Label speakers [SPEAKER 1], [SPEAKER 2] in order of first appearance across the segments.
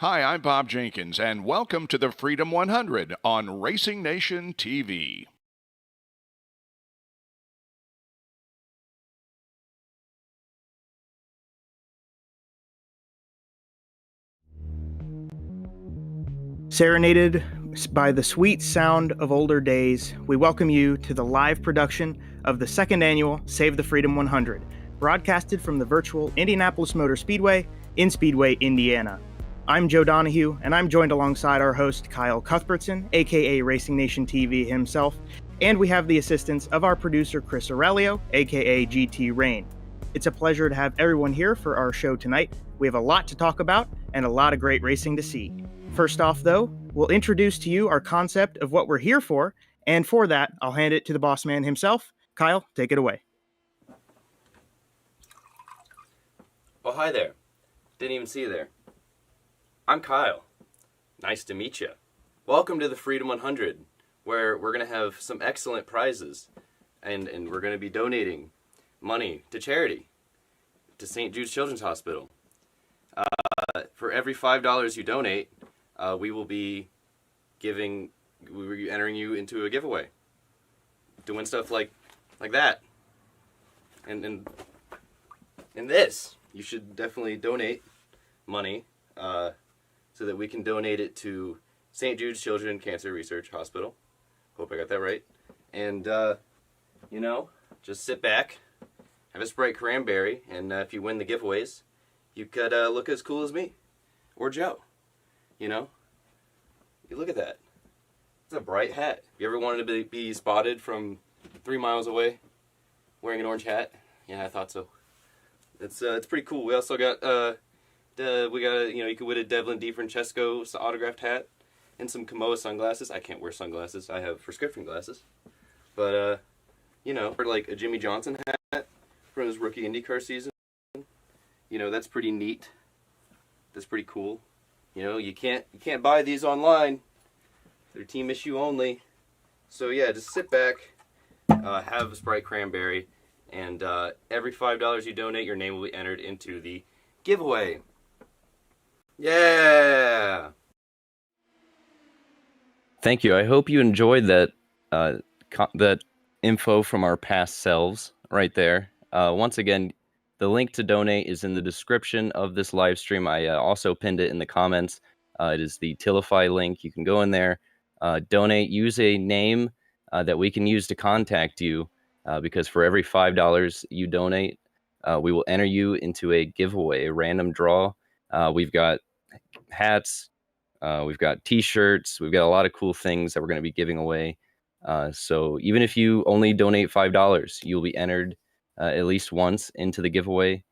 [SPEAKER 1] Hi, I'm Bob Jenkins, and welcome to the Freedom 100 on Racing Nation TV.
[SPEAKER 2] Serenaded by the sweet sound of older days, we welcome you to the live production of the second annual Save the Freedom 100, broadcasted from the virtual Indianapolis Motor Speedway in Speedway, Indiana. I'm Joe Donahue, and I'm joined alongside our host, Kyle Cuthbertson, aka Racing Nation TV himself, and we have the assistance of our producer, Chris Aurelio, aka GT Rain. It's a pleasure to have everyone here for our show tonight. We have a lot to talk about and a lot of great racing to see. First off, though, we'll introduce to you our concept of what we're here for, and for that, I'll hand it to the boss man himself. Kyle, take it away.
[SPEAKER 3] Oh, hi there. Didn't even see you there. I'm Kyle. Nice to meet you. Welcome to the Freedom 100, where we're going to have some excellent prizes, and we're going to be donating money to charity, to St. Jude's Children's Hospital. For every $5 you donate, we will be entering you into a giveaway, doing stuff like that, and this. You should definitely donate money so that we can donate it to St. Jude's Children's Cancer Research Hospital. Hope I got that right. And just sit back, have a Sprite cranberry, and if you win the giveaways, you could look as cool as me or Joe. You look at that. It's a bright hat. You ever wanted to be spotted from 3 miles away wearing an orange hat? Yeah, I thought so. It's pretty cool. We also got you could win a Devlin DiFrancesco autographed hat and some Kamoa sunglasses. I can't wear sunglasses. I have prescription glasses. But for like a Jimmy Johnson hat from his rookie IndyCar season. That's pretty neat. That's pretty cool. You can't buy these online. They're team issue only. So yeah, just sit back, have a Sprite cranberry, and every $5 you donate, your name will be entered into the giveaway. Yeah. Thank you. I hope you enjoyed that that info from our past selves right there. Once again, the link to donate is in the description of this live stream. I also pinned it in the comments. It is the Tilify link. You can go in there, donate, use a name that we can use to contact you, because for every $5 you donate, we will enter you into a giveaway, a random draw. We've got hats, we've got t-shirts, we've got a lot of cool things that we're going to be giving away. So even if you only donate $5, you'll be entered at least once into the giveaway.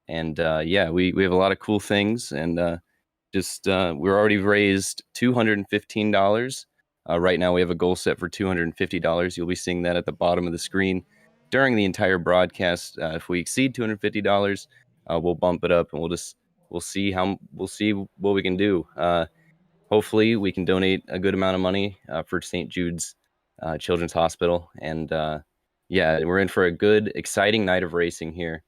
[SPEAKER 3] And we have a lot of cool things, and we're already raised $215. Right now we have a goal set for $250. You'll be seeing that at the bottom of the screen during the entire broadcast. If we exceed $250, we'll bump it up, and we'll see what we can do. Hopefully we can donate a good amount of money for St. Jude's Children's Hospital. And we're in for a good, exciting night of racing here.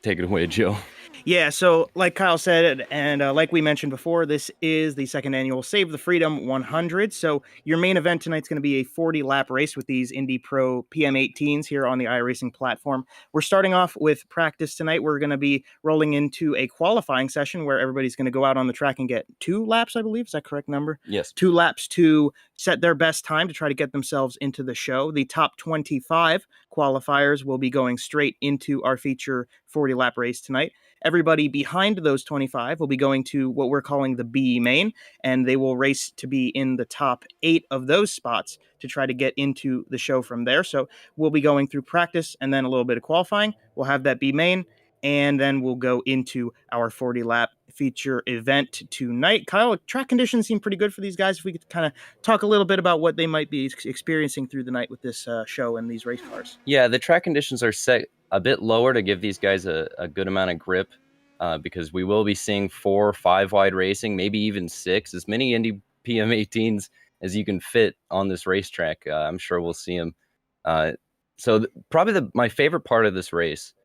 [SPEAKER 3] Take it away, Joe.
[SPEAKER 2] Yeah, so like Kyle said, and like we mentioned before, this is the second annual Save the Freedom 100. So your main event tonight's going to be a 40-lap race with these Indy Pro PM18s here on the iRacing platform. We're starting off with practice tonight. We're going to be rolling into a qualifying session where everybody's going to go out on the track and get 2 laps, I believe. Is that correct number?
[SPEAKER 3] Yes.
[SPEAKER 2] 2 laps to set their best time to try to get themselves into the show. The top 25 qualifiers will be going straight into our feature 40-lap race tonight. Everybody behind those 25 will be going to what we're calling the B main, and they will race to be in the top 8 of those spots to try to get into the show from there. So we'll be going through practice and then a little bit of qualifying. We'll have that B main, and then we'll go into our 40-lap feature event tonight. Kyle, track conditions seem pretty good for these guys. If we could kind of talk a little bit about what they might be experiencing through the night with this show and these race cars.
[SPEAKER 3] Yeah, the track conditions are set a bit lower to give these guys a good amount of grip, because we will be seeing 4 or 5 wide racing, maybe even 6, as many Indy PM18s as you can fit on this racetrack. I'm sure we'll see them. Probably my favorite part of this race,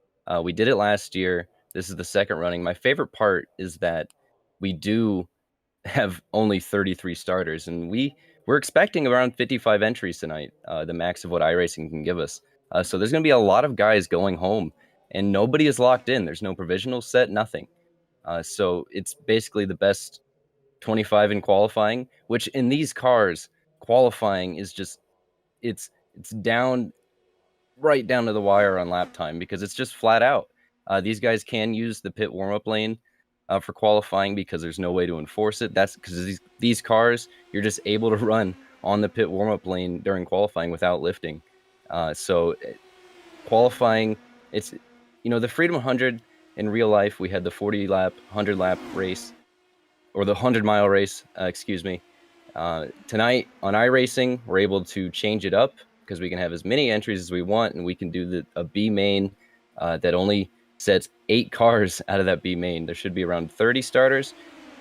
[SPEAKER 3] we did it last year.
[SPEAKER 4] This is the second running. My favorite part is that we do have only 33 starters, and we're expecting around 55 entries tonight, the max of what iRacing can give us. So there's going to be a lot of guys going home, and nobody is locked in. There's no provisional set, nothing. So it's basically the best 25 in qualifying, which in these cars, qualifying is just it's down right down to the wire on lap time because it's just flat out. These guys can use the pit warm up lane for qualifying because there's no way to enforce it. That's because these cars, you're just able to run on the pit warm up lane during qualifying without lifting. So qualifying, it's the Freedom 100 in real life. We had the 40 lap, 100 lap race, or the 100-mile race. Excuse me. Tonight on iRacing, we're able to change it up because we can have as many entries as we want, and we can do a B main that only sets 8 cars out of that B main. There should be around 30 starters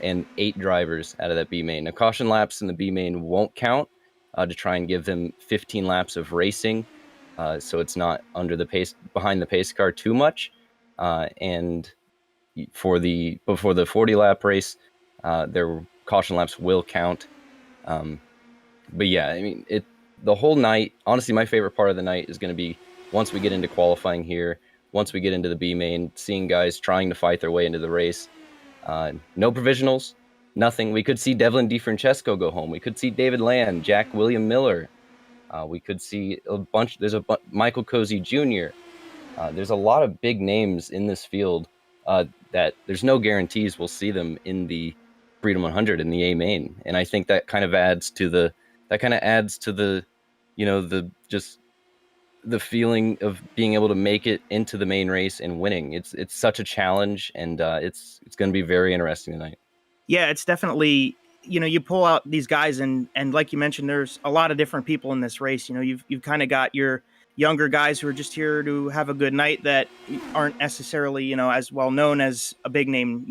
[SPEAKER 4] and 8 drivers out of that B main. Now, caution laps in the B main won't count to try and give them 15 laps of racing, so it's not behind the pace car too much. And before the 40 lap race, their caution laps will count. But yeah, I mean, the whole night, honestly, my favorite part of the night is going to be once we get into qualifying here, once we get into the B main, seeing guys trying to fight their way into the race. No provisionals, nothing. We could see Devlin DiFrancesco go home. We could see David Land, Jack William Miller. We could see Michael Cozy Jr. There's a lot of big names in this field that there's no guarantees we'll see them in the Freedom 100 in the A main, and I think that kind of adds to the just the feeling of being able to make it into the main race and winning. It's such a challenge, and it's going to be very interesting tonight.
[SPEAKER 2] Yeah, it's definitely, you pull out these guys and like you mentioned, there's a lot of different people in this race. You've kind of got your younger guys who are just here to have a good night that aren't necessarily, as well known as a big name,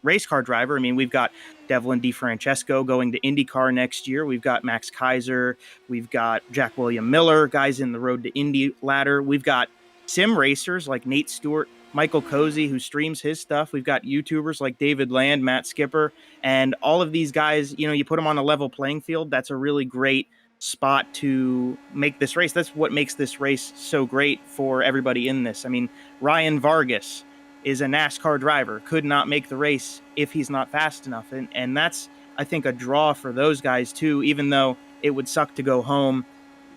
[SPEAKER 2] race car driver. I mean, we've got Devlin DiFrancesco going to IndyCar next year. We've got Max Kaiser. We've got Jack William Miller, guys in the Road to Indy ladder. We've got sim racers like Nate Stewart, Michael Cozy, who streams his stuff. We've got YouTubers like David Land, Matt Skipper, and all of these guys, you put them on a level playing field. That's a really great spot to make this race. That's what makes this race so great for everybody in this. I mean, Ryan Vargas is a NASCAR driver, could not make the race if he's not fast enough. And that's, I think, a draw for those guys too, even though it would suck to go home.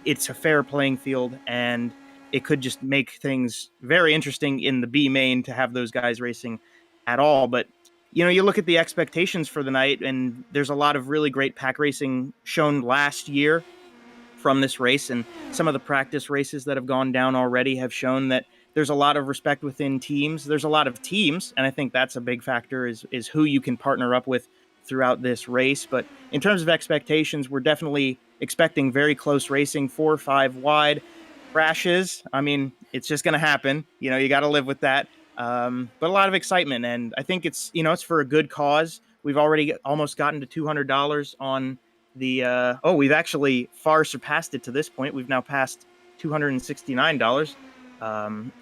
[SPEAKER 2] It's a fair playing field, and it could just make things very interesting in the B main to have those guys racing at all. But, you look at the expectations for the night, and there's a lot of really great pack racing shown last year from this race, and some of the practice races that have gone down already have shown that there's a lot of respect within teams. There's a lot of teams, and I think that's a big factor is who you can partner up with throughout this race. But in terms of expectations, we're definitely expecting very close racing, 4 or 5 wide. Crashes, I mean, it's just going to happen. You got to live with that. But a lot of excitement, and I think it's for a good cause. We've already almost gotten to $200 on the we've actually far surpassed it to this point. We've now passed $269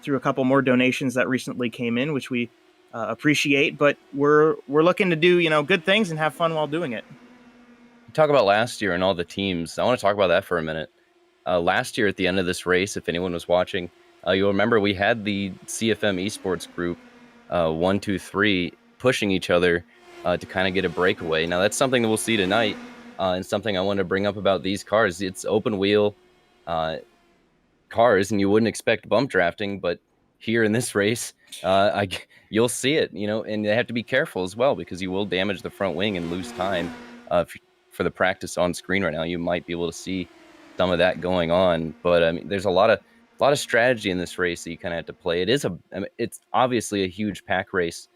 [SPEAKER 2] through a couple more donations that recently came in, which we appreciate. But we're looking to do good things and have fun while doing it.
[SPEAKER 4] Talk about last year and all the teams. I want to talk about that for a minute. Last year at the end of this race, if anyone was watching, you'll remember we had the CFM esports group 1, 2, 3 pushing each other to kind of get a breakaway. Now that's something that we'll see tonight, and something I want to bring up about these cars. It's open wheel cars, and you wouldn't expect bump drafting, but here in this race, you'll see it. And they have to be careful as well because you will damage the front wing and lose time. For the practice on screen right now, you might be able to see some of that going on, but I mean, there's a lot of strategy in this race that you kind of have to play. It's obviously a huge pack race,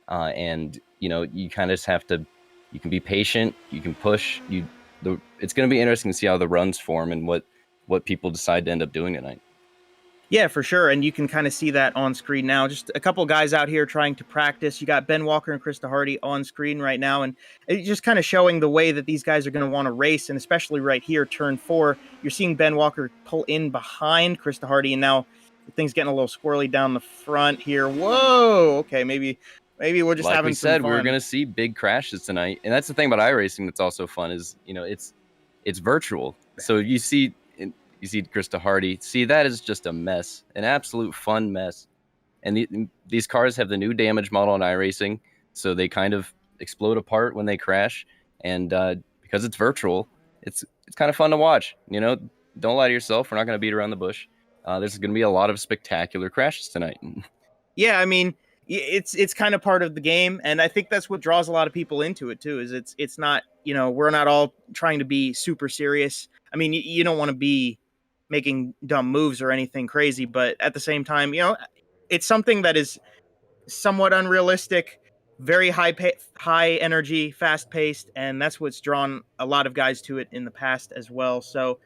[SPEAKER 4] and you kind of just have to. You can be patient. You can push. It's going to be interesting to see how the runs form and what people decide to end up doing tonight.
[SPEAKER 2] Yeah, for sure. And you can kind of see that on screen now. Just a couple guys out here trying to practice. You got Ben Walker and Krista Hardy on screen right now. And it's just kind of showing the way that these guys are going to want to race. And especially right here, turn 4, you're seeing Ben Walker pull in behind Krista Hardy. And now Things getting a little squirrely down the front here. Whoa. Okay, maybe we're just
[SPEAKER 4] Like
[SPEAKER 2] having
[SPEAKER 4] we
[SPEAKER 2] some
[SPEAKER 4] said,
[SPEAKER 2] fun.
[SPEAKER 4] we're gonna see big crashes tonight, and that's the thing about iRacing that's also fun is it's virtual. So you see Krista Hardy. See, that is just a mess, an absolute fun mess. And these cars have the new damage model in iRacing, so they kind of explode apart when they crash. And because it's virtual, it's kind of fun to watch. Don't lie to yourself. We're not going to beat around the bush. There's going to be a lot of spectacular crashes tonight.
[SPEAKER 2] Yeah, I mean, it's kind of part of the game, and I think that's what draws a lot of people into it too. Is it's not, we're not all trying to be super serious. I mean, you don't want to be making dumb moves or anything crazy, but at the same time, it's something that is somewhat unrealistic, very high energy, fast paced, and that's what's drawn a lot of guys to it in the past as well. So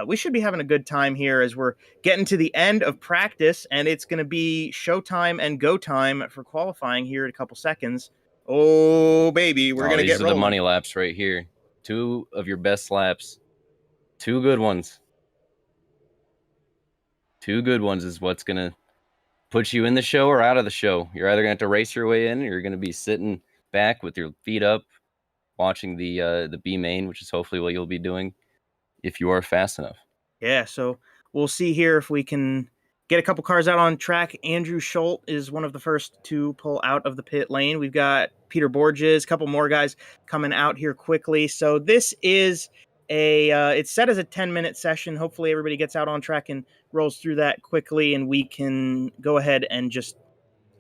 [SPEAKER 2] we should be having a good time here as we're getting to the end of practice, and it's going to be showtime and go time for qualifying here in a couple seconds. Oh baby, we're going to
[SPEAKER 4] These
[SPEAKER 2] get
[SPEAKER 4] are
[SPEAKER 2] rolling.
[SPEAKER 4] the money laps right here. 2 of your best laps. 2 good ones. 2 good ones is what's going to put you in the show or out of the show. You're either going to have to race your way in, or you're going to be sitting back with your feet up, watching the B main, which is hopefully what you'll be doing if you are fast enough.
[SPEAKER 2] Yeah, so we'll see here if we can get a couple cars out on track. Andrew Schultz is one of the first to pull out of the pit lane. We've got Peter Borges, a couple more guys coming out here quickly. So this is it's set as a 10-minute session. Hopefully everybody gets out on track and rolls through that quickly, and we can go ahead and just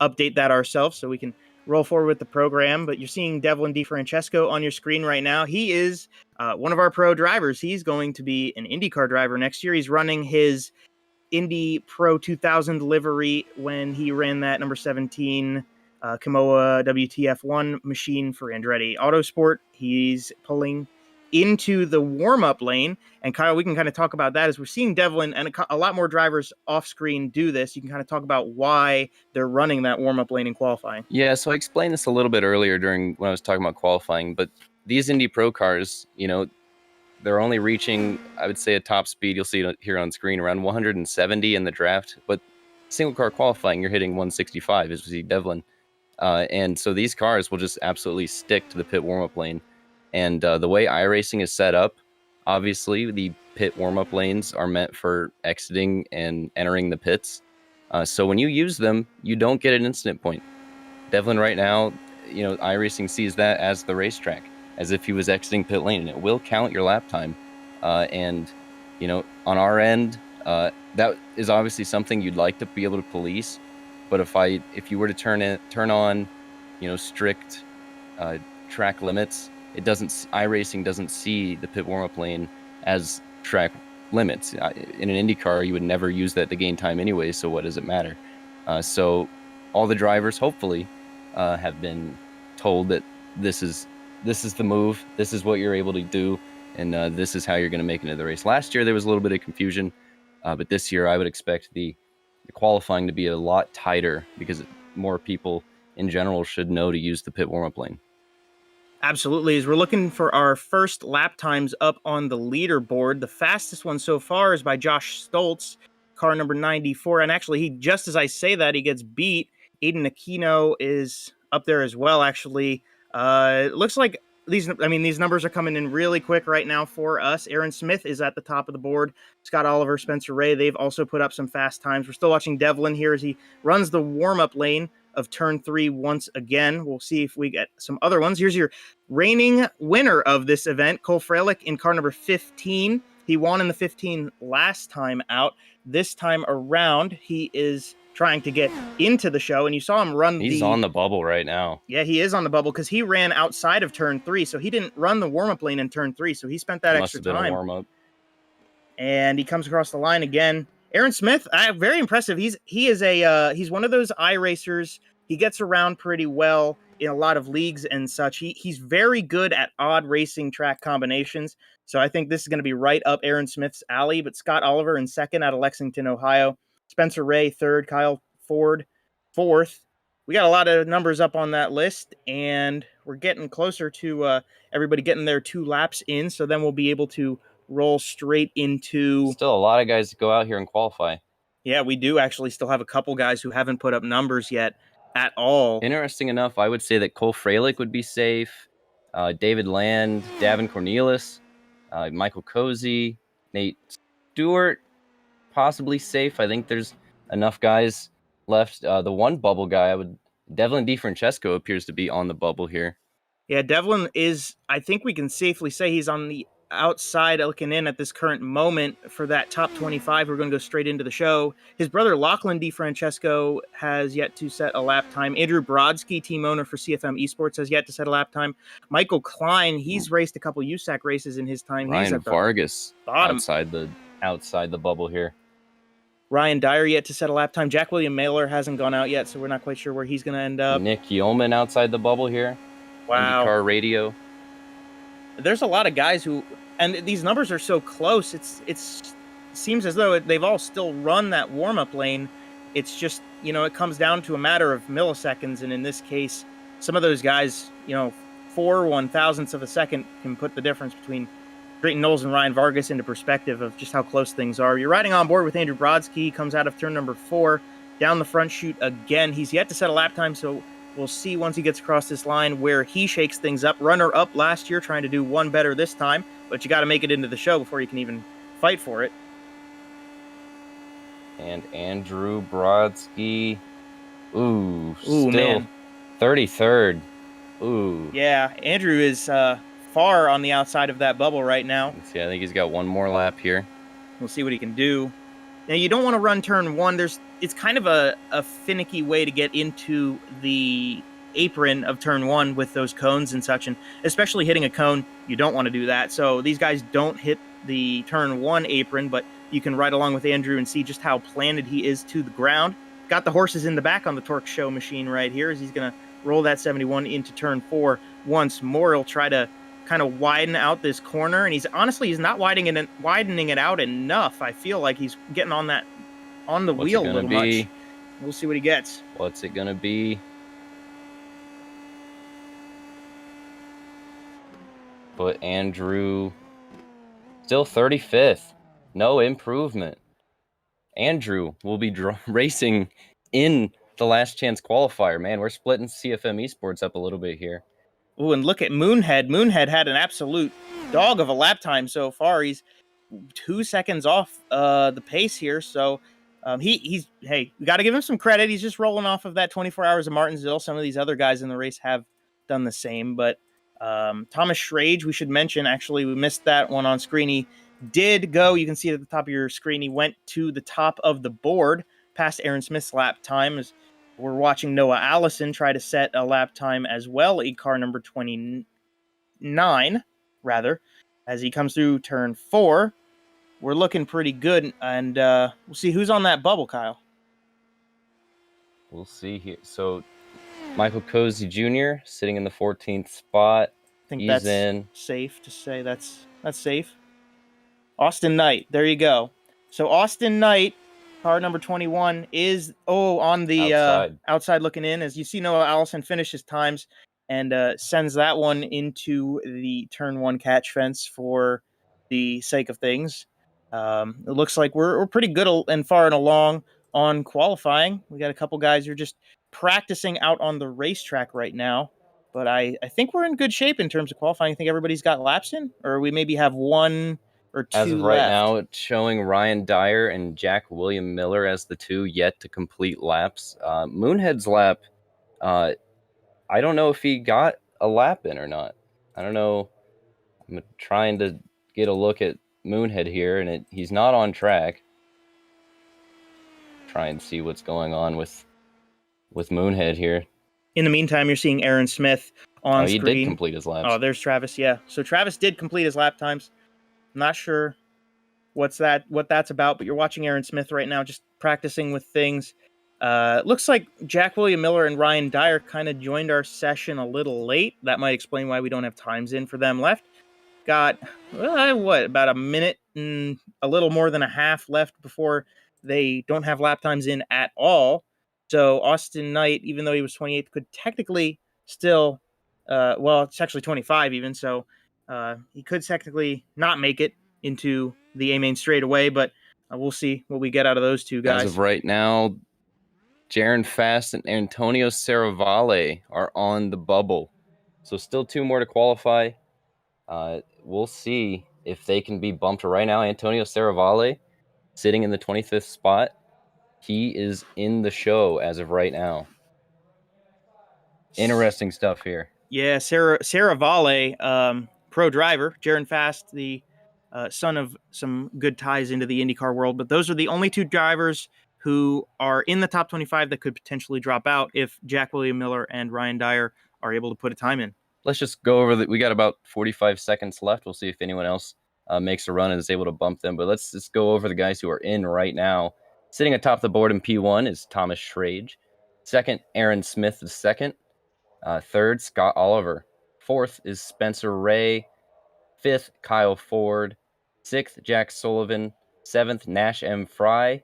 [SPEAKER 2] update that ourselves so we can roll forward with the program. But you're seeing Devlin DeFrancesco on your screen right now. He is one of our pro drivers. He's going to be an IndyCar driver next year. He's running his Indy Pro 2000 livery when he ran that number 17 Kamoa WTF1 machine for Andretti Autosport. He's pulling into the warm-up lane. And Kyle, we can kind of talk about that as we're seeing Devlin and a lot more drivers off screen do this. You can kind of talk about why they're running that warm-up lane in qualifying.
[SPEAKER 4] Yeah, so I explained this a little bit earlier when I was talking about qualifying, but these Indy Pro cars, they're only reaching, I would say, a top speed. You'll see it here on screen, around 170 in the draft, but single car qualifying, you're hitting 165, as we see Devlin. And so these cars will just absolutely stick to the pit warm-up lane. And the way iRacing is set up, obviously the pit warm-up lanes are meant for exiting and entering the pits. So when you use them, you don't get an incident point. Devlin right now, iRacing sees that as the racetrack, as if he was exiting pit lane, and it will count your lap time. And on our end, that is obviously something you'd like to be able to police. But if you were to turn on, strict track limits, iRacing doesn't see the pit warm-up lane as track limits. In an IndyCar, you would never use that to gain time anyway, so what does it matter? So all the drivers, hopefully, have been told that this is the move, this is what you're able to do, and this is how you're going to make it into the race. Last year, there was a little bit of confusion, but this year, I would expect the qualifying to be a lot tighter because more people in general should know to use the pit warm-up lane.
[SPEAKER 2] Absolutely. As we're looking for our first lap times up on the leaderboard, the fastest one so far is by Josh Stoltz, car number 94. And actually, just as I say that, he gets beat. Aiden Aquino is up there as well, actually. It looks like these numbers are coming in really quick right now for us. Aaron Smith is at the top of the board. Scott Oliver, Spencer Ray, they've also put up some fast times. We're still watching Devlin here as he runs the warm-up lane of turn 3 once again. We'll see if we get some other ones. Here's your reigning winner of this event, Cole Freilich in car number 15. He won in the 15 last time out. This time around, he is trying to get into the show, and you saw him run
[SPEAKER 4] He's on the bubble right now.
[SPEAKER 2] Yeah, he is on the bubble because he ran outside of turn 3, so he didn't run the warm-up lane in turn 3, so he spent that extra time. Must have been a warm-up. And he comes across the line again. Aaron Smith, very impressive. He's one of those iRacers. He gets around pretty well in a lot of leagues and such. He's very good at odd racing track combinations. So I think this is going to be right up Aaron Smith's alley. But Scott Oliver in second out of Lexington, Ohio. Spencer Ray third. Kyle Ford fourth. We got a lot of numbers up on that list, and we're getting closer to everybody getting their 2 laps in. So then we'll be able to roll straight into...
[SPEAKER 4] Still a lot of guys to go out here and qualify.
[SPEAKER 2] Yeah, we do actually still have a couple guys who haven't put up numbers yet at all.
[SPEAKER 4] Interesting enough, I would say that Cole Freilich would be safe. David Land, Davin Cornelis, Michael Cozy, Nate Stewart, possibly safe. I think there's enough guys left. The one bubble guy, Devlin DiFrancesco appears to be on the bubble here.
[SPEAKER 2] Yeah, Devlin is, I think we can safely say he's on the outside looking in at this current moment for that top 25. We're going to go straight into the show. His brother Lachlan DiFrancesco has yet to set a lap time. Andrew Brodsky, team owner for CFM Esports, has yet to set a lap time. Michael Klein, he's raced a couple USAC races in his time. He's
[SPEAKER 4] Ryan
[SPEAKER 2] at the
[SPEAKER 4] Vargas
[SPEAKER 2] bottom.
[SPEAKER 4] outside the bubble here.
[SPEAKER 2] Ryan Dyer yet to set a lap time. Jack William Mailer hasn't gone out yet, so we're not quite sure where he's going to end up.
[SPEAKER 4] Nick Yeoman outside the bubble here.
[SPEAKER 2] Wow.
[SPEAKER 4] IndyCar Radio.
[SPEAKER 2] There's a lot of guys who, and these numbers are so close. It seems as though they've all still run that warm-up lane. It's just, it comes down to a matter of milliseconds, and in this case, some of those guys, 4/1000ths of a second can put the difference between Drayton Knowles and Ryan Vargas into perspective of just how close things are. You're riding on board with Andrew Brodsky. Comes out of turn number 4, down the front chute again. He's yet to set a lap time, so we'll see once he gets across this line where he shakes things up. Runner up last year, trying to do one better this time, but you got to make it into the show before you can even fight for it.
[SPEAKER 4] And Andrew Brodsky, still
[SPEAKER 2] man.
[SPEAKER 4] 33rd. Ooh.
[SPEAKER 2] Yeah, Andrew is far on the outside of that bubble right now.
[SPEAKER 4] See, I think he's got one more lap here.
[SPEAKER 2] We'll see what he can do. Now, you don't want to run turn 1. It's kind of a finicky way to get into the apron of turn 1 with those cones and such, and especially hitting a cone, you don't want to do that. So these guys don't hit the turn 1 apron, but you can ride along with Andrew and see just how planted he is to the ground. Got the horses in the back on the Torque Show machine right here as he's going to roll that 71 into turn 4 once more. He'll try to kind of widen out this corner, and he's not widening it out enough. I feel like he's getting on the wheel a little much. We'll see what he gets.
[SPEAKER 4] What's it gonna be? But Andrew still 35th. No improvement. Andrew will be racing in the last chance qualifier. Man, we're splitting CFM Esports up a little bit here.
[SPEAKER 2] Oh, and look at Moonhead. Moonhead had an absolute dog of a lap time so far. He's 2 seconds off the pace here. So we got to give him some credit. He's just rolling off of that 24 hours of Martinsville. Some of these other guys in the race have done the same. But Thomas Schrage, we should mention, actually, we missed that one on screen. He did go, you can see it at the top of your screen, he went to the top of the board past Aaron Smith's lap time. As we're watching Noah Allison try to set a lap time as well, car number 29, as he comes through turn 4. We're looking pretty good, and we'll see who's on that bubble, Kyle.
[SPEAKER 4] We'll see here. So Michael Cozy Jr. sitting in the 14th spot.
[SPEAKER 2] I think that's safe to say. That's safe. Austin Knight, there you go. So Austin Knight, car number 21, is on the outside looking in. As you see, Noah Allison finishes times and sends that one into the turn 1 catch fence for the sake of things. It looks like we're pretty good and far and along on qualifying. We got a couple guys who are just practicing out on the racetrack right now. But I think we're in good shape in terms of qualifying. I think everybody's got laps in, or we maybe have one or two
[SPEAKER 4] as of
[SPEAKER 2] right
[SPEAKER 4] now, it's showing Ryan Dyer and Jack William Miller as the 2 yet to complete laps. Moonhead's lap, I don't know if he got a lap in or not. I don't know. I'm trying to get a look at Moonhead here, and he's not on track. Try and see what's going on with Moonhead here.
[SPEAKER 2] In the meantime, you're seeing Aaron Smith on screen.
[SPEAKER 4] He did complete his laps.
[SPEAKER 2] Oh, there's Travis, yeah. So Travis did complete his lap times. I'm not sure what that's about, but you're watching Aaron Smith right now just practicing with things. Looks like Jack William Miller and Ryan Dyer kind of joined our session a little late. That might explain why we don't have times in for them left. Got, about a minute and a little more than a half left before they don't have lap times in at all. So Austin Knight, even though he was 28th, could technically still, it's actually 25 even, so he could technically not make it into the A-main straightaway, but We'll see what we get out of those two guys.
[SPEAKER 4] As of right now, Jaron Fast and Antonio Serravalle are on the bubble. So still 2 more to qualify. We'll see if they can be bumped. Right now, Antonio Serravalle sitting in the 25th spot. He is in the show as of right now. Interesting stuff here.
[SPEAKER 2] Yeah, Sarah Valle, pro driver. Jaron Fast, the son of some good ties into the IndyCar world. But those are the only 2 drivers who are in the top 25 that could potentially drop out if Jack William Miller and Ryan Dyer are able to put a time in.
[SPEAKER 4] Let's just go over that. We got about 45 seconds left. We'll see if anyone else makes a run and is able to bump them. But let's just go over the guys who are in right now. Sitting atop the board in P1 is Thomas Schrage. Second, Aaron Smith the second. Third, Scott Oliver. Fourth is Spencer Ray. Fifth, Kyle Ford. Sixth, Jack Sullivan. Seventh, Nash M. Fry.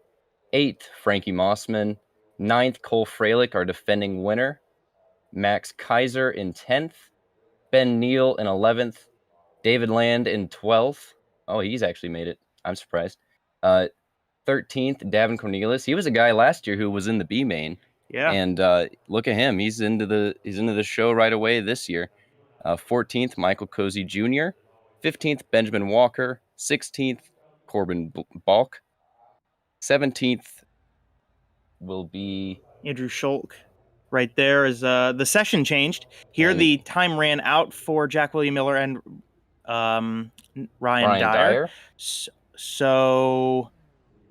[SPEAKER 4] Eighth, Frankie Mossman. Ninth, Cole Freilich, our defending winner. Max Kaiser in 10th. Ben Neal in 11th. David Land in 12th. Oh, he's actually made it. I'm surprised. 13th, Davin Cornelius. He was a guy last year who was in the B main.
[SPEAKER 2] Yeah.
[SPEAKER 4] And look at him. He's into the show right away this year. 14th, Michael Cozy Jr. 15th, Benjamin Walker. 16th, Corbin Balk. 17th will be
[SPEAKER 2] Andrew Schulk. Right there is the session changed. Here, the time ran out for Jack William Miller and Ryan Dyer. So,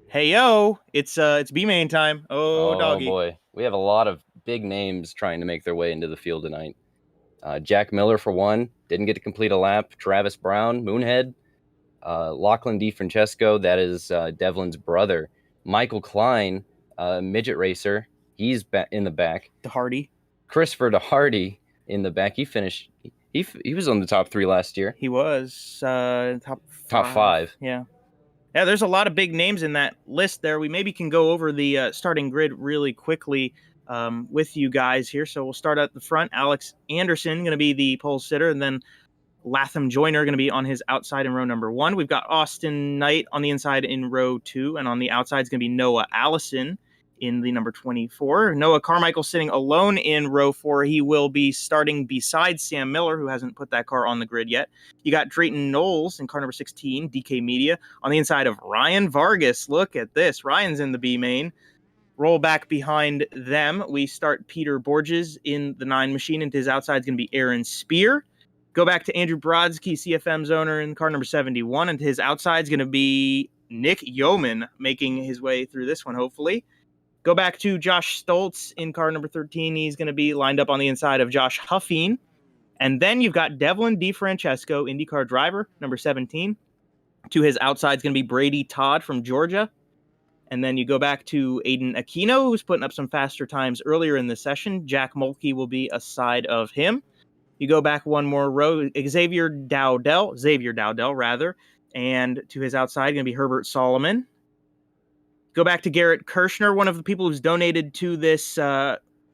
[SPEAKER 2] hey yo, it's B main time. Oh doggy.
[SPEAKER 4] Boy, we have a lot of big names trying to make their way into the field tonight. Jack Miller, for one, didn't get to complete a lap. Travis Brown, Moonhead. Lachlan DiFrancesco, that is Devlin's brother. Michael Klein, midget racer. He's in the back.
[SPEAKER 2] DeHardy.
[SPEAKER 4] Christopher DeHardy in the back. He finished. He was on the top 3 last year.
[SPEAKER 2] He was top
[SPEAKER 4] 5.
[SPEAKER 2] Yeah. Yeah, there's a lot of big names in that list there. We maybe can go over the starting grid really quickly with you guys here. So we'll start at the front. Alex Anderson going to be the pole sitter, and then Latham Joyner going to be on his outside in row number 1. We've got Austin Knight on the inside in row 2, and on the outside is going to be Noah Allison in the number 24. Noah Carmichael sitting alone in row 4. He will be starting beside Sam Miller, who hasn't put that car on the grid yet. You got Drayton Knowles in car number 16, DK Media, on the inside of Ryan Vargas. Look at this. Ryan's in the B main. Roll back behind them. We start Peter Borges in the 9 machine, and to his outside is going to be Aaron Spear. Go back to Andrew Brodsky, CFM's owner, in car number 71, and to his outside is going to be Nick Yeoman, making his way through this one, hopefully. Go back to Josh Stoltz in car number 13. He's going to be lined up on the inside of Josh Huffine. And then you've got Devlin DiFrancesco, IndyCar driver, number 17. To his outside is going to be Brady Todd from Georgia. And then you go back to Aiden Aquino, who's putting up some faster times earlier in the session. Jack Mulkey will be aside of him. You go back one more row, Xavier Dowdell, and to his outside going to be Herbert Solomon. Go back to Garrett Kirshner, one of the people who's donated to this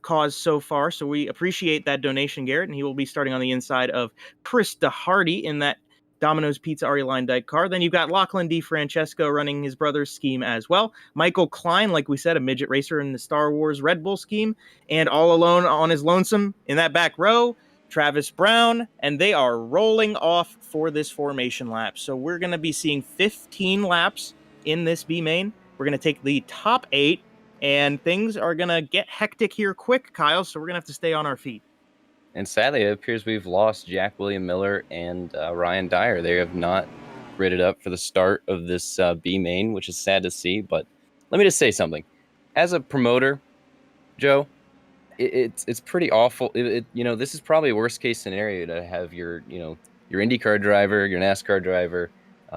[SPEAKER 2] cause so far. So we appreciate that donation, Garrett, and he will be starting on the inside of Chris DeHardy in that Domino's Pizza Ari Line Dyke car. Then you've got Lachlan DiFrancesco running his brother's scheme as well. Michael Klein, like we said, a midget racer in the Star Wars Red Bull scheme. And all alone on his lonesome in that back row, Travis Brown, and they are rolling off for this formation lap. So we're going to be seeing 15 laps in this B main. We're going to take the top 8, and things are going to get hectic here quick, Kyle, so we're going to have to stay on our feet.
[SPEAKER 4] And sadly, it appears we've lost Jack William Miller and Ryan Dyer. They have not gridded up for the start of this B main, which is sad to see. But let me just say something. As a promoter, Joe, it's pretty awful. This is probably a worst case scenario to have your IndyCar driver, your NASCAR driver,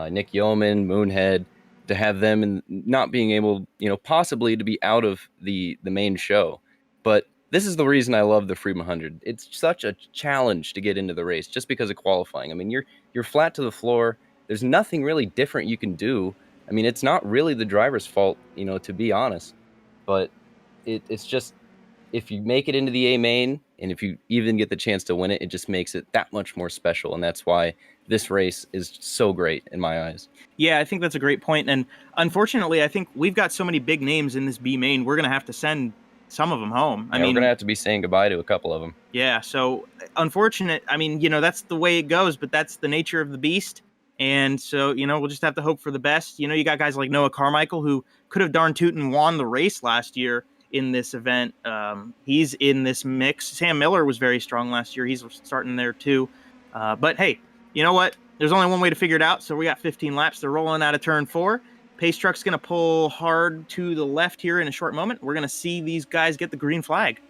[SPEAKER 4] Nick Yeoman, Moonhead, to have them and not being able, possibly to be out of the main show. But this is the reason I love the Freedom 100. It's such a challenge to get into the race just because of qualifying. I mean, you're flat to the floor. There's nothing really different you can do. I mean, it's not really the driver's fault, to be honest. But it's just, if you make it into the A main, And if you even get the chance to win it, it just makes it that much more special. And that's why this race is so great in my eyes.
[SPEAKER 2] Yeah, I think that's a great point. And unfortunately, I think we've got so many big names in this B main, we're going to have to send some of them home.
[SPEAKER 4] Yeah, we're going to have to be saying goodbye to a couple of them.
[SPEAKER 2] Yeah, so unfortunate. I mean, that's the way it goes, but that's the nature of the beast. And so, we'll just have to hope for the best. You got guys like Noah Carmichael, who could have darn tootin' won the race last year in this event. He's in this mix. Sam Miller was very strong last year. He's starting there too. But hey, you know what? There's only one way to figure it out. So we got 15 laps. They're rolling out of turn 4. Pace truck's going to pull hard to the left here in a short moment. We're going to see these guys get the green flag.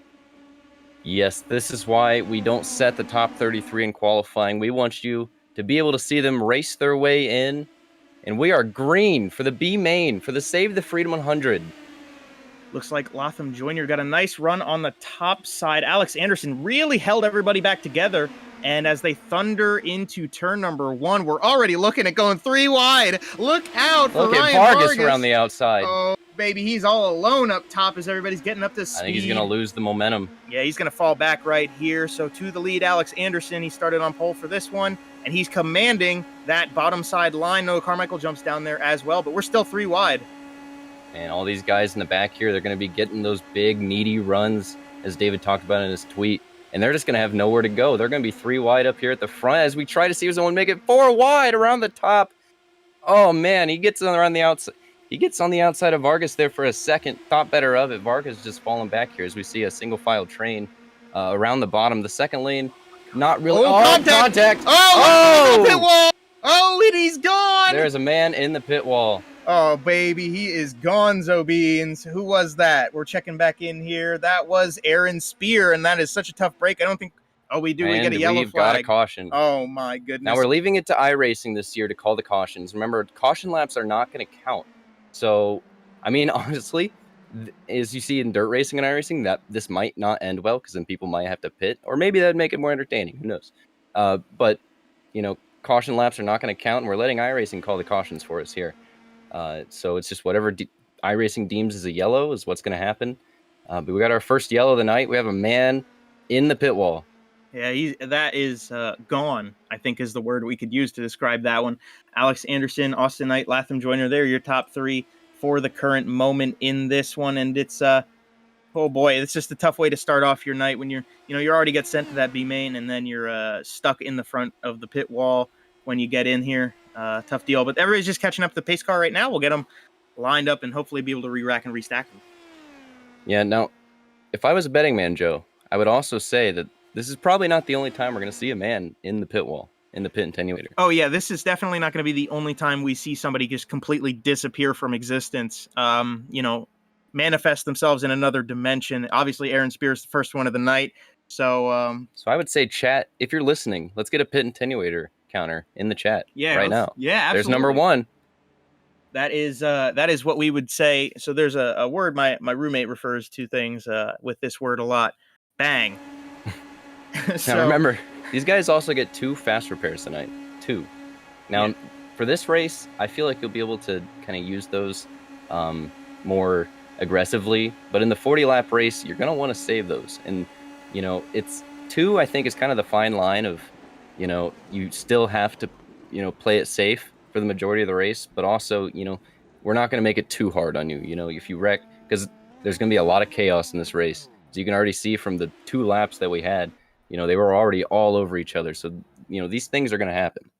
[SPEAKER 4] Yes, this is why we don't set the top 33 in qualifying. We want you to be able to see them race their way in. And we are green for the B main, for the Save the Freedom 100.
[SPEAKER 2] Looks like Latham Jr. got a nice run on the top side. Alex Anderson really held everybody back together. And as they thunder into turn number 1, we're already looking at going 3 wide. Look out for Ryan
[SPEAKER 4] Vargas around the outside.
[SPEAKER 2] Oh, baby, he's all alone up top as everybody's getting up to speed.
[SPEAKER 4] I think he's going to lose the momentum.
[SPEAKER 2] Yeah, he's going to fall back right here. So to the lead, Alex Anderson. He started on pole for this one, and he's commanding that bottom side line. Noah Carmichael jumps down there as well, but we're still 3 wide.
[SPEAKER 4] And all these guys in the back here, they're going to be getting those big, meaty runs, as David talked about in his tweet. And they're just going to have nowhere to go. They're going to be 3 wide up here at the front as we try to see if someone make it 4 wide around the top. Oh, man, he gets around the outside. He gets on the outside of Vargas there for a second. Thought better of it. Vargas just falling back here as we see a single file train around the bottom. The second lane, not really.
[SPEAKER 2] Oh, contact. Oh, pit wall. Oh, and he's gone.
[SPEAKER 4] There's a man in the pit wall.
[SPEAKER 2] Oh, baby, he is gonzo beans. Who was that? We're checking back in here. That was Aaron Spear, and that is such a tough break. I don't think... Oh, we do.
[SPEAKER 4] And
[SPEAKER 2] we get a yellow
[SPEAKER 4] we've
[SPEAKER 2] flag.
[SPEAKER 4] Got a caution.
[SPEAKER 2] Oh, my goodness.
[SPEAKER 4] Now, we're leaving it to iRacing this year to call the cautions. Remember, caution laps are not going to count. So, I mean, honestly, as you see in dirt racing and iRacing, that this might not end well because then people might have to pit. Or maybe that'd make it more entertaining. Who knows? But, caution laps are not going to count, and we're letting iRacing call the cautions for us here. So it's just whatever iRacing deems as a yellow is what's going to happen. But we got our first yellow of the night. We have a man in the pit wall.
[SPEAKER 2] Yeah, that is gone, I think is the word we could use to describe that one. Alex Anderson, Austin Knight, Latham Joyner, they're your top 3 for the current moment in this one. And it's, oh boy, it's just a tough way to start off your night when you already get sent to that B main and then you're stuck in the front of the pit wall when you get in here. Tough deal, but everybody's just catching up to the pace car right now. We'll get them lined up and hopefully be able to re-rack and restack them.
[SPEAKER 4] Yeah, now, if I was a betting man, Joe, I would also say that this is probably not the only time we're going to see a man in the pit wall, in the pit attenuator.
[SPEAKER 2] Oh, yeah, this is definitely not going to be the only time we see somebody just completely disappear from existence, manifest themselves in another dimension. Obviously, Aaron Spears, the first one of the night. So
[SPEAKER 4] I would say, chat, if you're listening, let's get a pit attenuator counter in the chat right now.
[SPEAKER 2] Yeah, absolutely.
[SPEAKER 4] There's number 1.
[SPEAKER 2] That is what we would say. So there's a word my roommate refers to things with this word a lot. Bang.
[SPEAKER 4] Now remember, these guys also get 2 fast repairs tonight. 2. Now, for this race, I feel like you'll be able to kind of use those more aggressively. But in the 40-lap race, you're going to want to save those. And, it's 2, I think, is kind of the fine line of, you still have to, play it safe for the majority of the race. But also, we're not going to make it too hard on you. If you wreck, because there's going to be a lot of chaos in this race. So you can already see from the 2 laps that we had, they were already all over each other. So, these things are going to happen.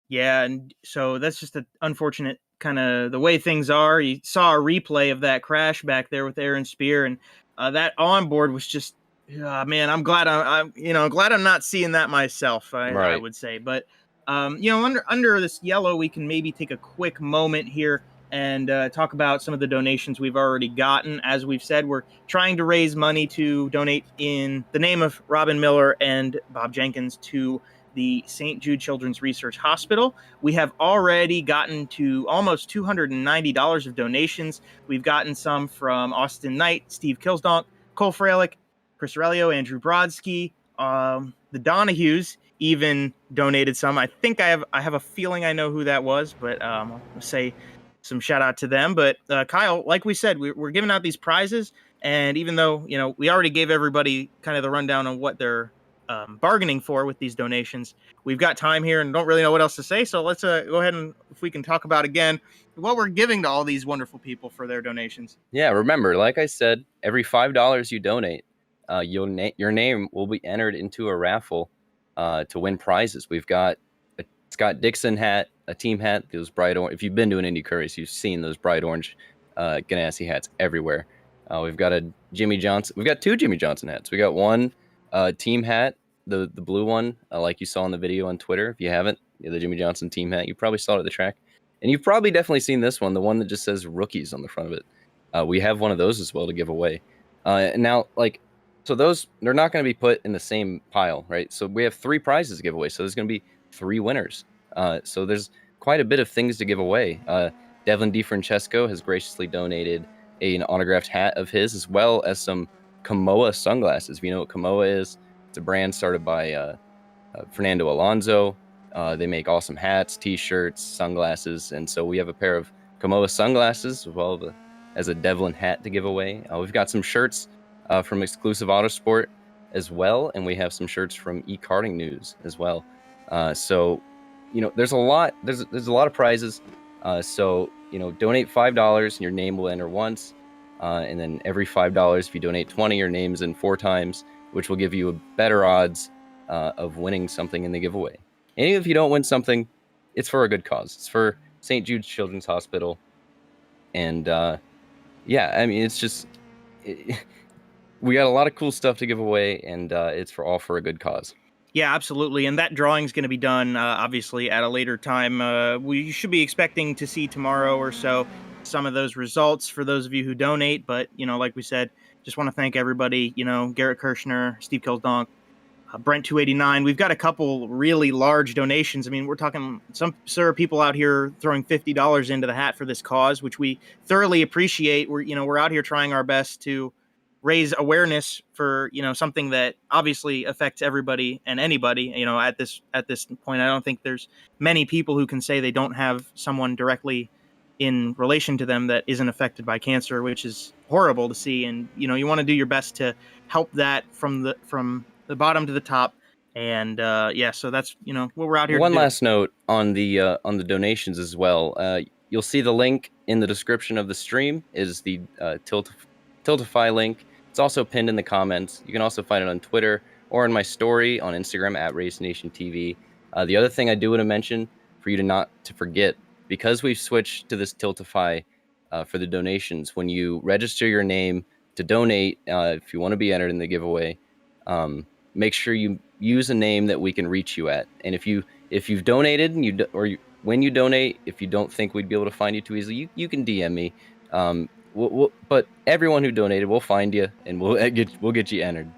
[SPEAKER 2] Yeah, and so that's just an unfortunate kind of the way things are. You saw a replay of that crash back there with Aaron Spear, and that onboard was just, man, I'm glad I'm not seeing that myself. I would say, but under this yellow, we can maybe take a quick moment here and talk about some of the donations we've already gotten. As we've said, we're trying to raise money to donate in the name of Robin Miller and Bob Jenkins to the St. Jude Children's Research Hospital. We have already gotten to almost $290 of donations. We've gotten some from Austin Knight, Steve Kilsdonk, Cole Freilich, Chris Aurelio, Andrew Brodsky, the Donahues even donated some. I think I have a feeling I know who that was, but I'll say some shout out to them. But Kyle, like we said, we're giving out these prizes. And even though, we already gave everybody kind of the rundown on what they're bargaining for with these donations, we've got time here and don't really know what else to say. So let's go ahead and if we can talk about again what we're giving to all these wonderful people for their donations.
[SPEAKER 4] Yeah, remember, like I said, every $5 you donate, your name will be entered into a raffle to win prizes. We've got a Scott Dixon hat, a team hat, those bright orange. If you've been to an Indy race, you've seen those bright orange Ganassi hats everywhere. We've got a Jimmy Johnson. We've got 2 Jimmy Johnson hats. We got one team hat, the blue one, like you saw in the video on Twitter. If you haven't, the Jimmy Johnson team hat, you probably saw it at the track. And you've probably definitely seen this one, the one that just says rookies on the front of it. We have one of those as well to give away. And now, so those, they're not going to be put in the same pile, right? So we have 3 prizes to give away. So there's going to be 3 winners. So there's quite a bit of things to give away. Devlin DiFrancesco has graciously donated an autographed hat of his, as well as some Kamoa sunglasses. If you know what Kamoa is, it's a brand started by Fernando Alonso. They make awesome hats, t-shirts, sunglasses, and so we have a pair of Kamoa sunglasses as well as a Devlin hat to give away. We've got some shirts from Exclusive Autosport as well, and we have some shirts from eKarting News as well. So, there's a lot. There's a lot of prizes. So donate $5 and your name will enter once, and then every $5 if you donate 20, your name's in 4 times, which will give you a better odds of winning something in the giveaway. And even if you don't win something, it's for a good cause. It's for St. Jude's Children's Hospital. And yeah, I mean, it's just, we got a lot of cool stuff to give away, and it's all for a good cause.
[SPEAKER 2] Yeah, absolutely. And that drawing is going to be done, obviously, at a later time. We should be expecting to see tomorrow or so some of those results for those of you who donate. But, like we said, just want to thank everybody, Garrett Kirshner, Steve Kilsdonk, Brent 289. We've got a couple really large donations. I mean, we're talking some people out here throwing $50 into the hat for this cause, which we thoroughly appreciate. We're out here trying our best to raise awareness for, something that obviously affects everybody and anybody. At this point, I don't think there's many people who can say they don't have someone directly in relation to them that isn't affected by cancer, which is horrible to see. And, you want to do your best to help that from the bottom to the top. And so that's what we're out here
[SPEAKER 4] One
[SPEAKER 2] to do.
[SPEAKER 4] last note on the donations as well. You'll see the link in the description of the stream is the Tiltify link. It's also pinned in the comments. You can also find it on Twitter or in my story on Instagram at RacingNationTV. The other thing I do want to mention for you not to forget, because we've switched to this Tiltify for the donations, when you register your name to donate, if you want to be entered in the giveaway, make sure you use a name that we can reach you at. And if you've donated and when you donate, if you don't think we'd be able to find you too easily, you can DM me. But everyone who donated, we'll find you and we'll get you entered.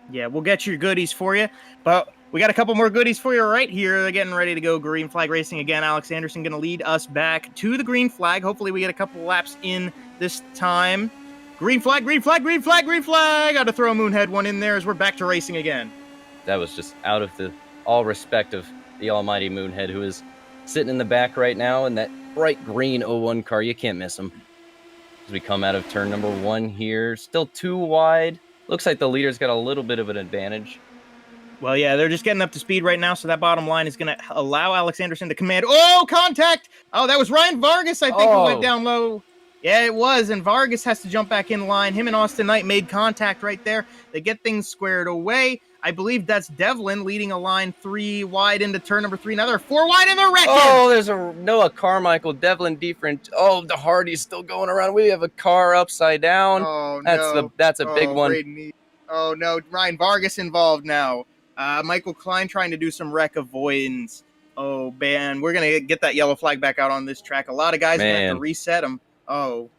[SPEAKER 2] Yeah, we'll get your goodies for you. But we got a couple more goodies for you right here. They're getting ready to go green flag racing again. Alex Anderson going to lead us back to the green flag. Hopefully we get a couple laps in this time. Green flag, green flag, green flag, green flag. Got to throw a Moonhead one in there as we're back to racing again.
[SPEAKER 4] That was just out of all respect of the almighty Moonhead, who is sitting in the back right now in that bright green 01 car. You can't miss him. As we come out of turn number 1 here, still 2 wide. Looks like the leader's got a little bit of an advantage.
[SPEAKER 2] Well, yeah, they're just getting up to speed right now, so that bottom line is going to allow Alex Anderson to command. Oh, contact! Oh, that was Ryan Vargas, I think, who went down low. Yeah, it was, and Vargas has to jump back in line. Him and Austin Knight made contact right there. They get things squared away. I believe that's Devlin leading a line 3 wide into turn number 3. Now they're 4 wide and they're wrecking.
[SPEAKER 4] Oh, there's a Noah Carmichael, Devlin Different. Oh, the Hardy's still going around. We have a car upside down.
[SPEAKER 2] Oh,
[SPEAKER 4] that's a big one.
[SPEAKER 2] Oh, no, Ryan Vargas involved now. Michael Klein trying to do some wreck avoidance. Oh, man, we're going to get that yellow flag back out on this track. A lot of guys are going to have to reset them. Oh,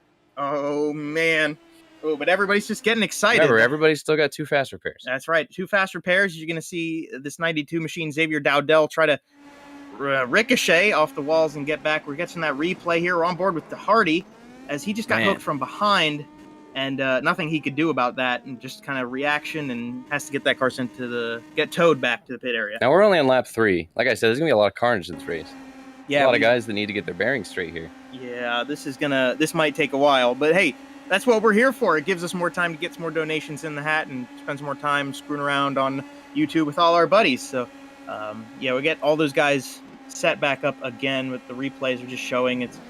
[SPEAKER 2] man. Oh, but everybody's just getting excited.
[SPEAKER 4] Remember, everybody's still got 2 fast repairs.
[SPEAKER 2] That's right. 2 fast repairs. You're going to see this 92 machine, Xavier Dowdell, try to ricochet off the walls and get back. We're getting that replay here. We're on board with the Hardy as he just got hooked from behind, and nothing he could do about that, and just kind of reaction, and has to get that car sent to get towed back to the pit area.
[SPEAKER 4] Now we're only on lap 3. Like I said, there's going to be a lot of carnage in this race.
[SPEAKER 2] Yeah,
[SPEAKER 4] a lot of guys that need to get their bearings straight here.
[SPEAKER 2] Yeah, this might take a while, but hey, that's what we're here for. It gives us more time to get some more donations in the hat and spend some more time screwing around on YouTube with all our buddies. So, yeah, we get all those guys set back up again with the replays are just showing it's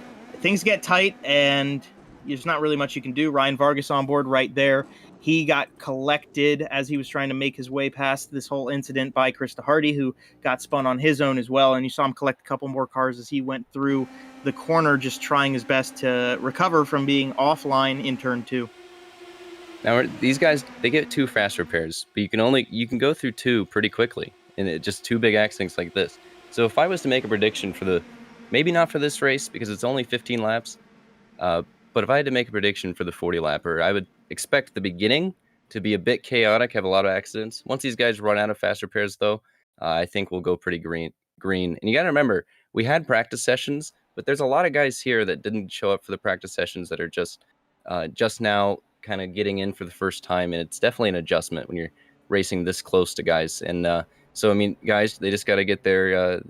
[SPEAKER 2] things get tight and there's not really much you can do. Ryan Vargas on board right there. He got collected as he was trying to make his way past this whole incident by Krista Hardy, who got spun on his own as well. And you saw him collect a couple more cars as he went through the corner, just trying his best to recover from being offline in turn 2.
[SPEAKER 4] Now these guys, they get 2 fast repairs, but you can go through 2 pretty quickly, and just 2 big accidents like this. So if I was to make a prediction for maybe not for this race because it's only 15 laps, but if I had to make a prediction for the 40 lapper, I would expect the beginning to be a bit chaotic, have a lot of accidents. Once these guys run out of fast repairs, though, I think we'll go pretty green. And you got to remember, we had practice sessions, but there's a lot of guys here that didn't show up for the practice sessions that are just now kind of getting in for the first time, and it's definitely an adjustment when you're racing this close to guys. And so, I mean, guys, they just got to get their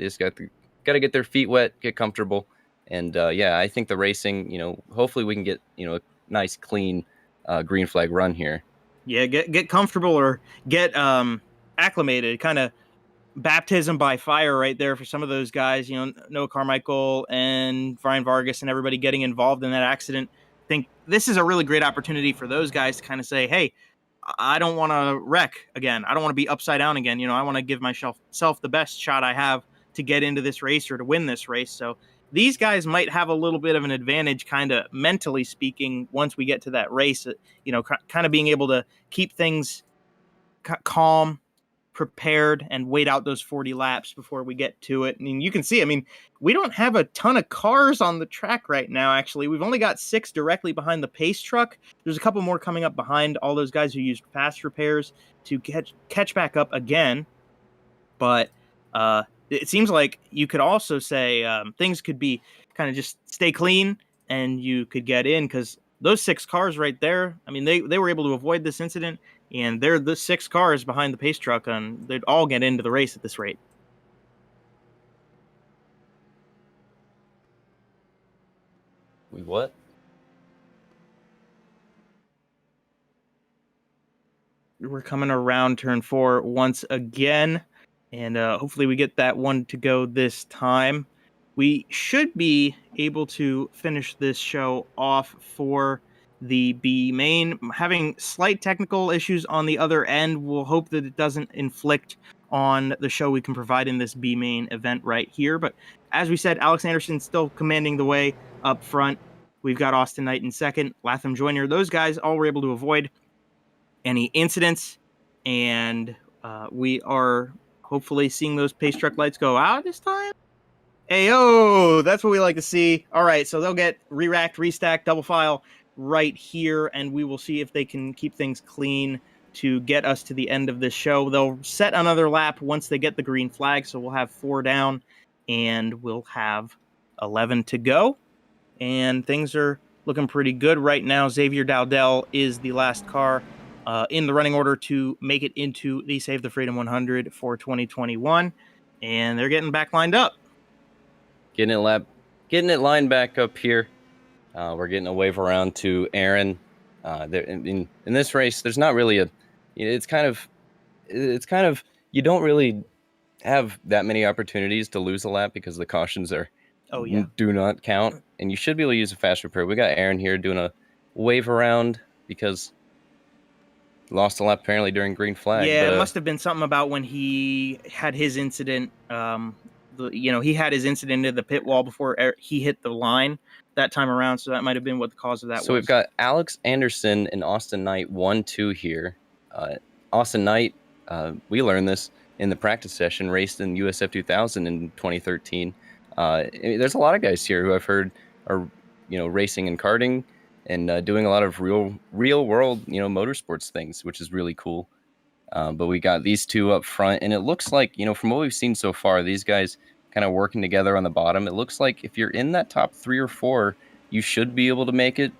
[SPEAKER 4] got to get their feet wet, get comfortable. And yeah, I think the racing, hopefully we can get, a nice, clean green flag run here.
[SPEAKER 2] Yeah, get comfortable or get acclimated, kind of baptism by fire right there for some of those guys. Noah Carmichael and Ryan Vargas and everybody getting involved in that accident. I think this is a really great opportunity for those guys to kind of say, hey, I don't want to wreck again. I don't want to be upside down again. I want to give myself the best shot I have to get into this race or to win this race. So these guys might have a little bit of an advantage, kind of mentally speaking, once we get to that race, kind of being able to keep things calm, prepared, and wait out those 40 laps before we get to it. I mean, you can see, we don't have a ton of cars on the track right now, actually. We've only got 6 directly behind the pace truck. There's a couple more coming up behind all those guys who used fast repairs to catch back up again. But it seems like you could also say things could be kind of just stay clean and you could get in, because those 6 cars right there, they were able to avoid this incident, and they're the 6 cars behind the pace truck, and they'd all get into the race at this rate.
[SPEAKER 4] We what?
[SPEAKER 2] We're coming around turn 4 once again, and hopefully we get that one to go this time. We should be able to finish this show off for the B main. Having slight technical issues on the other end, we'll hope that it doesn't inflict on the show we can provide in this B main event right here. But as we said, Alex Anderson still commanding the way up front. We've got Austin Knight in second, Latham Jr. Those guys all were able to avoid any incidents, and we are hopefully seeing those pace truck lights go out this time. Ayo, that's what we like to see. All right, so they'll get re-racked, restacked, double file right here, and we will see if they can keep things clean to get us to the end of this show. They'll set another lap once they get the green flag, so we'll have 4 down, and we'll have 11 to go, and things are looking pretty good right now. Xavier Dowdell is the last car in the running order to make it into the Save the Freedom 100 for 2021, and they're getting back lined up.
[SPEAKER 4] Getting it lined back up here. We're getting a wave around to Aaron. In this race, there's not really it's kind of you don't really have that many opportunities to lose a lap because the cautions do not count, and you should be able to use a fast repair. We got Aaron here doing a wave around because lost a lap apparently during green flag.
[SPEAKER 2] Yeah, it must have been something about when he had his incident. He had his incident at the pit wall before he hit the line that time around, so that might have been what the cause of that was.
[SPEAKER 4] So we've got Alex Anderson and Austin Knight 1-2 here. Austin Knight, we learned this in the practice session, raced in USF 2000 in 2013. There's a lot of guys here who I've heard are racing and karting and doing a lot of real world motorsports things, which is really cool. But we got these 2 up front, and it looks like from what we've seen so far, these guys kind of working together on the bottom. It looks like if you're in that top 3 or 4, you should be able to make it.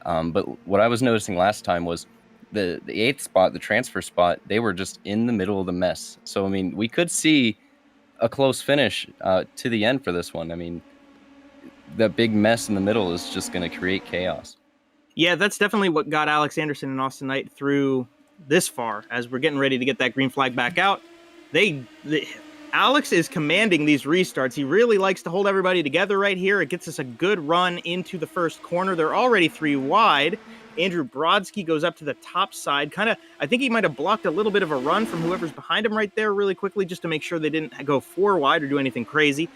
[SPEAKER 4] But what I was noticing last time was the 8th spot, the transfer spot, they were just in the middle of the mess. So we could see a close finish to the end for this one. That big mess in the middle is just going to create chaos.
[SPEAKER 2] Yeah, that's definitely what got Alex Anderson and Austin Knight through this far. As we're getting ready to get that green flag back out, Alex is commanding these restarts. He really likes to hold everybody together right here. It gets us a good run into the first corner. They're already 3 wide. Andrew Brodsky goes up to the top side. I think he might have blocked a little bit of a run from whoever's behind him right there really quickly just to make sure they didn't go 4 wide or do anything crazy.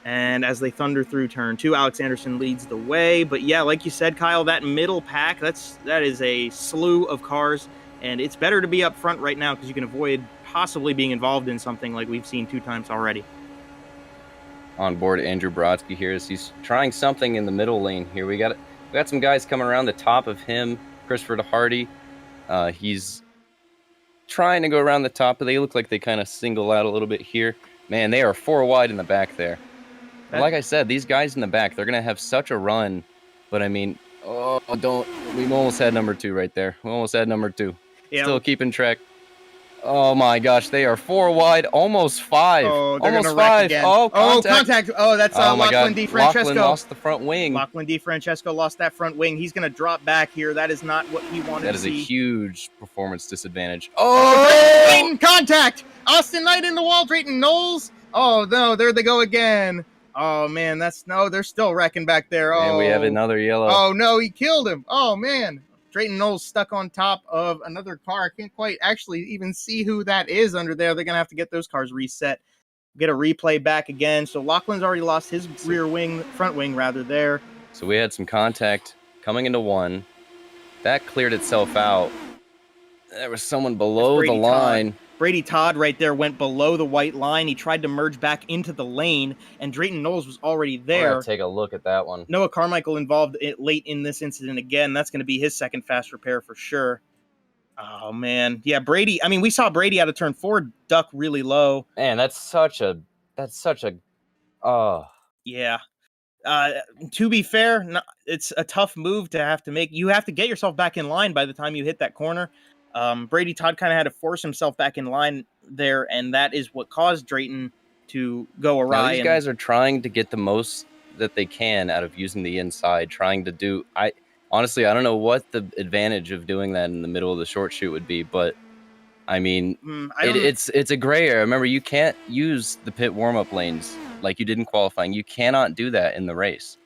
[SPEAKER 2] And as they thunder through turn 2, Alex Anderson leads the way. But yeah, like you said, Kyle, that middle pack, that is a slew of cars. And it's better to be up front right now because you can avoid possibly being involved in something like we've seen 2 times already.
[SPEAKER 4] On board Andrew Brodsky here as he's trying something in the middle lane here. We got some guys coming around the top of him. Christopher DeHardy, he's trying to go around the top, but they look like they kind of single out a little bit here. Man, they are 4 wide in the back there. But like I said, these guys in the back, they're going to have such a run. But I mean, we almost had number 2 right there. We almost had number 2. Yeah. Still keeping track. Oh my gosh, they are 4 wide, almost 5.
[SPEAKER 2] Oh, they're
[SPEAKER 4] almost
[SPEAKER 2] gonna wreck
[SPEAKER 4] 5.
[SPEAKER 2] Again.
[SPEAKER 4] Oh, contact.
[SPEAKER 2] Oh, that's Lachlan DiFrancesco.
[SPEAKER 4] Lachlan lost the front wing.
[SPEAKER 2] Lachlan DiFrancesco lost that front wing. He's going to drop back here. That is not what he wanted to see.
[SPEAKER 4] That is a huge performance disadvantage.
[SPEAKER 2] Oh! Drayton, contact! Austin Knight in the wall. Drayton Knowles. Oh, no, there they go again. Oh, man, they're still wrecking back there. Oh,
[SPEAKER 4] and we have another yellow.
[SPEAKER 2] Oh, no, he killed him. Oh, man. Drayton Knowles stuck on top of another car. I can't quite actually even see who that is under there. They're going to have to get those cars reset, get a replay back again. So Lachlan's already lost his front wing rather there.
[SPEAKER 4] So we had some contact coming into 1. That cleared itself out. There was someone below the line.
[SPEAKER 2] Brady Todd right there went below the white line. He tried to merge back into the lane, and Drayton Knowles was already there.
[SPEAKER 4] Take a look at that one.
[SPEAKER 2] Noah Carmichael involved late in this incident again. That's going to be his second fast repair for sure. Oh, man. Yeah, Brady. I mean, we saw Brady out of turn 4 duck really low.
[SPEAKER 4] Man, that's such a.
[SPEAKER 2] Yeah. To be fair, it's a tough move to have to make. You have to get yourself back in line by the time you hit that corner. Brady Todd kind of had to force himself back in line there, and that is what caused Drayton to go awry.
[SPEAKER 4] Now, these guys are trying to get the most that they can out of using the inside, honestly, I don't know what the advantage of doing that in the middle of the short shoot would be, but I mean, it's a gray area. Remember, you can't use the pit warm-up lanes like you did in qualifying. You cannot do that in the race,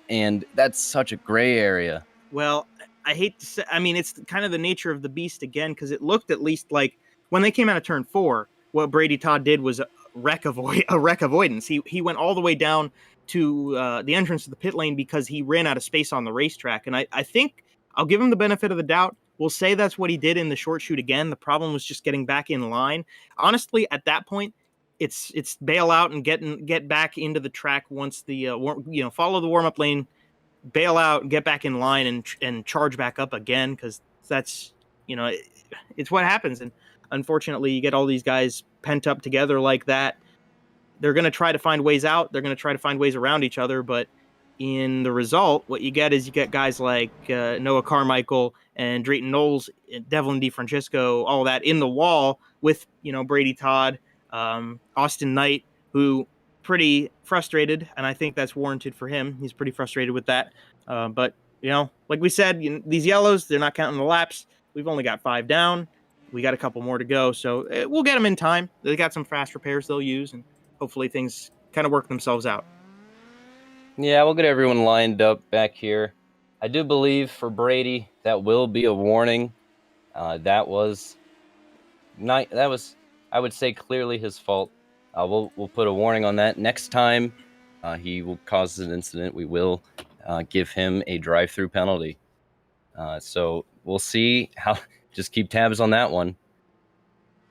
[SPEAKER 4] and that's such a gray area.
[SPEAKER 2] Well, I hate to say, I mean, it's kind of the nature of the beast again, because it looked at least like when they came out of turn 4, what Brady Todd did was a wreck avoidance. He went all the way down to the entrance to the pit lane because he ran out of space on the racetrack. And I think I'll give him the benefit of the doubt. We'll say that's what he did in the short shoot again. The problem was just getting back in line. Honestly, at that point, it's bail out and get back into the track once the follow the warm up lane, bail out, get back in line and charge back up again, because that's it's what happens. And unfortunately, you get all these guys pent up together like that. They're going to try to find ways out. They're going to try to find ways around each other. But in the result, what you get is you get guys like Noah Carmichael and Drayton Knowles, Devlin DiFrancesco, all that in the wall with, Brady Todd, Austin Knight, who pretty frustrated. And I think that's warranted for him. He's pretty frustrated with that. But, like we said, these yellows, they're not counting the laps. We've only got 5 down. We got a couple more to go. So we'll get them in time. They got some fast repairs they'll use, and hopefully things kind of work themselves out.
[SPEAKER 4] Yeah, we'll get everyone lined up back here. I do believe for Brady that will be a warning. That was, I would say, clearly his fault. We'll put a warning on that. Next time he will cause an incident, we will give him a drive-through penalty. So we'll see how. Just keep tabs on that one.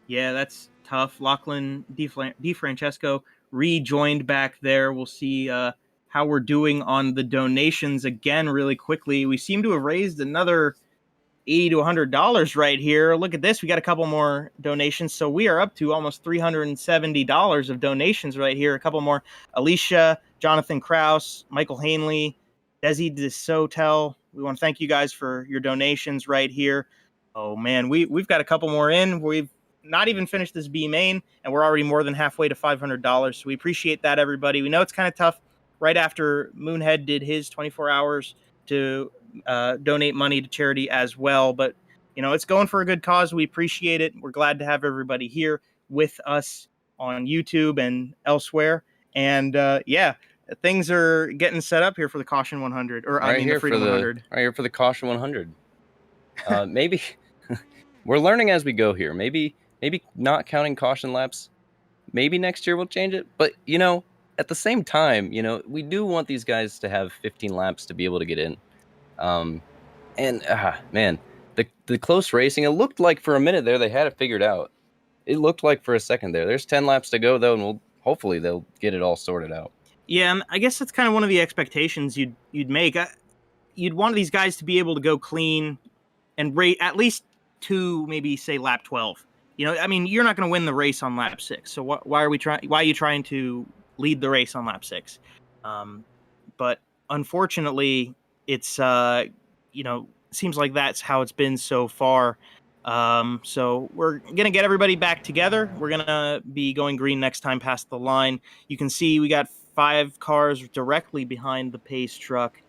[SPEAKER 2] Yeah, that's tough. Lachlan DiFrancesco rejoined back there. We'll see how we're doing on the donations again really quickly. We seem to have raised another $80 to $100 right here. Look at this. We got a couple more donations. So we are up to almost $370 of donations right here. A couple more. Alicia, Jonathan Kraus, Michael Hanley, Desi DeSotel. We want to thank you guys for your donations right here. Oh, man, we've got a couple more in. We've not even finished this B main, and we're already more than halfway to $500. So we appreciate that, everybody. We know it's kind of tough right after Moonhead did his 24 hours to donate money to charity as well. But, it's going for a good cause. We appreciate it. We're glad to have everybody here with us on YouTube and elsewhere. And things are getting set up here for the Caution 100, or the Freedom 100.
[SPEAKER 4] Right here for the Caution 100. Maybe we're learning as we go here. Maybe not counting caution laps. Maybe next year we'll change it. But, at the same time, we do want these guys to have 15 laps to be able to get in. Man, the close racing, it looked like for a minute there they had it figured out. It looked like for a second there. There's 10 laps to go, though, and hopefully they'll get it all sorted out.
[SPEAKER 2] Yeah, and I guess that's kind of one of the expectations you'd make. You'd want these guys to be able to go clean and rate at least to maybe say lap 12. You're not going to win the race on lap 6. So why are you trying to lead the race on lap 6? But unfortunately, it's seems like that's how it's been so far. So we're going to get everybody back together. We're going to be going green next time past the line. You can see we got 5 cars directly behind the pace truck.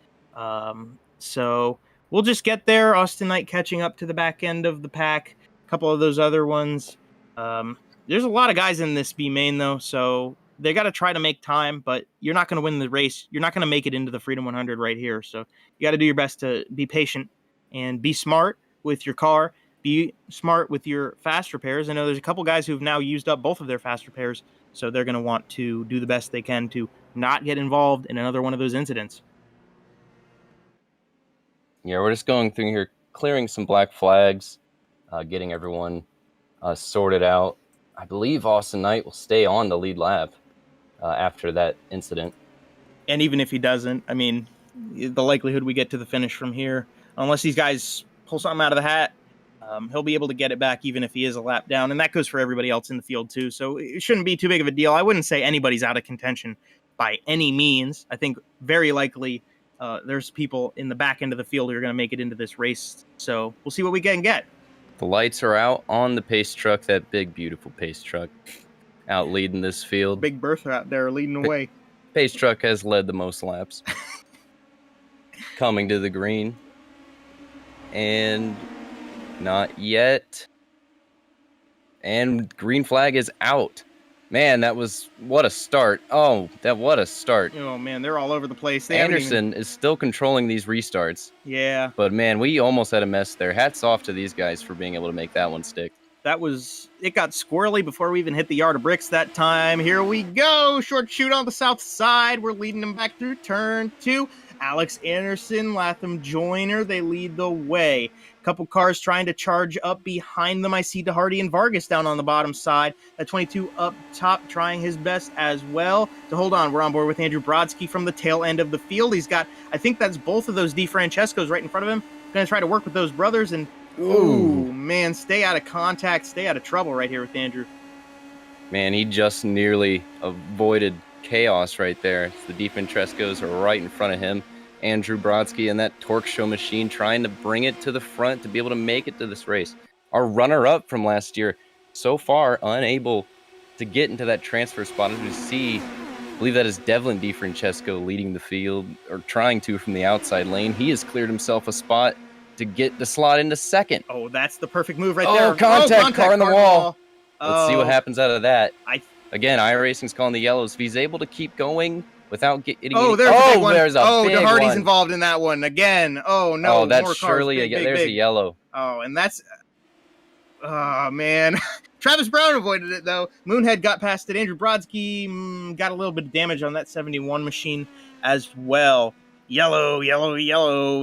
[SPEAKER 2] So we'll just get there. Austin Knight catching up to the back end of the pack. A couple of those other ones. There's a lot of guys in this B main, though, so they got to try to make time, but you're not going to win the race. You're not going to make it into the Freedom 100 right here. So you got to do your best to be patient and be smart with your car. Be smart with your fast repairs. I know there's a couple guys who've now used up both of their fast repairs, so they're going to want to do the best they can to not get involved in another one of those incidents.
[SPEAKER 4] Yeah, we're just going through here, clearing some black flags, getting everyone sorted out. I believe Austin Knight will stay on the lead lap after that incident.
[SPEAKER 2] And even if he doesn't, the likelihood we get to the finish from here, unless these guys pull something out of the hat, he'll be able to get it back even if he is a lap down. And that goes for everybody else in the field too. So it shouldn't be too big of a deal. I wouldn't say anybody's out of contention by any means. I think very likely there's people in the back end of the field who are going to make it into this race. So we'll see what we can get.
[SPEAKER 4] The lights are out on the pace truck, that big, beautiful pace truck out leading this field.
[SPEAKER 2] Big Bertha out there leading the way.
[SPEAKER 4] Pace truck has led the most laps. Coming to the green. And not yet. And green flag is out. Man, what a start. What a start.
[SPEAKER 2] Oh, man, they're all over the place.
[SPEAKER 4] Anderson is still controlling these restarts.
[SPEAKER 2] Yeah.
[SPEAKER 4] But, man, we almost had a mess there. Hats off to these guys for being able to make that one stick.
[SPEAKER 2] It got squirrely before we even hit the yard of bricks that time. Here we go. Short shoot on the south side. We're leading them back through turn 2. Alex Anderson, Latham Joyner, they lead the way. Couple cars trying to charge up behind them. I see DeHardy and Vargas down on the bottom side. That 22 up top trying his best as well to hold on. We're on board with Andrew Brodsky from the tail end of the field. He's got, I think that's both of those DeFrancescos right in front of him. Going to try to work with those brothers and, ooh, man, stay out of contact, stay out of trouble right here with Andrew.
[SPEAKER 4] Man, he just nearly avoided chaos right there. The DeFrancescos are right in front of him. Andrew Brodsky and that torque show machine trying to bring it to the front to be able to make it to this race. Our runner-up from last year, so far unable to get into that transfer spot. As we see, I believe that is Devlin DeFrancesco leading the field, or trying to from the outside lane. He has cleared himself a spot to get the slot into second.
[SPEAKER 2] Oh, that's the perfect move right there.
[SPEAKER 4] Contact, car in the wall. Let's see what happens out of that. Again, iRacing's calling the yellows. If he's able to keep going without getting...
[SPEAKER 2] there's a big one. DeHardy's involved in that one again. Oh, no.
[SPEAKER 4] Oh, that's surely there's a yellow.
[SPEAKER 2] Oh, and that's... Oh, man. Travis Brown avoided it, though. Moonhead got past it. Andrew Brodsky got a little bit of damage on that 71 machine as well. Yellow.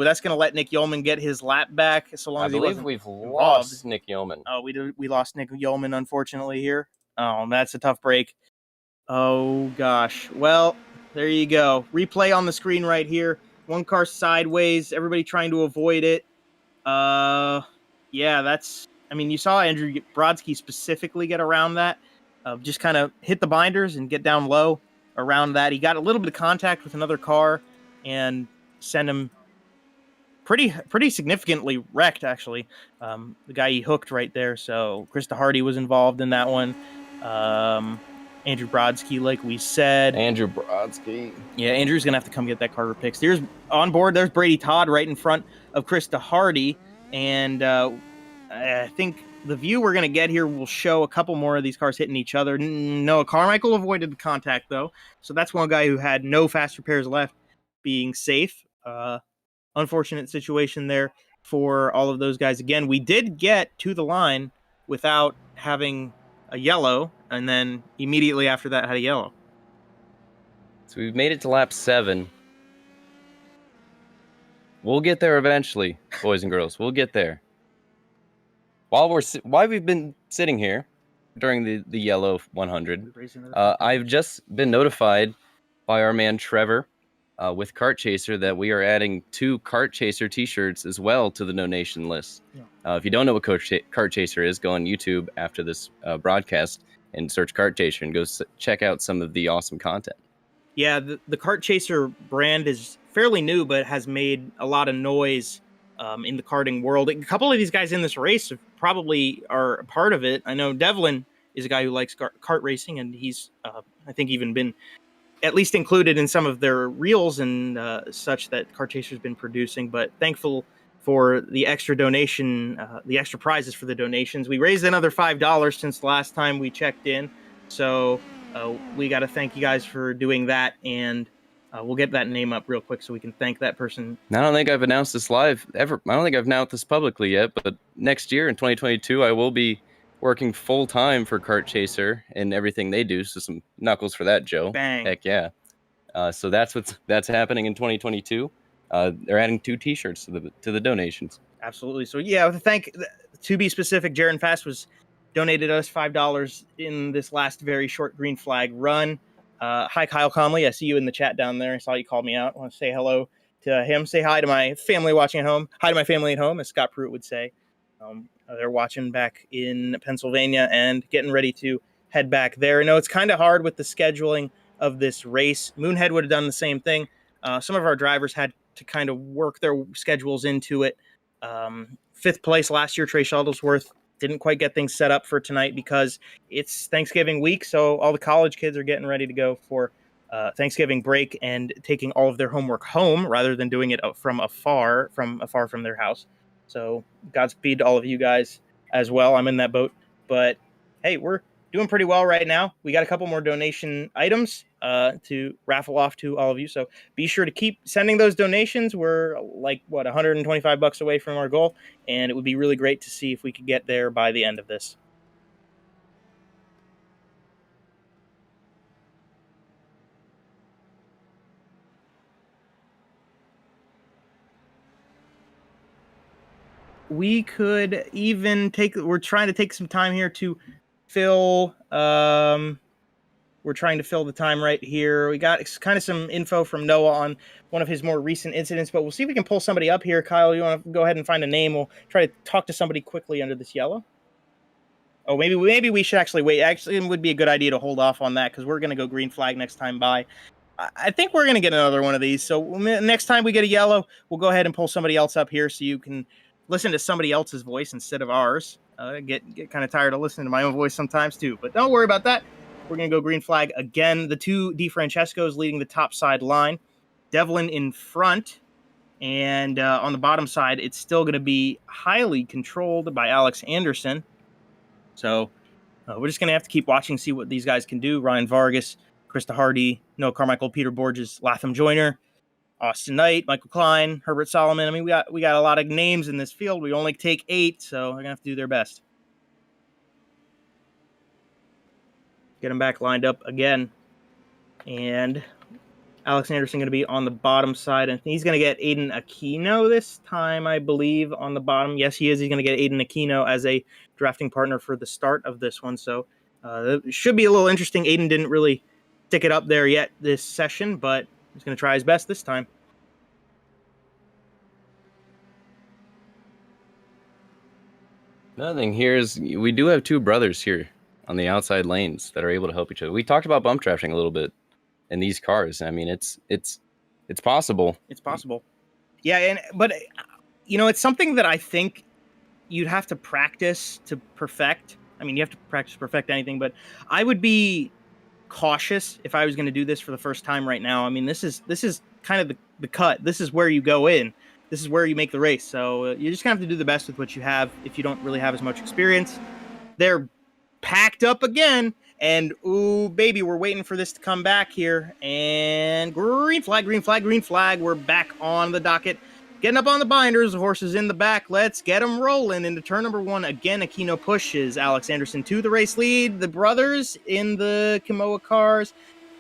[SPEAKER 2] That's going to let Nick Yeoman get his lap back. So long as he wasn't
[SPEAKER 4] we've lost Nick Yeoman.
[SPEAKER 2] Oh, we lost Nick Yeoman, unfortunately, here. Oh, that's a tough break. Oh, gosh. Well, there you go. Replay on the screen right here. One car sideways. Everybody trying to avoid it. Yeah, that's... you saw Andrew Brodsky specifically get around that. Just kind of hit the binders and get down low around that. He got a little bit of contact with another car and sent him pretty significantly wrecked, actually. The guy he hooked right there. So Chris DeHardy was involved in that one. Andrew Brodsky, like we said.
[SPEAKER 4] Andrew Brodsky.
[SPEAKER 2] Yeah, Andrew's going to have to come get that Carter Picks. There's on board. There's Brady Todd right in front of Krista Hardy. And I think the view we're going to get here will show a couple more of these cars hitting each other. Noah Carmichael avoided the contact, though. So that's one guy who had no fast repairs left, being safe. Unfortunate situation there for all of those guys. Again, we did get to the line without having a yellow, and then immediately after that had a yellow.
[SPEAKER 4] So we've made it to lap 7. We'll get there eventually, boys and girls. We'll get there. While we've been sitting here during the yellow 100, I've just been notified by our man Trevor with Kart Chaser that we are adding 2 Kart Chaser t-shirts as well to the donation list. Yeah. If you don't know what Kart Chaser is, go on YouTube after this broadcast and search Kart Chaser and go check out some of the awesome content.
[SPEAKER 2] Yeah, the Kart Chaser brand is fairly new, but has made a lot of noise in the karting world. A couple of these guys in this race probably are a part of it. I know Devlin is a guy who likes kart racing, and he's, I think, even been at least included in some of their reels and such that Kart Chaser's been producing. But thankful for the extra donation, the extra prizes for the donations. We raised another $5 since the last time we checked in, so we got to thank you guys for doing that, and we'll get that name up real quick so we can thank that person.
[SPEAKER 4] I don't think I've announced this live ever. I don't think I've announced this publicly yet, but next year in 2022, I will be working full time for Kart Chaser and everything they do. So some knuckles for that, Joe.
[SPEAKER 2] Bang.
[SPEAKER 4] Heck yeah. So that's happening in 2022. They're adding 2 t-shirts to the donations.
[SPEAKER 2] Absolutely. So yeah, to be specific, Jaron Fast was donated us $5 in this last very short green flag run. Hi, Kyle Conley. I see you in the chat down there. I saw you called me out. I want to say hello to him. Say hi to my family watching at home. Hi to my family at home, as Scott Pruitt would say. They're watching back in Pennsylvania and getting ready to head back there. I know it's kind of hard with the scheduling of this race. Moonhead would have done the same thing. Some of our drivers had to kind of work their schedules into it. 5th place last year, Trey Shuttlesworth didn't quite get things set up for tonight because it's Thanksgiving week, so all the college kids are getting ready to go for Thanksgiving break and taking all of their homework home rather than doing it from afar from their house. So Godspeed to all of you guys as well. I'm in that boat, but hey, we're doing pretty well right now. We got a couple more donation items to raffle off to all of you. So be sure to keep sending those donations. We're like, $125 away from our goal. And it would be really great to see if we could get there by the end of this. We could even we're trying to take some time here to fill, we're trying to fill the time right here. We got kind of some info from Noah on one of his more recent incidents, but we'll see if we can pull somebody up here. Kyle, you want to go ahead and find a name? We'll try to talk to somebody quickly under this yellow. Oh, maybe we should actually wait. Actually, it would be a good idea to hold off on that because we're going to go green flag next time by. I think we're going to get another one of these. So next time we get a yellow, we'll go ahead and pull somebody else up here so you can listen to somebody else's voice instead of ours. Get kind of tired of listening to my own voice sometimes too, but don't worry about that. We're going to go green flag again. The 2 DeFrancescos leading the top side line. Devlin in front, and on the bottom side, it's still going to be highly controlled by Alex Anderson. So we're just going to have to keep watching, see what these guys can do. Ryan Vargas, Krista Hardy, Noah Carmichael, Peter Borges, Latham Joyner, Austin Knight, Michael Klein, Herbert Solomon. I mean, we got a lot of names in this field. We only take 8, so they're going to have to do their best. Get them back lined up again. And Alex Anderson going to be on the bottom side. And he's going to get Aiden Aquino this time, I believe, on the bottom. Yes, he is. He's going to get Aiden Aquino as a drafting partner for the start of this one. So it should be a little interesting. Aiden didn't really stick it up there yet this session, but he's going to try his best this time.
[SPEAKER 4] Another thing here is we do have 2 brothers here on the outside lanes that are able to help each other. We talked about bump drafting a little bit in these cars. I mean, it's possible.
[SPEAKER 2] It's possible. Yeah, but it's something that I think you'd have to practice to perfect. I mean, you have to practice to perfect anything, but I would be cautious if I was going to do this for the first time right now. I mean, this is kind of the cut. This is where you go in. This is where you make the race. So you're just going to have to do the best with what you have if you don't really have as much experience. They're packed up again. And, ooh, baby, we're waiting for this to come back here. And green flag, green flag, green flag. We're back on the docket. Getting up on the binders. The horse is in the back. Let's get them rolling into turn number 1. Again, Aquino pushes Alex Anderson to the race lead. The brothers in the Kimoa cars.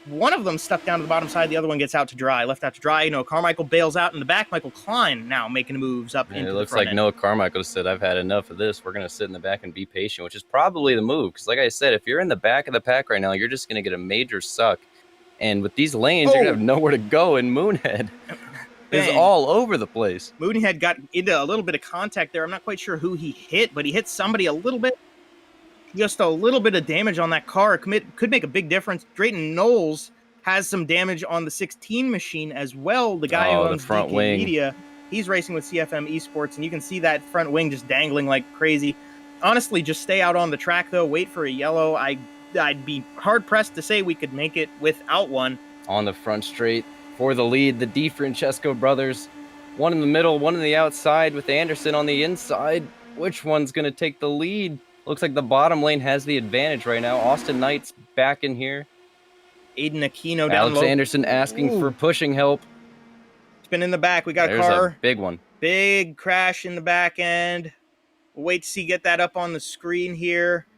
[SPEAKER 2] One of them stuck down to the bottom side. The other one gets out to dry. Left out to dry. Noah Carmichael bails out in the back. Michael Klein now making moves up into the front.
[SPEAKER 4] It looks like Noah Carmichael said, I've had enough of this. We're going to sit in the back and be patient, which is probably the move. Because like I said, if you're in the back of the pack right now, you're just going to get a major suck. And with these lanes, you're going to have nowhere to go. And Moonhead is all over the place.
[SPEAKER 2] Moonhead got into a little bit of contact there. I'm not quite sure who he hit, but he hit somebody a little bit. Just a little bit of damage on that car could make a big difference. Drayton Knowles has some damage on the 16 machine as well. The guy who owns
[SPEAKER 4] front
[SPEAKER 2] DK
[SPEAKER 4] wing.
[SPEAKER 2] Media, he's racing with CFM Esports, and you can see that front wing just dangling like crazy. Honestly, just stay out on the track, though. Wait for a yellow. I'd be hard-pressed to say we could make it without one.
[SPEAKER 4] On the front straight for the lead, the DiFrancesco brothers. One in the middle, one on the outside with Anderson on the inside. Which one's going to take the lead? Looks like the bottom lane has the advantage right now. Austin Knight's back in here.
[SPEAKER 2] Aiden Aquino down
[SPEAKER 4] Alex
[SPEAKER 2] low.
[SPEAKER 4] Anderson asking for pushing help.
[SPEAKER 2] Spin in the back. We got
[SPEAKER 4] There's
[SPEAKER 2] a car.
[SPEAKER 4] a big one.
[SPEAKER 2] Big crash in the back end. We'll wait to see get that up on the screen here.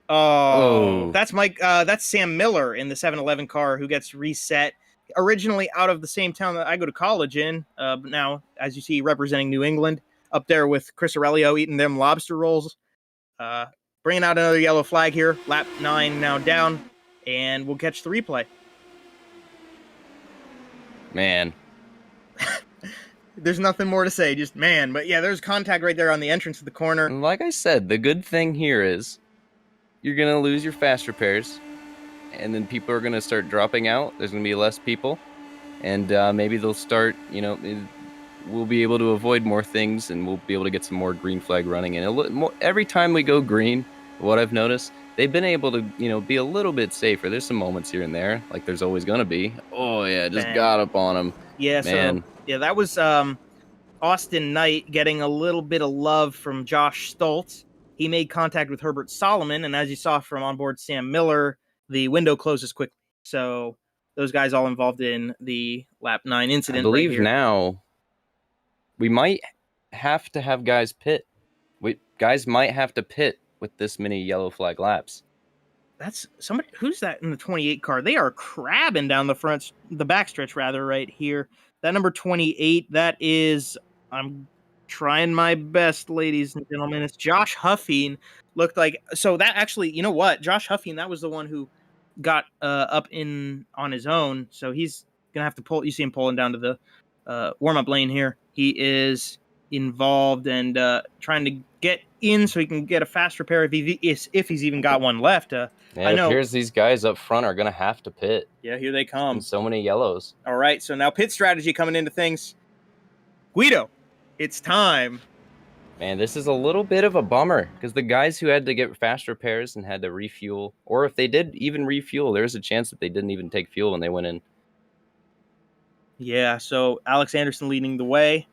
[SPEAKER 2] Oh, that's Mike. That's Sam Miller in the 7-Eleven car who gets reset. Originally out of the same town that I go to college in, but now, as you see, representing New England, up there with Chris Aurelio eating them lobster rolls. Bringing out another yellow flag here. Lap 9 now down, and we'll catch the replay.
[SPEAKER 4] Man.
[SPEAKER 2] There's nothing more to say, just man. But yeah, there's contact right there on the entrance of the corner.
[SPEAKER 4] Like I said, the good thing here is you're going to lose your fast repairs, and then people are going to start dropping out. There's going to be less people, and maybe they'll start, we'll be able to avoid more things, and we'll be able to get some more green flag running. And every time we go green, what I've noticed, they've been able to, be a little bit safer. There's some moments here and there, like there's always going to be. Oh, yeah, just got up on him.
[SPEAKER 2] Yeah,
[SPEAKER 4] man.
[SPEAKER 2] So, yeah, that was Austin Knight getting a little bit of love from Josh Stoltz. He made contact with Herbert Solomon, and as you saw from onboard Sam Miller, the window closes quickly. So those guys all involved in the lap 9 incident.
[SPEAKER 4] I believe
[SPEAKER 2] right here.
[SPEAKER 4] now we might have to have guys pit. Guys might have to pit with this many yellow flag laps.
[SPEAKER 2] That's somebody. Who's that in the 28 car? They are crabbing down the backstretch rather right here. That number 28, that is, I'm trying my best, ladies and gentlemen. It's Josh Huffine. Looked like, so that actually, you know what? Josh Huffine, that was the one who got up in on his own. So he's going to have to pull. You see him pulling down to the warm-up lane here. He is involved and trying to get in so he can get a fast repair if he's even got one left.
[SPEAKER 4] I know. It appears these guys up front are going to have to pit.
[SPEAKER 2] Yeah, here they come.
[SPEAKER 4] And so many yellows.
[SPEAKER 2] All right, so now pit strategy coming into things. Guido, it's time.
[SPEAKER 4] Man, this is a little bit of a bummer because the guys who had to get fast repairs and had to refuel, or if they did even refuel, there's a chance that they didn't even take fuel when they went in.
[SPEAKER 2] Yeah, so Alex Anderson leading the way.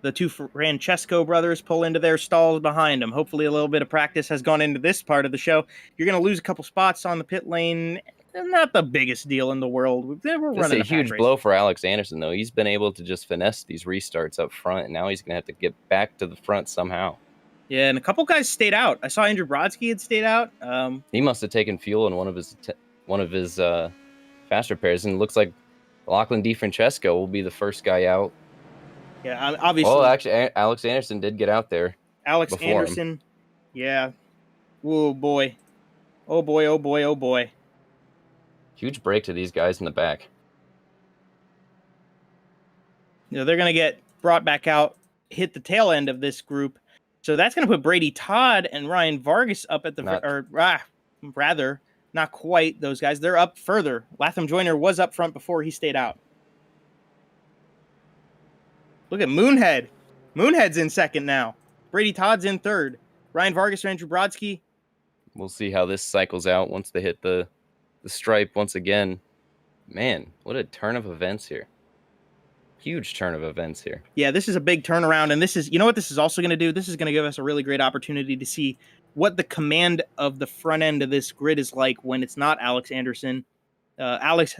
[SPEAKER 2] The two Francesco brothers pull into their stalls behind them. Hopefully a little bit of practice has gone into this part of the show. You're going to lose a couple spots on the pit lane. Not the biggest deal in the world.
[SPEAKER 4] It's a huge blow for Alex Anderson, though. He's been able to just finesse these restarts up front, and now he's going to have to get back to the front somehow.
[SPEAKER 2] Yeah, and a couple guys stayed out. I saw Andrew Brodsky had stayed out.
[SPEAKER 4] He must have taken fuel in one of his fast repairs, and it looks like Lachlan DiFrancesco will be the first guy out.
[SPEAKER 2] Yeah, obviously.
[SPEAKER 4] Well, actually, Alex Anderson did get out there.
[SPEAKER 2] Alex Anderson, yeah. Oh, boy. Oh, boy, oh, boy, oh, boy.
[SPEAKER 4] Huge break to these guys in the back.
[SPEAKER 2] They're going to get brought back out, hit the tail end of this group. So that's going to put Brady Todd and Ryan Vargas up at rather, not quite those guys. They're up further. Latham Joyner was up front before he stayed out. Look at Moonhead. Moonhead's in second now. Brady Todd's in third. Ryan Vargas, Andrew Brodsky.
[SPEAKER 4] We'll see how this cycles out once they hit the the stripe once again. Man, what a turn of events here. Huge turn of events here.
[SPEAKER 2] Yeah, this is a big turnaround, and this is, you know what this is also going to do? This is going to give us a really great opportunity to see what the command of the front end of this grid is like when it's not Alex Anderson. Alex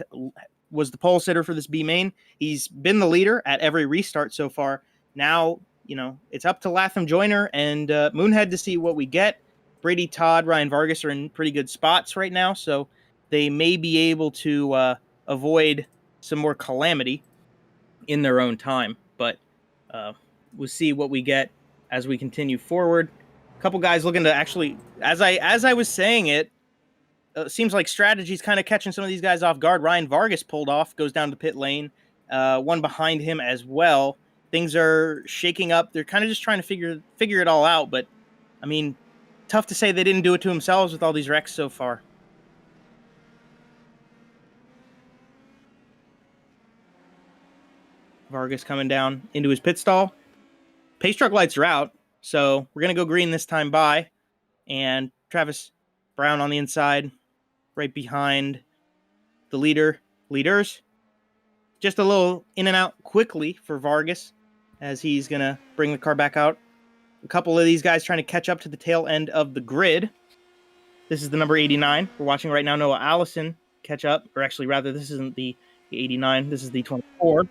[SPEAKER 2] was the pole sitter for this B main. He's been the leader at every restart so far. Now, it's up to Latham Joyner and Moonhead to see what we get. Brady Todd, Ryan Vargas are in pretty good spots right now, so they may be able to avoid some more calamity in their own time. But we'll see what we get as we continue forward. A couple guys looking to actually, as I was saying it, seems like strategy's kind of catching some of these guys off guard. Ryan Vargas pulled off, goes down to pit lane. One behind him as well. Things are shaking up. They're kind of just trying to figure it all out. But, I mean, tough to say they didn't do it to themselves with all these wrecks so far. Vargas coming down into his pit stall. Pace truck lights are out, so we're going to go green this time by. And Travis Brown on the inside, right behind the leaders. Just a little in and out quickly for Vargas as he's going to bring the car back out. A couple of these guys trying to catch up to the tail end of the grid. This is the number 89. We're watching right now Noah Allison catch up. Or actually, rather, this isn't the 89. This is the 24.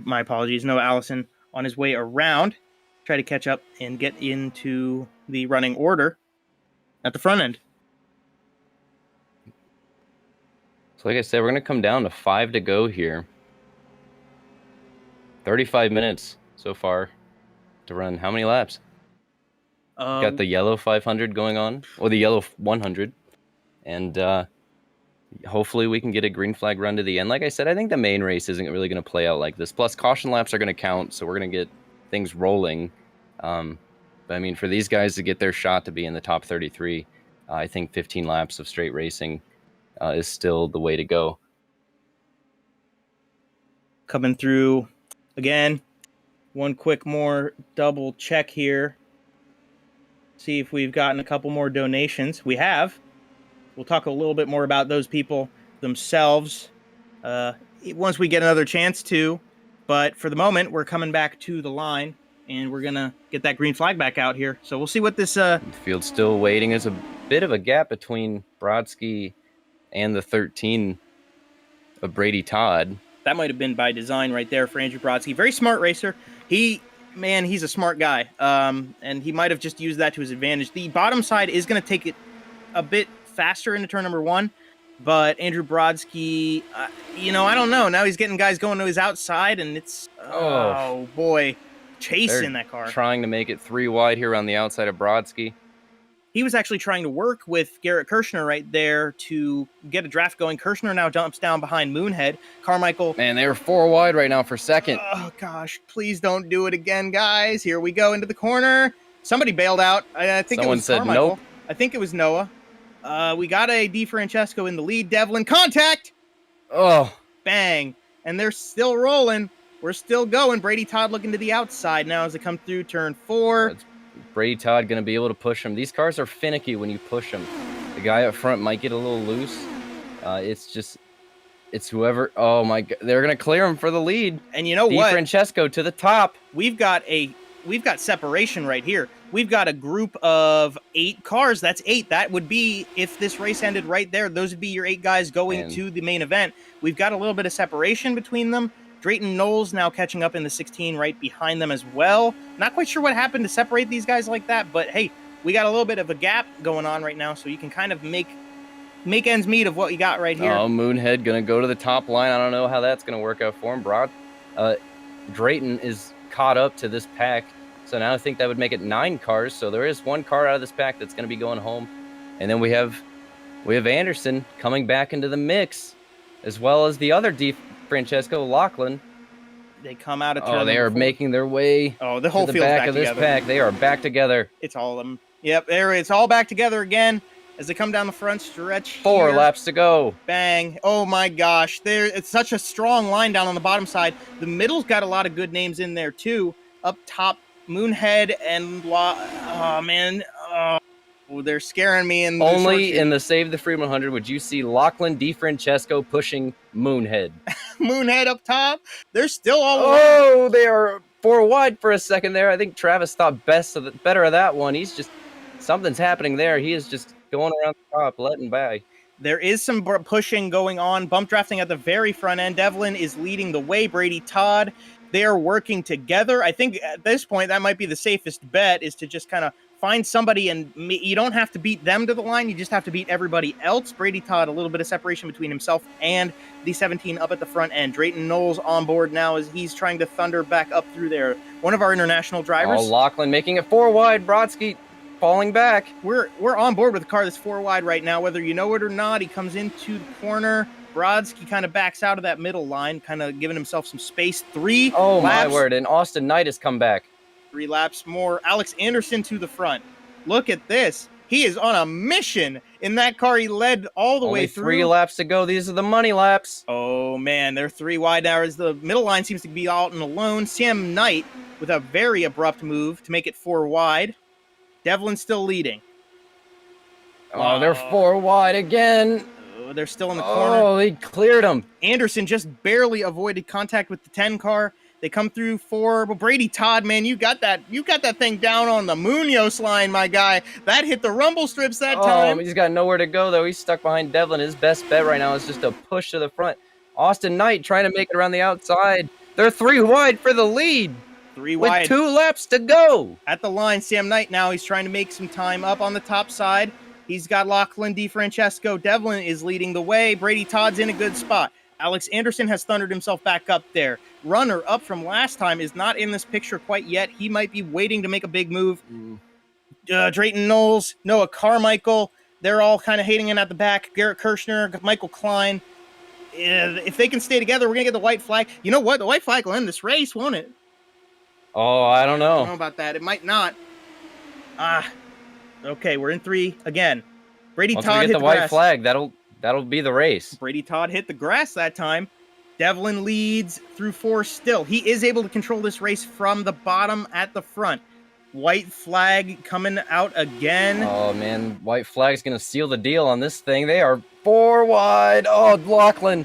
[SPEAKER 2] My apologies. Noah Allison on his way around. Try to catch up and get into the running order at the front end.
[SPEAKER 4] So like I said, we're going to come down to 5 to go here. 35 minutes so far to run how many laps? Got the yellow 500 going on, or the yellow 100. And hopefully we can get a green flag run to the end. Like I said, I think the main race isn't really going to play out like this. Plus, caution laps are going to count, so we're going to get things rolling. But I mean, for these guys to get their shot to be in the top 33, I think 15 laps of straight racing is still the way to go.
[SPEAKER 2] Coming through again. One quick more double check here. See if we've gotten a couple more donations. We have. We'll talk a little bit more about those people themselves once we get another chance to. But for the moment, we're coming back to the line, and we're going to get that green flag back out here. So we'll see what this...
[SPEAKER 4] The field's still waiting. There's a bit of a gap between Brodsky and the 13 of Brady Todd.
[SPEAKER 2] That might have been by design right there for Andrew Brodsky. Very smart racer. He's a smart guy, and he might have just used that to his advantage. The bottom side is going to take it a bit faster into turn number 1, but Andrew Brodsky, I don't know. Now he's getting guys going to his outside, and it's, oh boy, chasing that car.
[SPEAKER 4] Trying to make it 3 wide here on the outside of Brodsky.
[SPEAKER 2] He was actually trying to work with Garrett Kirshner right there to get a draft going. Kirshner now jumps down behind Moonhead. Carmichael.
[SPEAKER 4] Man, they were 4 wide right now for second.
[SPEAKER 2] Oh, gosh. Please don't do it again, guys. Here we go into the corner. Somebody bailed out. I think
[SPEAKER 4] Someone
[SPEAKER 2] it was
[SPEAKER 4] said
[SPEAKER 2] Carmichael.
[SPEAKER 4] nope.
[SPEAKER 2] I think it was Noah. We got a Di Francesco in the lead. Devlin, contact!
[SPEAKER 4] Oh.
[SPEAKER 2] Bang. And they're still rolling. We're still going. Brady Todd looking to the outside now as they come through turn 4.
[SPEAKER 4] Brady Todd going to be able to push him. These cars are finicky when you push them. The guy up front might get a little loose. It's whoever. Oh my God, they're going to clear him for the lead.
[SPEAKER 2] And you know
[SPEAKER 4] Di
[SPEAKER 2] what?
[SPEAKER 4] Francesco to the top.
[SPEAKER 2] We've got separation right here. We've got a group of 8 cars. That's 8. That would be, if this race ended right there, those would be your 8 guys going to the main event. We've got a little bit of separation between them. Drayton Knowles now catching up in the 16 right behind them as well. Not quite sure what happened to separate these guys like that, but hey, we got a little bit of a gap going on right now, so you can kind of make ends meet of what you got right here.
[SPEAKER 4] Oh, Moonhead going to go to the top line. I don't know how that's going to work out for him. Drayton is caught up to this pack, so now I think that would make it 9 cars, so there is 1 car out of this pack that's going to be going home. And then we have Anderson coming back into the mix, as well as the other Francesco Lachlan.
[SPEAKER 2] They come out of turn.
[SPEAKER 4] Oh, they are making their way.
[SPEAKER 2] Oh, the whole
[SPEAKER 4] to the
[SPEAKER 2] field's
[SPEAKER 4] back of this
[SPEAKER 2] together.
[SPEAKER 4] pack. They are back together.
[SPEAKER 2] It's all of them. Yep, it's all back together again as they come down the front stretch.
[SPEAKER 4] 4
[SPEAKER 2] here.
[SPEAKER 4] laps to go.
[SPEAKER 2] Bang. Oh my gosh. It's such a strong line down on the bottom side. The middle's got a lot of good names in there too. Up top, Moonhead and oh man. Oh, they're scaring me in the
[SPEAKER 4] Only
[SPEAKER 2] short
[SPEAKER 4] in the Save the Freedom 100 would you see Lachlan DiFrancesco pushing Moonhead.
[SPEAKER 2] Moonhead up top. They're still all alone.
[SPEAKER 4] Oh, they are 4 wide for a second there. I think Travis thought better of that one. He's just, something's happening there. He is just going around the top, letting by.
[SPEAKER 2] There is some pushing going on. Bump drafting at the very front end. Devlin is leading the way. Brady Todd, they are working together. I think at this point, that might be the safest bet, is to just kind of find somebody, and you don't have to beat them to the line. You just have to beat everybody else. Brady Todd, a little bit of separation between himself and the 17 up at the front end. Drayton Knowles on board now as he's trying to thunder back up through there. One of our international drivers.
[SPEAKER 4] Oh, Lachlan making it 4 wide. Brodsky falling back.
[SPEAKER 2] We're on board with a car that's 4 wide right now, whether you know it or not. He comes into the corner. Brodsky kind of backs out of that middle line, kind of giving himself some space. 3
[SPEAKER 4] Oh,
[SPEAKER 2] laps.
[SPEAKER 4] my word. And Austin Knight has come back.
[SPEAKER 2] 3 laps more. Alex Anderson to the front. Look at this. He is on a mission in that car. He led all the way through.
[SPEAKER 4] 3 laps to go. These are the money laps.
[SPEAKER 2] Oh, man. They're 3 wide now as the middle line seems to be out and alone. Sam Knight with a very abrupt move to make it 4 wide. Devlin's still leading.
[SPEAKER 4] Oh, they're 4 wide again.
[SPEAKER 2] Oh, they're still in the corner.
[SPEAKER 4] Oh, they cleared him.
[SPEAKER 2] Anderson just barely avoided contact with the 10 car. They come through 4. But Brady Todd, man, you got that thing down on the Munoz line, my guy. That hit the rumble strips that time.
[SPEAKER 4] He's got nowhere to go, though. He's stuck behind Devlin. His best bet right now is just a push to the front. Austin Knight trying to make it around the outside. They're 3 wide for the lead.
[SPEAKER 2] 3 wide.
[SPEAKER 4] With 2 laps to go.
[SPEAKER 2] At the line, Sam Knight now. He's trying to make some time up on the top side. He's got Lachlan DiFrancesco. Devlin is leading the way. Brady Todd's in a good spot. Alex Anderson has thundered himself back up there. Runner up from last time is not in this picture quite yet. He might be waiting to make a big move. Drayton Knowles, Noah Carmichael, they're all kind of hating in at the back. Garrett Kirshner, Michael Klein. If they can stay together, we're going to get the white flag. You know what? The white flag will end this race, won't it?
[SPEAKER 4] Oh, I don't know.
[SPEAKER 2] I don't know about that. It might not. Okay, we're in 3 again. Brady
[SPEAKER 4] Once
[SPEAKER 2] Todd
[SPEAKER 4] we
[SPEAKER 2] hit
[SPEAKER 4] get the white
[SPEAKER 2] grass.
[SPEAKER 4] flag, that'll be the race.
[SPEAKER 2] Brady Todd hit the grass that time. Devlin leads through 4 still. He is able to control this race from the bottom at the front. White flag coming out again.
[SPEAKER 4] Oh, man. White flag's going to seal the deal on this thing. They are 4 wide. Oh, Lachlan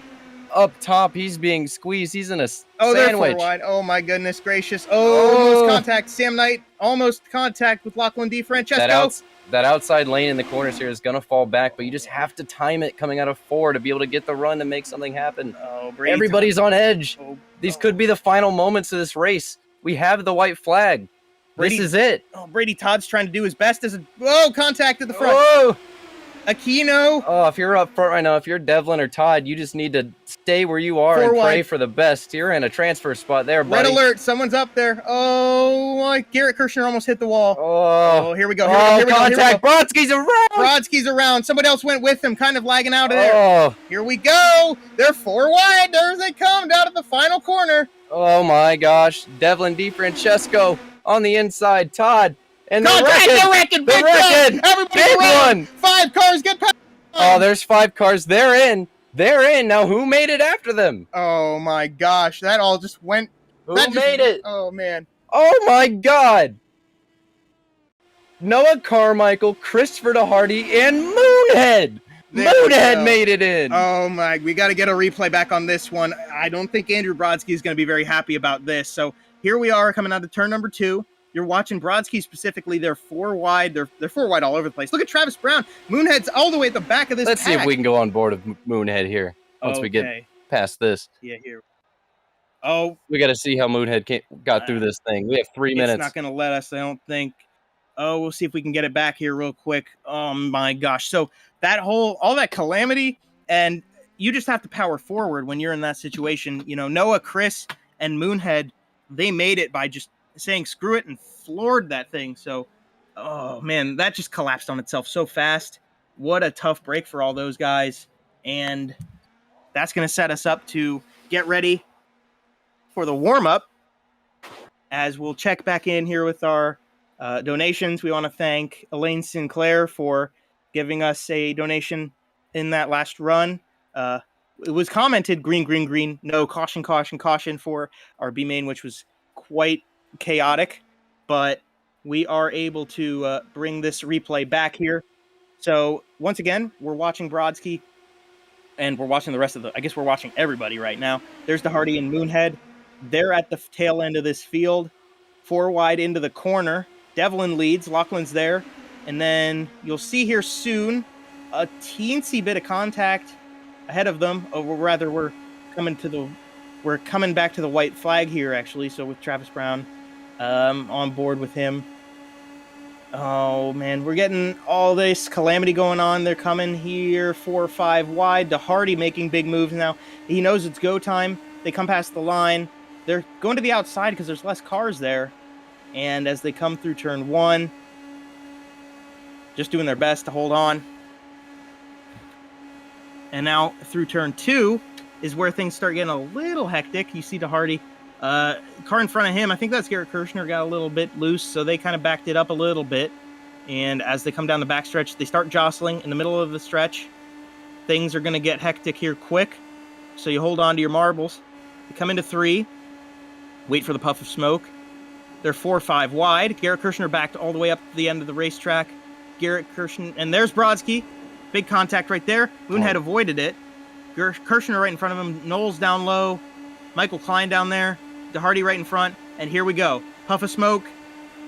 [SPEAKER 4] up top. He's being squeezed. He's in a
[SPEAKER 2] Oh, they're 4
[SPEAKER 4] sandwich.
[SPEAKER 2] wide. Oh, my goodness gracious. Oh, almost contact. Sam Knight almost contact with Lachlan DiFrancesco.
[SPEAKER 4] That outside lane in the corners here is going to fall back, but you just have to time it coming out of 4 to be able to get the run to make something happen.
[SPEAKER 2] Oh, Brady
[SPEAKER 4] Everybody's on edge. These could be the final moments of this race. We have the white flag. This is it.
[SPEAKER 2] Oh, Brady Todd's trying to do his best as contact at the front.
[SPEAKER 4] Whoa!
[SPEAKER 2] Aquino.
[SPEAKER 4] Oh, if you're up front right now, if you're Devlin or Todd, you just need to stay where you are
[SPEAKER 2] 4
[SPEAKER 4] and pray
[SPEAKER 2] wide.
[SPEAKER 4] for the best. You're in a transfer spot there, buddy.
[SPEAKER 2] Red alert. Someone's up there. Oh, Garrett Kirshner almost hit the wall.
[SPEAKER 4] Oh,
[SPEAKER 2] Here we go.
[SPEAKER 4] Here we go. Brodsky's around.
[SPEAKER 2] Brodsky's around. Somebody else went with him, kind of lagging out of there.
[SPEAKER 4] Oh,
[SPEAKER 2] Here we go. They're 4 wide. There they come down at the final corner.
[SPEAKER 4] oh my gosh. Devlin DiFrancesco on the inside. Todd. And
[SPEAKER 2] Contact the wrecking.
[SPEAKER 4] The
[SPEAKER 2] Big
[SPEAKER 4] wrecking.
[SPEAKER 2] time. Everybody
[SPEAKER 4] Big
[SPEAKER 2] around.
[SPEAKER 4] one.
[SPEAKER 2] 5 cars get past.
[SPEAKER 4] Oh, there's 5 cars. They're in. They're in. Now, who made it after them?
[SPEAKER 2] Oh, my gosh. That all just went.
[SPEAKER 4] Who
[SPEAKER 2] that just-
[SPEAKER 4] made it?
[SPEAKER 2] Oh, man.
[SPEAKER 4] Oh, my God. Noah Carmichael, Christopher DeHardy, and Moonhead.
[SPEAKER 2] There we
[SPEAKER 4] Moonhead
[SPEAKER 2] go.
[SPEAKER 4] made it in.
[SPEAKER 2] Oh, my. We got to get a replay back on this one. I don't think Andrew Brodsky is going to be very happy about this. So here we are coming out of turn number 2. You're watching Brodsky specifically. They're 4 wide. They're 4 wide all over the place. Look at Travis Brown. Moonhead's all the way at the back of this
[SPEAKER 4] Let's see if
[SPEAKER 2] pack.
[SPEAKER 4] we can go on board with Moonhead here once we get
[SPEAKER 2] Okay.
[SPEAKER 4] past this.
[SPEAKER 2] Yeah, here. Oh,
[SPEAKER 4] We got to see how Moonhead got through this thing. We have 3
[SPEAKER 2] it's
[SPEAKER 4] minutes.
[SPEAKER 2] not going to let us, I don't think. Oh, we'll see if we can get it back here real quick. Oh, my gosh. So all that calamity, and you just have to power forward when you're in that situation. You know, Noah, Chris, and Moonhead, they made it by just saying screw it and floored that thing. So, oh, man, that just collapsed on itself so fast. What a tough break for all those guys. And that's going to set us up to get ready for the warm-up, as we'll check back in here with our donations. We want to thank Elaine Sinclair for giving us a donation in that last run. It was commented green, green, green. No, caution, caution, caution for our B main, which was quite chaotic. But we are able to bring this replay back here. So once again, we're watching Brodsky, and we're watching the rest of I guess we're watching everybody right now. There's DeHardy and Moonhead. They're at the tail end of this field, 4 wide into the corner. Devlin leads, Laughlin's there. And then you'll see here soon a teensy bit of contact ahead of them, or rather we're coming back to the white flag here, actually. So with Travis Brown on board with him. Oh, man, we're getting all this calamity going on. They're coming here 4 or 5 wide. DeHardy making big moves now. He knows it's go time. They come past the line. They're going to the outside because there's less cars there. And as they come through turn 1, just doing their best to hold on. And now through turn 2 is where things start getting a little hectic. You see DeHardy. Car in front of him, I think that's Garrett Kirshner, got a little bit loose, so they kind of backed it up a little bit. And as they come down the backstretch, they start jostling in the middle of the stretch. Things are going to get hectic here quick, so you hold on to your marbles. You come into 3, wait for the puff of smoke. They're 4 or 5 wide. Garrett Kirshner backed all the way up to the end of the racetrack. Garrett Kirshner, and there's Brodsky. Big contact right there. Moonhead avoided it. Kirshner right in front of him. Knowles down low. Michael Klein down there. DeHardy right in front, and here we go. Puff of smoke.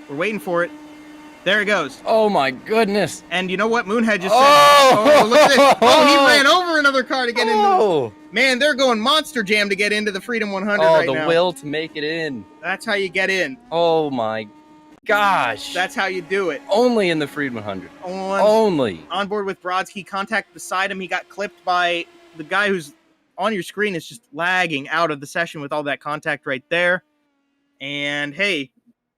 [SPEAKER 2] We're waiting for it. There it goes.
[SPEAKER 4] Oh my goodness!
[SPEAKER 2] And you know what? Moonhead just said, "Oh, look at this! Oh, he ran over another car to get into. Man, they're going monster jam to get into the Freedom 100 right now.
[SPEAKER 4] Oh, the will to make it in.
[SPEAKER 2] That's how you get in.
[SPEAKER 4] Oh my gosh!
[SPEAKER 2] That's how you do it.
[SPEAKER 4] Only in the Freedom 100.
[SPEAKER 2] Only on board with Brodsky. Contact beside him. He got clipped by the guy who's on your screen is just lagging out of the session with all that contact right there. And hey,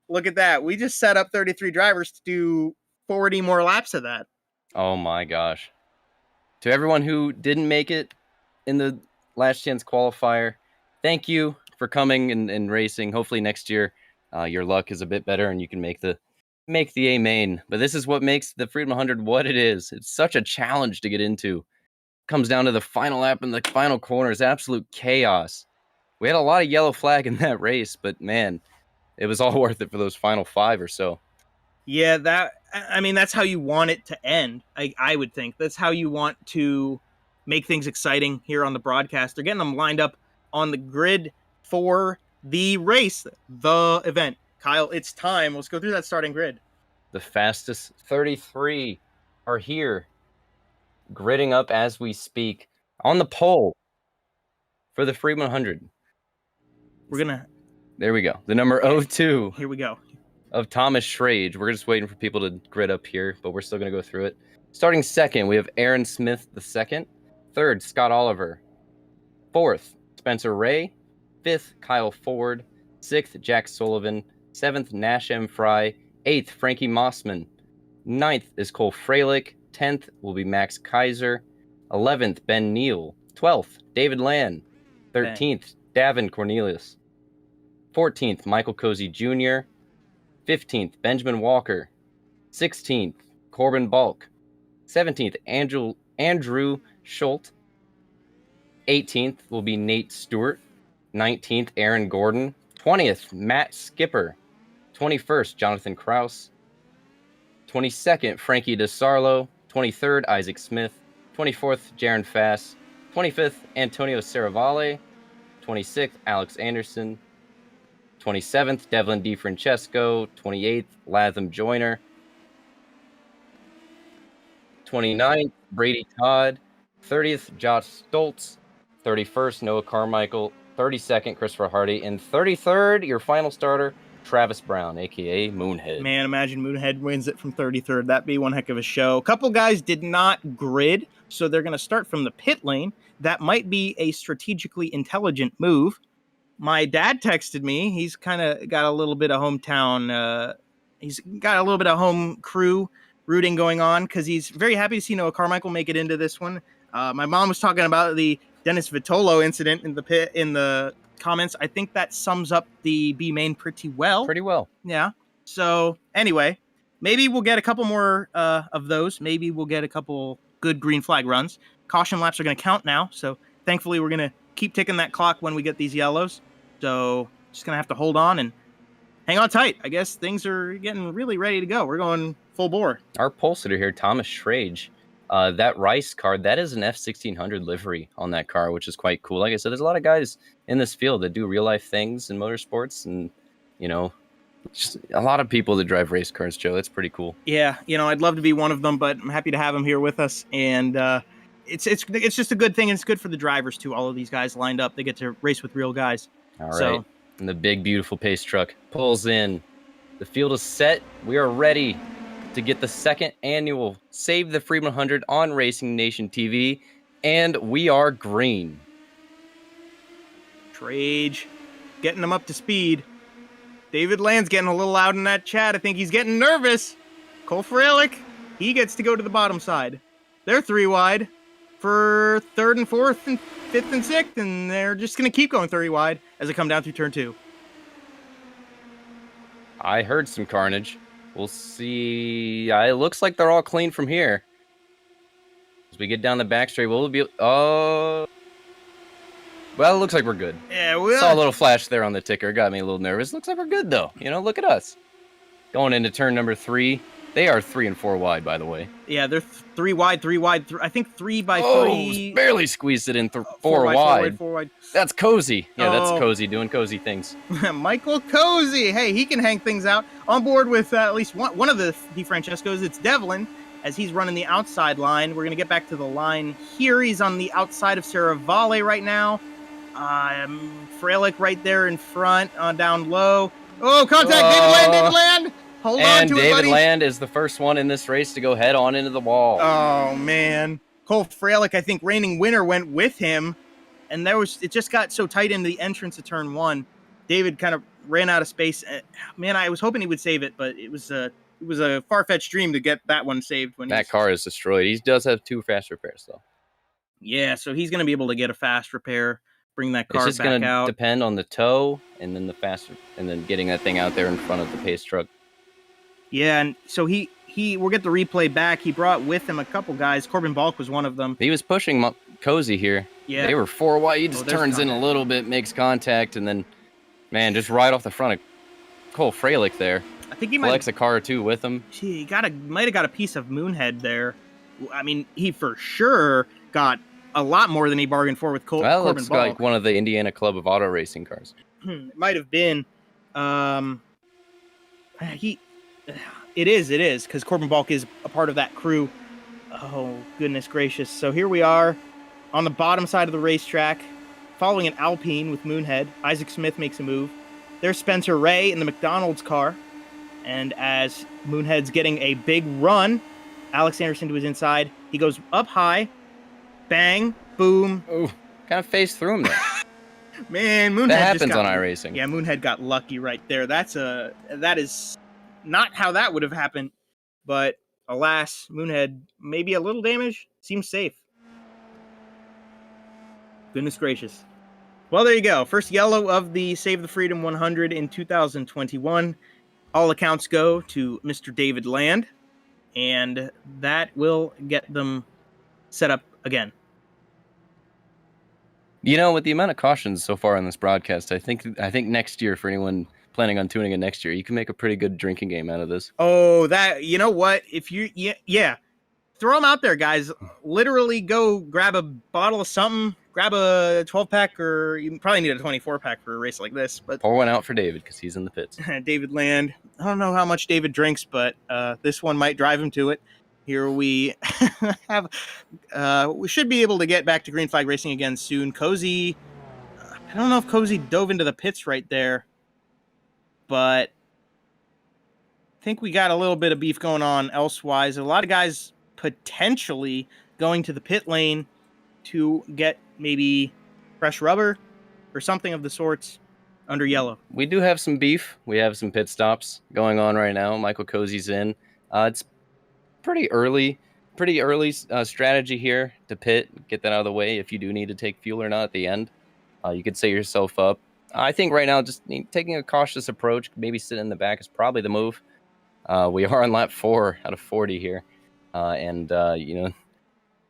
[SPEAKER 2] look at that. We just set up 33 drivers to do 40 more laps of that.
[SPEAKER 4] Oh my gosh. To everyone who didn't make it in the last chance qualifier, thank you for coming and racing. Hopefully next year your luck is a bit better and you can make the A main. But this is what makes the Freedom 100 what it is. It's such a challenge to get into. Comes down to the final lap and the final corner is absolute chaos. We had a lot of yellow flag in that race, but man, it was all worth it for those final 5 or so.
[SPEAKER 2] Yeah, that's how you want it to end. I would think that's how you want to make things exciting here on the broadcast. They're getting them lined up on the grid for the race, the event. Kyle, it's time. Let's go through that starting grid.
[SPEAKER 4] The fastest 33 are here, gridding up as we speak on the pole for the Freedom 100. There we go. The number 02.
[SPEAKER 2] Here we go.
[SPEAKER 4] Of Thomas Schrage. We're just waiting for people to grid up here, but we're still going to go through it. Starting second, we have Aaron Smith II. Third, Scott Oliver. Fourth, Spencer Ray. Fifth, Kyle Ford. Sixth, Jack Sullivan. Seventh, Nash M. Fry. Eighth, Frankie Mossman. Ninth is Cole Freilich. 10th will be Max Kaiser. 11th, Ben Neal. 12th, David Land. 13th, Davin Cornelius. 14th, Michael Cozy Jr. 15th, Benjamin Walker. 16th, Corbin Balk. 17th, Andrew Schultz. 18th will be Nate Stewart. 19th, Aaron Gordon. 20th, Matt Skipper. 21st, Jonathan Kraus. 22nd, Frankie DeSarlo. 23rd, Isaac Smith. 24th, Jaron Fass. 25th, Antonio Serravalle. 26th, Alex Anderson. 27th, Devlin DiFrancesco. 28th, Latham Joyner. 29th, Brady Todd. 30th, Josh Stoltz. 31st, Noah Carmichael. 32nd, Christopher Hardy. And 33rd, your final starter, Travis Brown, a.k.a. Moonhead.
[SPEAKER 2] Man, imagine Moonhead wins it from 33rd. That'd be one heck of a show. A couple guys did not grid, so they're going to start from the pit lane. That might be a strategically intelligent move. My dad texted me. He's kind of got a little bit of hometown. He's got a little bit of home crew rooting going on because he's very happy to see Noah Carmichael make it into this one. My mom was talking about the Dennis Vitolo incident in the pit in the comments. I think that sums up the B main pretty well.
[SPEAKER 4] Pretty well.
[SPEAKER 2] Yeah. So anyway, maybe we'll get a couple more of those. Maybe we'll get a couple good green flag runs. Caution laps are going to count now. So thankfully we're going to keep ticking that clock when we get these yellows. So just going to have to hold on and hang on tight. I guess things are getting really ready to go. We're going full bore.
[SPEAKER 4] Our pole sitter here, Thomas Schrage, that Rice car, that is an F1600 livery on that car, which is quite cool. Like I said, there's a lot of guys in this field that do real life things in motorsports, and just a lot of people that drive race cars, Joe. That's pretty cool.
[SPEAKER 2] Yeah, I'd love to be one of them, but I'm happy to have him here with us. And it's just a good thing. And it's good for the drivers too. All of these guys lined up, they get to race with real guys.
[SPEAKER 4] All right. And the big, beautiful pace truck pulls in. The field is set. We are ready to get the second annual Save the Freedom 100 on Racing Nation TV. And we are green.
[SPEAKER 2] Trage getting them up to speed. David Land's getting a little loud in that chat. I think he's getting nervous. Cole Freilich, he gets to go to the bottom side. They're 3 wide for 3rd and 4th and 5th and 6th, and they're just going to keep going 30 wide as they come down through turn 2.
[SPEAKER 4] I heard some carnage. We'll see. It looks like they're all clean from here. As we get down the back straight, we'll be... Oh... Well, it looks like we're good.
[SPEAKER 2] Yeah,
[SPEAKER 4] Saw a little flash there on the ticker. Got me a little nervous. Looks like we're good, though. Look at us. Going into turn number 3. They are 3 and 4 wide, by the way.
[SPEAKER 2] Yeah, they're 3 wide, 3 wide. I think 3 by 3.
[SPEAKER 4] Oh, barely squeezed it in 4 wide.
[SPEAKER 2] 4 wide.
[SPEAKER 4] That's Cozy. Yeah, that's Cozy doing Cozy things.
[SPEAKER 2] Michael Cozy. Hey, he can hang things out. On board with at least one of the DeFrancescos. It's Devlin, as he's running the outside line. We're going to get back to the line here. He's on the outside of Serravalle right now. Freilich right there in front, down low. Oh, contact! David Land! Hold on to it, buddy.
[SPEAKER 4] And David Land is the first one in this race to go head on into the wall.
[SPEAKER 2] Oh, man. Cole Freilich, I think reigning winner, went with him, and it just got so tight into the entrance of turn 1. David kind of ran out of space. Man, I was hoping he would save it, but it was a far-fetched dream to get that one saved.
[SPEAKER 4] That car is destroyed. He does have 2 fast repairs, though.
[SPEAKER 2] Yeah, so he's going to be able to get a fast repair. Bring that car back out. It's just going to
[SPEAKER 4] depend on the tow and then and then getting that thing out there in front of the pace truck.
[SPEAKER 2] Yeah, and so we'll get the replay back. He brought with him a couple guys. Corbin Balk was one of them.
[SPEAKER 4] He was pushing Cozy here.
[SPEAKER 2] Yeah.
[SPEAKER 4] They were 4 wide. He just turns in a little bit, makes contact, and then, man, just right off the front of Cole Freilich there.
[SPEAKER 2] I think he
[SPEAKER 4] collects a car or 2 with him.
[SPEAKER 2] He might have got a piece of Moonhead there. I mean, he for sure got a lot more than he bargained for with Corbin Balk.
[SPEAKER 4] Well, looks like one of the Indiana Club of Auto Racing cars.
[SPEAKER 2] It might have been. It is, because Corbin Balk is a part of that crew. Oh, goodness gracious. So here we are on the bottom side of the racetrack, following an Alpine with Moonhead. Isaac Smith makes a move. There's Spencer Ray in the McDonald's car. And as Moonhead's getting a big run, Alex Anderson to his inside. He goes up high. Bang, boom.
[SPEAKER 4] Oh, kind of phased through him there.
[SPEAKER 2] Man, Moonhead
[SPEAKER 4] that happens on iRacing.
[SPEAKER 2] Yeah, Moonhead got lucky right there. That is not how that would have happened. But alas, Moonhead maybe a little damage. Seems safe. Goodness gracious. Well, there you go. First yellow of the Save the Freedom 100 in 2021. All accounts go to Mr. David Land. And that will get them set up again.
[SPEAKER 4] With the amount of cautions so far on this broadcast, I think next year, for anyone planning on tuning in next year, you can make a pretty good drinking game out of this.
[SPEAKER 2] Oh, you know what? If you, yeah, throw them out there, guys. Literally go grab a bottle of something, grab a 12-pack, or you probably need a 24-pack for a race like this. But
[SPEAKER 4] pour one out for David, because he's in the pits.
[SPEAKER 2] David Land. I don't know how much David drinks, but this one might drive him to it. Here we have, we should be able to get back to green flag racing again soon. Cozy, I don't know if Cozy dove into the pits right there, but I think we got a little bit of beef going on elsewise. A lot of guys potentially going to the pit lane to get maybe fresh rubber or something of the sorts under yellow.
[SPEAKER 4] We do have some beef. We have some pit stops going on right now. Michael Cozy's in. It's pretty early strategy here to pit, get that out of the way if you do need to take fuel or not at the end. You could set yourself up. I think right now just taking a cautious approach, maybe sitting in the back is probably the move. We are on lap 4 out of 40 here, and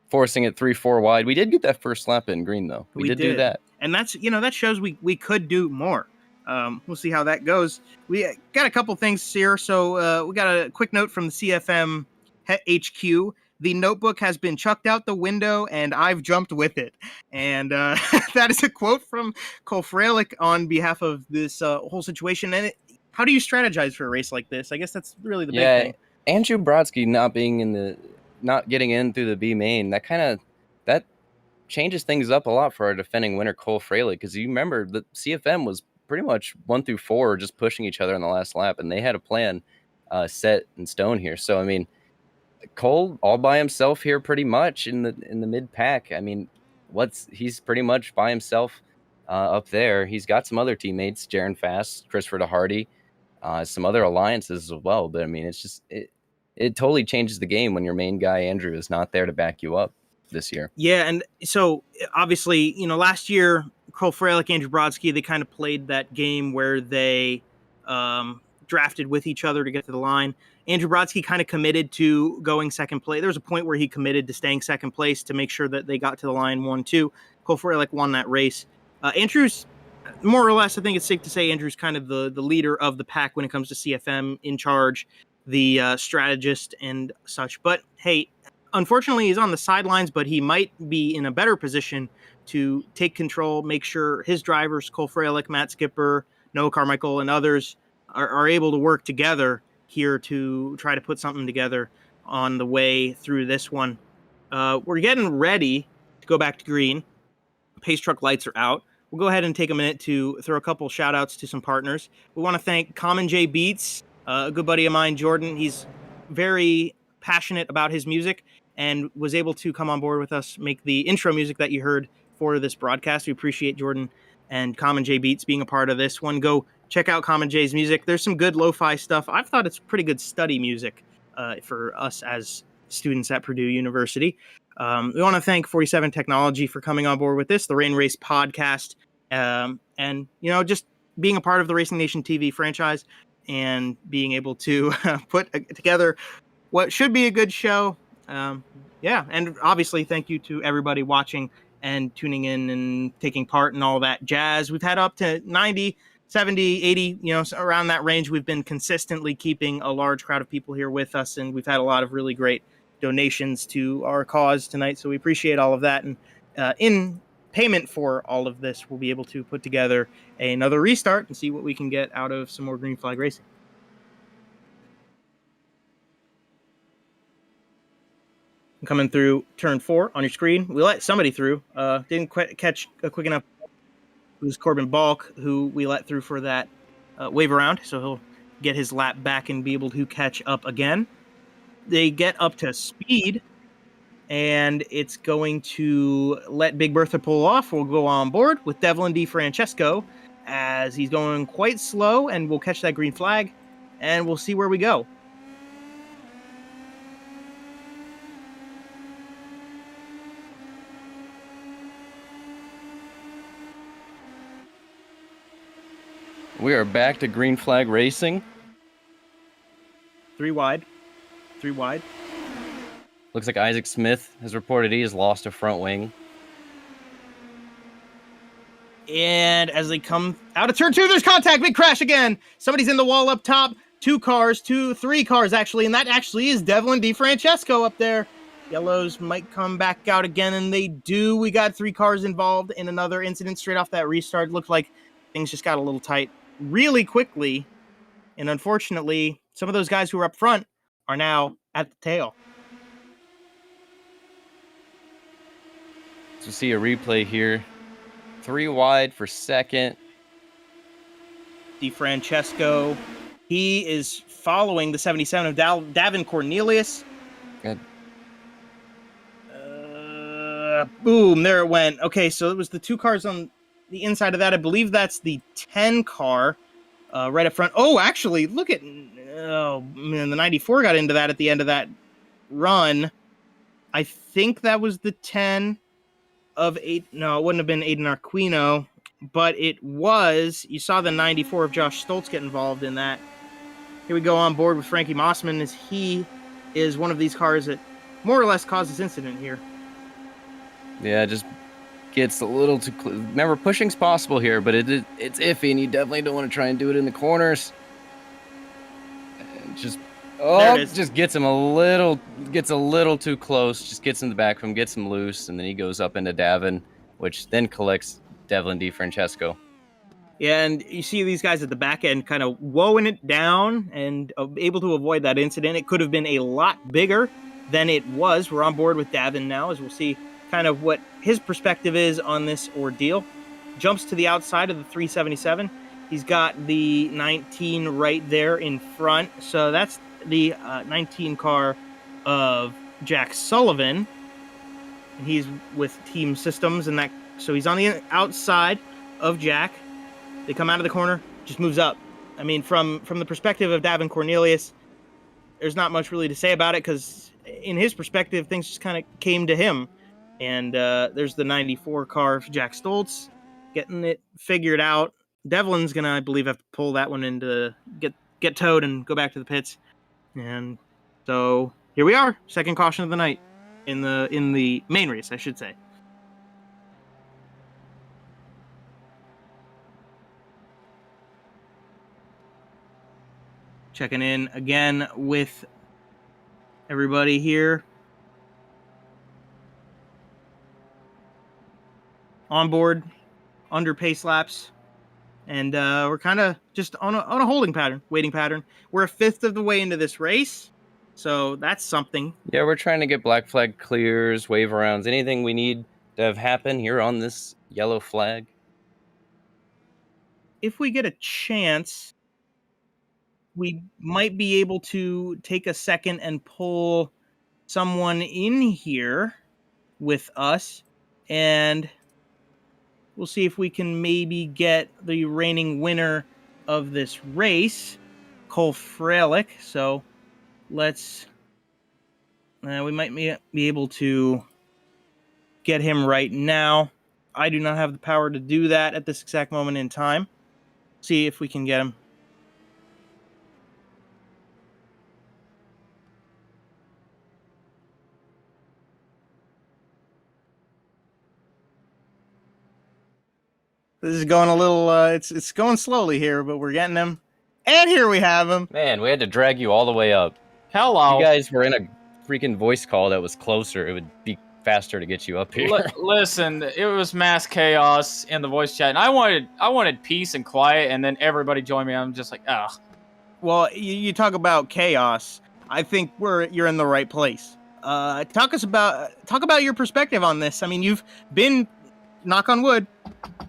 [SPEAKER 4] forcing it 3-4 wide. We did get that first lap in green though. We did do that,
[SPEAKER 2] and that's that shows we could do more. We'll see how that goes. We got a couple things here. So we got a quick note from the CFM HQ. The notebook has been chucked out the window, and I've jumped with it. And that is a quote from Cole Freilich on behalf of this whole situation. And how do you strategize for a race like this? I guess that's really the big thing.
[SPEAKER 4] Andrew Brodsky not getting in through the B main, that changes things up a lot for our defending winner Cole Freilich, because you remember the CFM was pretty much 1 through 4 just pushing each other in the last lap, and they had a plan set in stone here. So I mean, Cole all by himself here pretty much in the mid pack. I mean, he's pretty much by himself up there. He's got some other teammates, Jaron Fast, Christopher DeHardy, some other alliances as well. But I mean, it's just it totally changes the game when your main guy Andrew is not there to back you up this year.
[SPEAKER 2] Yeah, and so obviously, last year Cole Freilich, Andrew Brodsky, they kind of played that game where they drafted with each other to get to the line. Andrew Brodsky kind of committed to going second place. There was a point where he committed to staying second place to make sure that they got to the line 1-2. Cole Freilich won that race. Andrew's, more or less, I think it's safe to say Andrew's kind of the leader of the pack when it comes to CFM, in charge, the strategist and such. But hey, unfortunately, he's on the sidelines, but he might be in a better position to take control, make sure his drivers, Cole Freilich, Matt Skipper, Noah Carmichael, and others are able to work together here to try to put something together on the way through this one. We're getting ready to go back to green. Pace truck lights are out. We'll go ahead and take a minute to throw a couple shout outs to some partners. We want to thank Common J Beats, a good buddy of mine, Jordan. He's very passionate about his music and was able to come on board with us, make the intro music that you heard for this broadcast. We appreciate Jordan and Common J Beats being a part of this one. Go check out Common J's music. There's some good lo-fi stuff. I've thought it's pretty good study music for us as students at Purdue University. We want to thank 47 Technology for coming on board with this, the Rain Race podcast, and just being a part of the Racing Nation TV franchise and being able to put together what should be a good show. And obviously thank you to everybody watching and tuning in and taking part in all that jazz. We've had up to 90, 70, 80, around that range. We've been consistently keeping a large crowd of people here with us, and we've had a lot of really great donations to our cause tonight. So we appreciate all of that. And in payment for all of this, we'll be able to put together another restart and see what we can get out of some more green flag racing. Coming through turn 4 on your screen. We let somebody through. Didn't quite catch a quick enough. It was Corbin Balk who we let through for that wave around. So he'll get his lap back and be able to catch up again. They get up to speed, and it's going to let Big Bertha pull off. We'll go on board with Devlin DiFrancesco as he's going quite slow, and we'll catch that green flag, and we'll see where we go.
[SPEAKER 4] We are back to green flag racing.
[SPEAKER 2] 3 wide.
[SPEAKER 4] Looks like Isaac Smith has reported he has lost a front wing.
[SPEAKER 2] And as they come out of turn 2, there's contact. Big crash again. Somebody's in the wall up top. 3 cars actually. And that actually is Devlin DiFrancesco up there. Yellows might come back out again, and they do. We got 3 cars involved in another incident straight off that restart. Looked like things just got a little tight really quickly. And unfortunately, some of those guys who were up front are now at the tail.
[SPEAKER 4] So see a replay here. 3 wide for second.
[SPEAKER 2] DiFrancesco. He is following the 77 of Davin Cornelius.
[SPEAKER 4] Good.
[SPEAKER 2] Boom, there it went. Okay, so it was the 2 cars on the inside of that. I believe that's the 10 car right up front. Oh, actually, look at... Oh, man, the 94 got into that at the end of that run. I think that was the 10 of 8. No, it wouldn't have been Aiden Arquino, but it was... You saw the 94 of Josh Stoltz get involved in that. Here we go on board with Frankie Mossman, as he is one of these cars that more or less caused this incident here.
[SPEAKER 4] Yeah, just gets a little too close. Remember, pushing's possible here, but it's iffy, and you definitely don't want to try and do it in the corners. And just just gets him a little too close. Just gets in the back from, gets him loose, and then he goes up into Davin, which then collects Devlin DiFrancesco.
[SPEAKER 2] Yeah, and you see these guys at the back end kind of woeing it down and able to avoid that incident. It could have been a lot bigger than it was. We're on board with Davin now, as we'll see kind of what his perspective is on this ordeal. Jumps to the outside of the 377. He's got the 19 right there in front. So that's the 19 car of Jack Sullivan. And he's with Team Systems, and that, so he's on the outside of Jack. They come out of the corner, just moves up. I mean, from the perspective of Davin Cornelius, there's not much really to say about it, because in his perspective, things just kind of came to him. And there's the 94 car of Jack Stoltz getting it figured out. Devlin's gonna, I believe, have to pull that one into get towed and go back to the pits. And so here we are, second caution of the night in the main race, I should say. Checking in again with everybody here. On board, under pace laps. And we're kind of just on a holding pattern, waiting pattern. We're a fifth of the way into this race, so that's something.
[SPEAKER 4] Yeah, we're trying to get black flag clears, wave arounds, anything we need to have happen here on this yellow flag.
[SPEAKER 2] If we get a chance, we might be able to take a second and pull someone in here with us, and we'll see if we can maybe get the reigning winner of this race, Cole Freilich. So let's, we might be able to get him right now. I do not have the power to do that at this exact moment in time. See if we can get him. This is going a little, it's going slowly here, but we're getting him. And here we have him.
[SPEAKER 4] Man, we had to drag you all the way up.
[SPEAKER 5] Hello.
[SPEAKER 4] If you guys were in a freaking voice call that was closer, it would be faster to get you up here.
[SPEAKER 5] Listen, it was mass chaos in the voice chat, and I wanted peace and quiet, and then everybody joined me. I'm just like, ugh.
[SPEAKER 2] Well, you talk about chaos. I think you're in the right place. Talk about your perspective on this. I mean, you've been, knock on wood,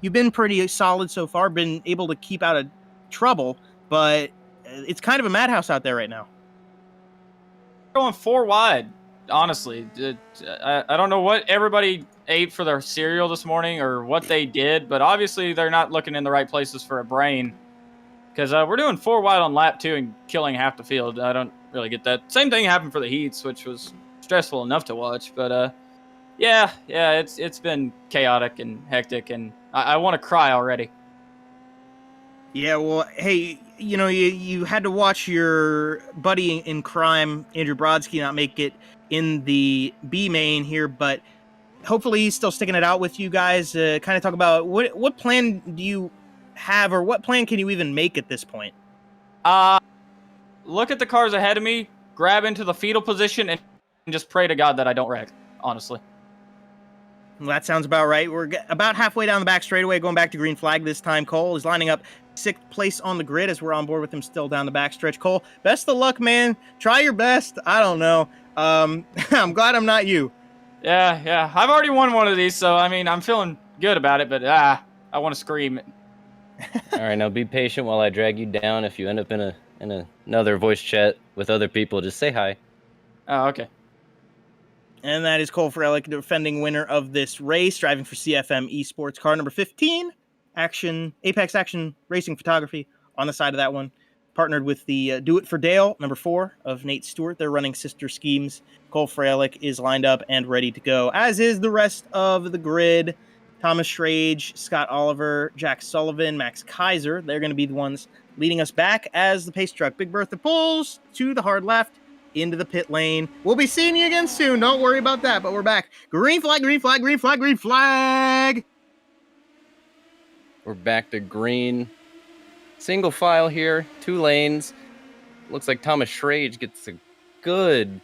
[SPEAKER 2] you've been pretty solid so far, been able to keep out of trouble, but it's kind of a madhouse out there right now.
[SPEAKER 5] Going 4 wide, honestly. I don't know what everybody ate for their cereal this morning or what they did, but obviously they're not looking in the right places for a brain, because we're doing 4 wide on lap 2 and killing half the field. I don't really get that. Same thing happened for the heats, which was stressful enough to watch, but yeah, it's been chaotic and hectic, and I want to cry already.
[SPEAKER 2] Yeah, well, hey, you had to watch your buddy in crime, Andrew Brodsky, not make it in the B main here, but hopefully he's still sticking it out with you guys. Kind of talk about what plan do you have, or what plan can you even make at this point?
[SPEAKER 5] Look at the cars ahead of me, grab into the fetal position, and just pray to God that I don't wreck, honestly.
[SPEAKER 2] Well, that sounds about right. We're about halfway down the back straightaway, going back to green flag this time. Cole is lining up 6th place on the grid as we're on board with him still down the backstretch. Cole, best of luck, man. Try your best. I don't know. I'm glad I'm not you.
[SPEAKER 5] Yeah. I've already won one of these, so, I mean, I'm feeling good about it, but, I want to scream.
[SPEAKER 4] All right, now be patient while I drag you down. If you end up in another voice chat with other people, just say hi.
[SPEAKER 5] Oh, okay.
[SPEAKER 2] And that is Cole Freilich, the defending winner of this race, driving for CFM Esports, car number 15, Apex Action Racing Photography on the side of that one. Partnered with the Do It for Dale, number 4 of Nate Stewart. They're running sister schemes. Cole Freilich is lined up and ready to go, as is the rest of the grid. Thomas Schrage, Scott Oliver, Jack Sullivan, Max Kaiser. They're going to be the ones leading us back as the pace truck Big Bertha pulls to the hard left into the pit lane. We'll be seeing you again soon. Don't worry about that, but we're back. Green flag, green flag, green flag, green flag.
[SPEAKER 4] We're back to green. Single file here, 2 lanes. Looks like Thomas Schrage gets a good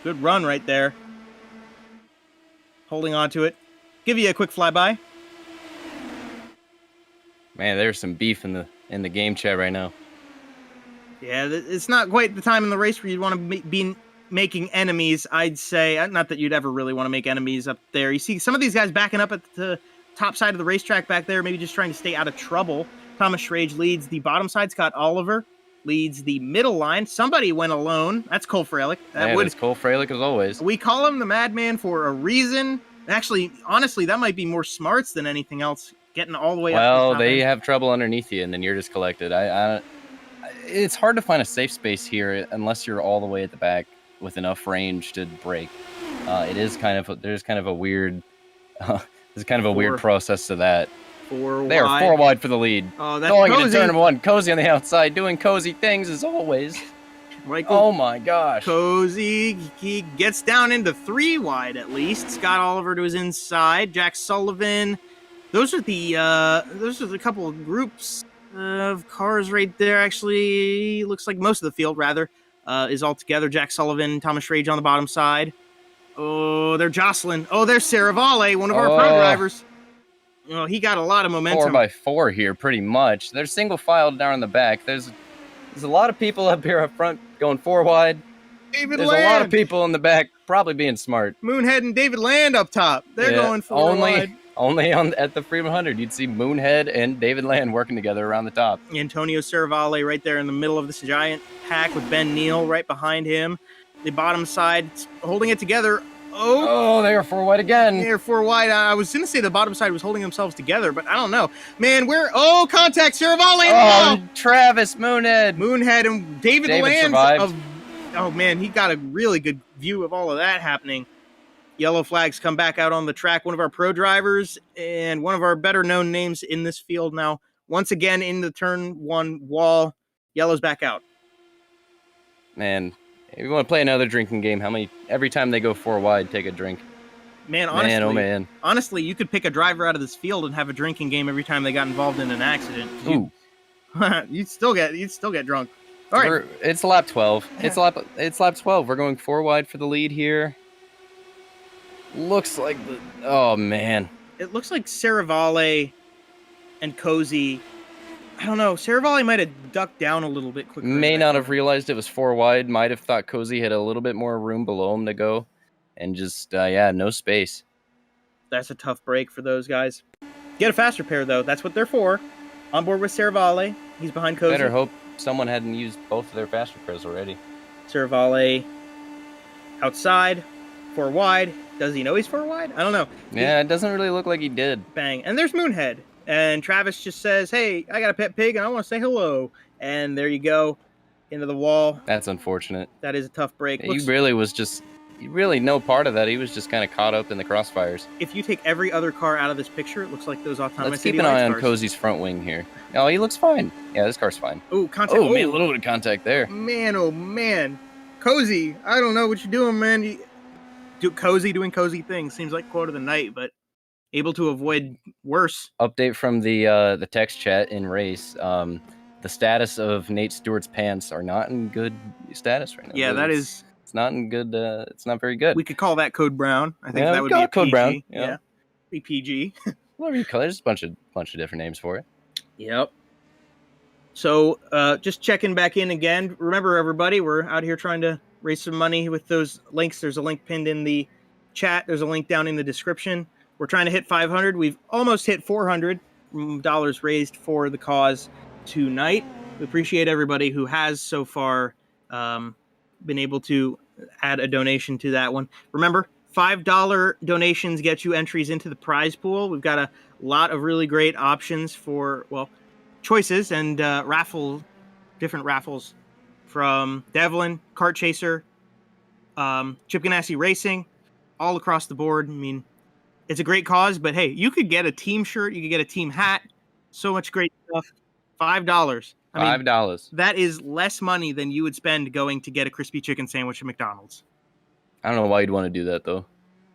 [SPEAKER 2] run right there. Holding on to it. Give you a quick flyby.
[SPEAKER 4] Man, there's some beef in the game chat right now.
[SPEAKER 2] Yeah, it's not quite the time in the race where you'd want to be making enemies, I'd say. Not that you'd ever really want to make enemies up there. You see some of these guys backing up at the top side of the racetrack back there, maybe just trying to stay out of trouble. Thomas Schrage leads the bottom side. Scott Oliver leads the middle line. Somebody went alone. That's Cole Freilich.
[SPEAKER 4] That's Cole Freilich as always.
[SPEAKER 2] We call him the Madman for a reason. Actually, honestly, that might be more smarts than anything else. Getting all the way up.
[SPEAKER 4] Well, they have trouble underneath you, and then you're just collected. It's hard to find a safe space here unless you're all the way at the back with enough range to break. There's kind of a weird weird process to that.
[SPEAKER 2] 4 wide.
[SPEAKER 4] They are 4 wide for the lead.
[SPEAKER 2] Oh, that's
[SPEAKER 4] going
[SPEAKER 2] Cozy.
[SPEAKER 4] into turn 1. Cozy on the outside, doing cozy things as always.
[SPEAKER 2] Michael
[SPEAKER 4] Oh my gosh.
[SPEAKER 2] Cozy, he gets down into 3 wide at least. Scott Oliver to his inside. Jack Sullivan. Those are the couple of groups of cars right there. Actually, looks like most of the field rather is all together. Jack Sullivan, Thomas Schrage on the bottom side. Oh, they're jostling. Oh, there's Saravale, one of our pro drivers. Oh, he got a lot of momentum.
[SPEAKER 4] 4x4 here, pretty much. They're single filed down in the back. There's a lot of people up here up front going 4 wide.
[SPEAKER 2] David
[SPEAKER 4] There's
[SPEAKER 2] Land.
[SPEAKER 4] a lot of people in the back probably being smart.
[SPEAKER 2] Moonhead and David Land up top. They're going 4 wide.
[SPEAKER 4] Only at the Freedom 100, you'd see Moonhead and David Land working together around the top.
[SPEAKER 2] Antonio Saravale right there in the middle of this giant pack with Ben Neal right behind him. The bottom side holding it together.
[SPEAKER 4] Oh, they are 4 wide again.
[SPEAKER 2] They're 4 wide. I was going to say the bottom side was holding themselves together, but I don't know. Man, contact Saravale in the wall.
[SPEAKER 4] Travis Moonhead.
[SPEAKER 2] Moonhead and David Land. Oh, man, he got a really good view of all of that happening. Yellow flags come back out on the track. One of our pro drivers and one of our better known names in this field now. Once again in the turn 1 wall. Yellow's back out.
[SPEAKER 4] Man, if you want to play another drinking game, every time they go 4 wide, take a drink.
[SPEAKER 2] Man, honestly, you could pick a driver out of this field and have a drinking game every time they got involved in an accident.
[SPEAKER 4] Ooh.
[SPEAKER 2] You'd still get drunk. All right.
[SPEAKER 4] It's lap 12. It's lap 12. We're going 4 wide for the lead here. Looks like oh man.
[SPEAKER 2] It looks like Saravale and Cozy. I don't know. Saravale might have ducked down a little bit quicker.
[SPEAKER 4] May not have realized it was 4 wide. Might have thought Cozy had a little bit more room below him to go. And just, no space.
[SPEAKER 2] That's a tough break for those guys. Get a faster pair, though. That's what they're for. On board with Saravale. He's behind Cozy.
[SPEAKER 4] Better hope someone hadn't used both of their faster pairs already.
[SPEAKER 2] Saravale outside. 4 wide. Does he know he's 4 wide? I don't know.
[SPEAKER 4] Yeah, it doesn't really look like he did.
[SPEAKER 2] Bang. And there's Moonhead. And Travis just says, hey, I got a pet pig and I want to say hello. And there you go. Into the wall.
[SPEAKER 4] That's unfortunate.
[SPEAKER 2] That is a tough break.
[SPEAKER 4] He really no part of that. He was just kind of caught up in the crossfires.
[SPEAKER 2] If you take every other car out of this picture, it looks like those autonomous.
[SPEAKER 4] Let's keep an eye on Cozy's front wing here. Oh, he looks fine. Yeah, this car's fine.
[SPEAKER 2] Ooh, contact.
[SPEAKER 4] Oh, man, a little bit of contact there.
[SPEAKER 2] Man, oh man. Cozy, I don't know what you're doing, man. Cozy doing cozy things. Seems like quote of the night, but able to avoid worse.
[SPEAKER 4] Update from the text chat in race. The status of Nate Stewart's pants are not in good status right now.
[SPEAKER 2] Yeah, it's
[SPEAKER 4] not in good. It's not very good.
[SPEAKER 2] We could call that Code Brown. I think that would be a
[SPEAKER 4] Code
[SPEAKER 2] PG.
[SPEAKER 4] Brown.
[SPEAKER 2] Yeah. Be PG.
[SPEAKER 4] Whatever you call it. There's a bunch of different names for it.
[SPEAKER 2] Yep. So just checking back in again. Remember, everybody, we're out here trying to raise some money with those links. There's a link pinned in the chat. There's a link down in the description. We're trying to hit 500. We've almost hit $400 raised for the cause tonight. We appreciate everybody who has so far been able to add a donation to that one. Remember, $5 donations get you entries into the prize pool. We've got a lot of really great options for, choices and different raffles from Devlin, Kart Chaser, Chip Ganassi Racing, all across the board. I mean, it's a great cause, but hey, you could get a team shirt, you could get a team hat, so much great stuff. $5. I mean,
[SPEAKER 4] $5.
[SPEAKER 2] that is less money than you would spend going to get a crispy chicken sandwich at McDonald's.
[SPEAKER 4] I don't know why you'd want to do that though.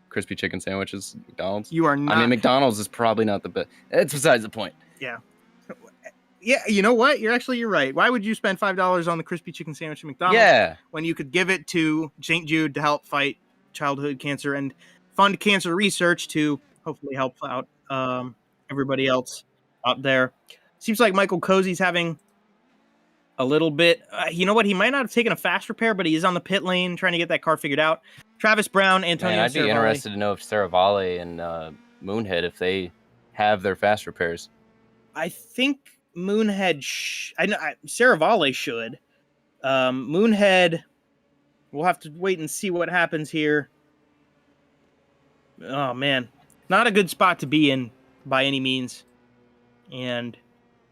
[SPEAKER 4] Crispy chicken sandwiches, McDonald's.
[SPEAKER 2] You are not.
[SPEAKER 4] I mean, McDonald's is probably not the best. It's besides the point.
[SPEAKER 2] Yeah. Yeah, you know what? You're right. Why would you spend $5 on the crispy chicken sandwich at McDonald's
[SPEAKER 4] Yeah.
[SPEAKER 2] when you could give it to St. Jude to help fight childhood cancer and fund cancer research to hopefully help out everybody else out there? Seems like Michael Cozy's having a little bit. You know what? He might not have taken a fast repair, but he is on the pit lane trying to get that car figured out. Travis Brown, Antonio
[SPEAKER 4] Man, I'd be
[SPEAKER 2] Cervale.
[SPEAKER 4] interested to know if Saravale and Moonhead, if they have their fast repairs.
[SPEAKER 2] I think Moonhead. Saravale should. Moonhead. We'll have to wait and see what happens here. Oh man, not a good spot to be in by any means, and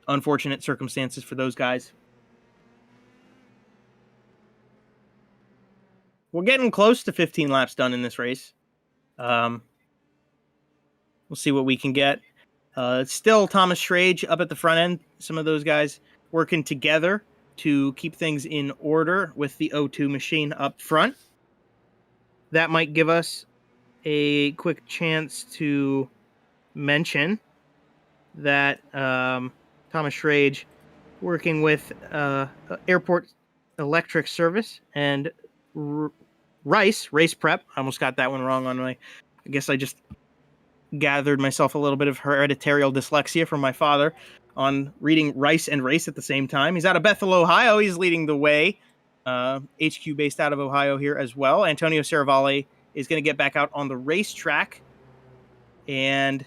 [SPEAKER 2] unfortunate circumstances for those guys. We're getting close to 15 laps done in this race. We'll see what we can get. Still Thomas Schrage up at the front end. Some of those guys working together to keep things in order with the O2 machine up front. That might give us a quick chance to mention that Thomas Schrage working with Airport Electric Service and Race Prep. I almost got that one wrong on my. I guess I just gathered myself a little bit of hereditary dyslexia from my father on reading Rice and Race at the same time. He's out of Bethel, Ohio. He's leading the way. HQ based out of Ohio here as well. Antonio Saravale is going to get back out on the racetrack. And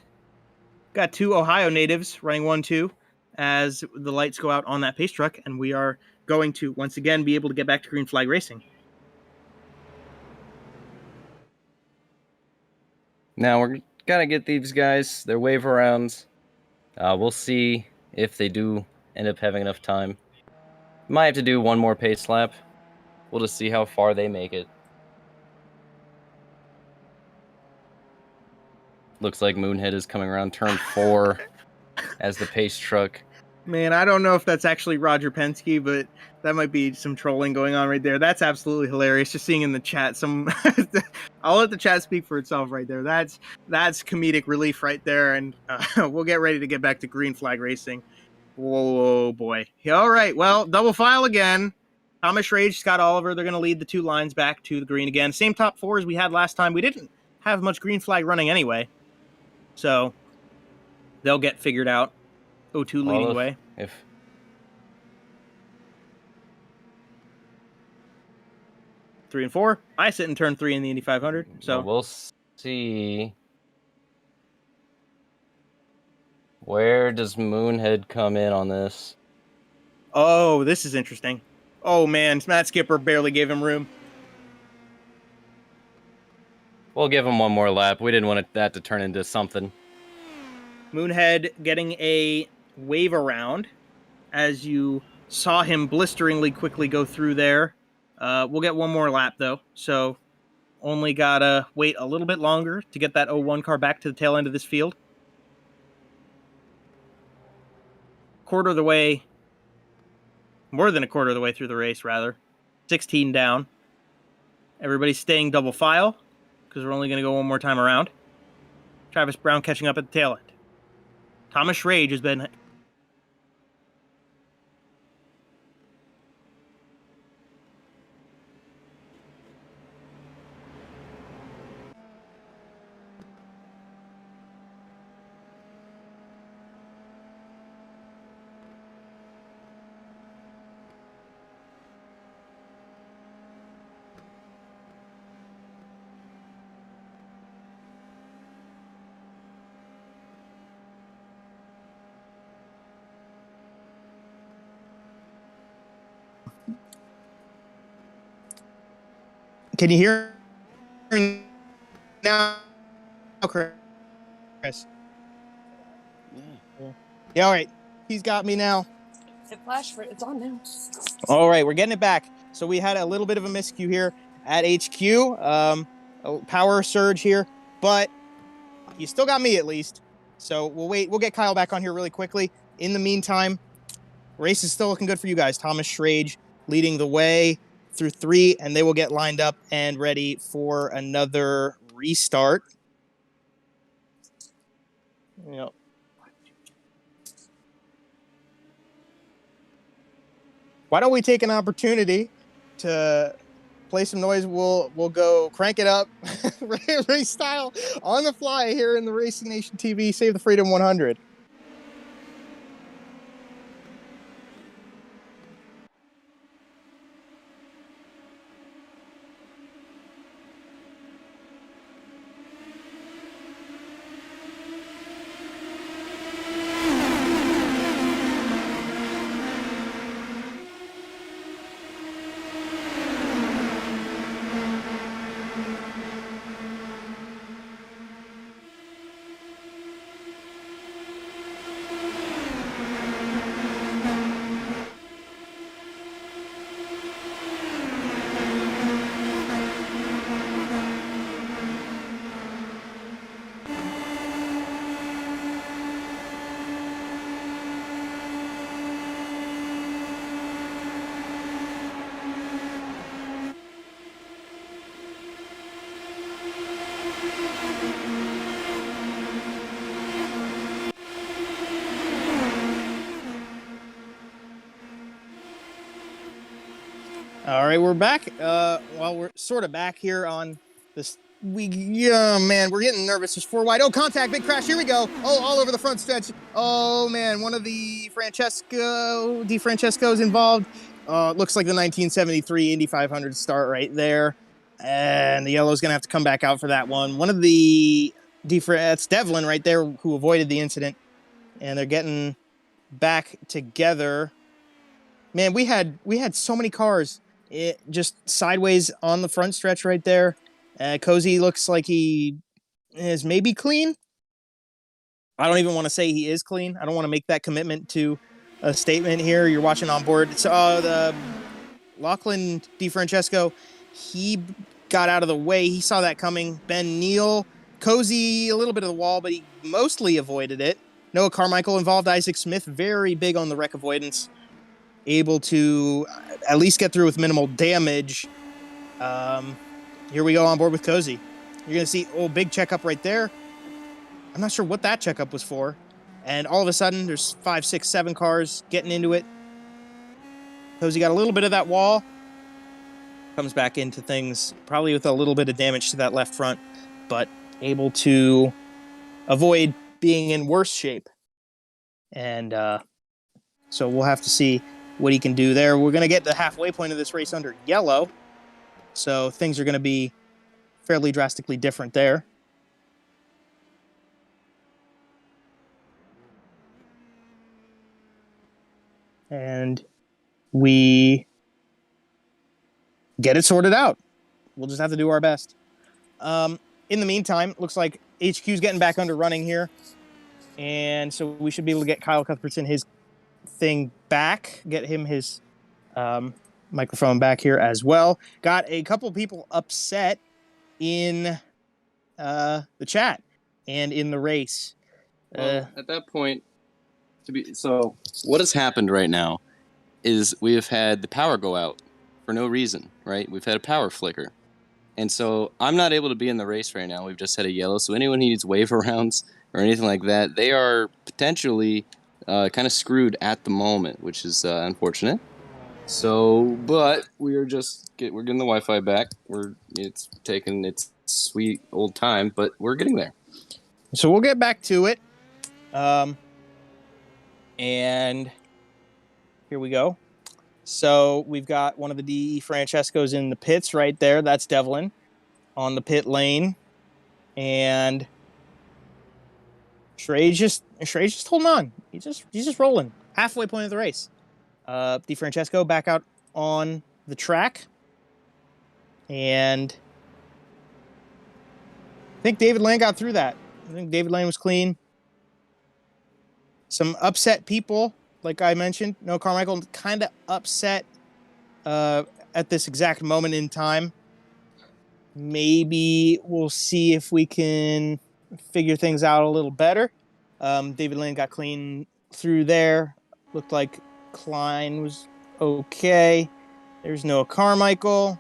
[SPEAKER 2] got two Ohio natives running 1-2 as the lights go out on that pace truck. And we are going to, once again, be able to get back to green flag racing.
[SPEAKER 4] Now we're gonna get these guys their wave arounds. We'll see if they do end up having enough time. Might have to do one more pace lap. We'll just see how far they make it. Looks like Moonhead is coming around turn 4 as the pace truck.
[SPEAKER 2] Man, I don't know if that's actually Roger Penske, but that might be some trolling going on right there. That's absolutely hilarious. Just seeing in the chat some. I'll let the chat speak for itself right there. That's comedic relief right there, and we'll get ready to get back to green flag racing. Whoa, boy. All right, well, double file again. Thomas Schrage, Scott Oliver, they're going to lead the two lines back to the green again. Same top four as we had last time. We didn't have much green flag running anyway, so they'll get figured out. O2 leading the way.
[SPEAKER 4] If
[SPEAKER 2] 3 and 4. I sit in turn 3 in the Indy 500. So
[SPEAKER 4] we'll see. Where does Moonhead come in on this?
[SPEAKER 2] Oh, this is interesting. Oh man, Matt Skipper barely gave him room.
[SPEAKER 4] We'll give him one more lap. We didn't want that to turn into something.
[SPEAKER 2] Moonhead getting a wave around as you saw him blisteringly quickly go through there. We'll get one more lap though, so only gotta wait a little bit longer to get that 01 car back to the tail end of this field. Quarter of the way, more than a quarter of the way through the race, rather. 16 down. Everybody's staying double file because we're only going to go one more time around. Travis Brown catching up at the tail end. Thomas Schrage has been... Can you hear me now, Chris? Yeah, all right. He's got me now.
[SPEAKER 6] It flashed for it's on now.
[SPEAKER 2] All right, we're getting it back. So we had a little bit of a miscue here at HQ. A power surge here, but you still got me at least. So we'll wait. We'll get Kyle back on here really quickly. In the meantime, race is still looking good for you guys. Thomas Schrage leading the way through 3, and they will get lined up and ready for another restart. Yep. Why don't we take an opportunity to play some noise? We'll go crank it up, race style on the fly here in the Racing Nation TV Save the Freedom 100. All right, we're back. Well, we're sort of back here on this. Man, we're getting nervous. There's 4 wide. Oh, contact, big crash. Here we go. Oh, all over the front stretch. Oh, man, one of the Francesco's involved. Looks like the 1973 Indy 500 start right there. And the yellow's going to have to come back out for that one. One of the that's Devlin right there who avoided the incident. And they're getting back together. Man, we had so many cars. It just sideways on the front stretch right there. Cozy looks like he is maybe clean. I don't even want to say he is clean. I don't want to make that commitment to a statement here. You're watching on board. So the Lachlan DeFrancesco, he got out of the way. He saw that coming. Ben Neal, Cozy, a little bit of the wall, but he mostly avoided it. Noah Carmichael involved. Isaac Smith, very big on the wreck avoidance. Able to at least get through with minimal damage. Here we go on board with Cozy. You're going to see, big checkup right there. I'm not sure what that checkup was for. And all of a sudden, there's 5, 6, 7 cars getting into it. Cozy got a little bit of that wall. Comes back into things, probably with a little bit of damage to that left front, but able to avoid being in worse shape. And so we'll have to see what he can do there. We're going to get the halfway point of this race under yellow. So things are going to be fairly drastically different there. And we get it sorted out. We'll just have to do our best. In the meantime, looks like HQ's getting back under running here. And so we should be able to get Kyle Cuthbertson his thing back, get him his microphone back here as well. Got a couple people upset in the chat and in the race.
[SPEAKER 4] Well, at that point, what has happened right now is we have had the power go out for no reason, right? We've had a power flicker. And so I'm not able to be in the race right now. We've just had a yellow. So anyone who needs wave arounds or anything like that, they are potentially kind of screwed at the moment, which is unfortunate. So, but we're getting the Wi-Fi back. It's taking its sweet old time, but we're getting there.
[SPEAKER 2] So we'll get back to it. And here we go. So we've got one of the DE Francescos in the pits right there. That's Devlin on the pit lane. And Schrage just holding on. He's just rolling. Halfway point of the race. DeFrancesco back out on the track. And I think David Lane got through that. I think David Lane was clean. Some upset people, like I mentioned. No, Carmichael kind of upset at this exact moment in time. Maybe we'll see if we can figure things out a little better. David Lane got clean through there. Looked like Klein was okay. There's Noah Carmichael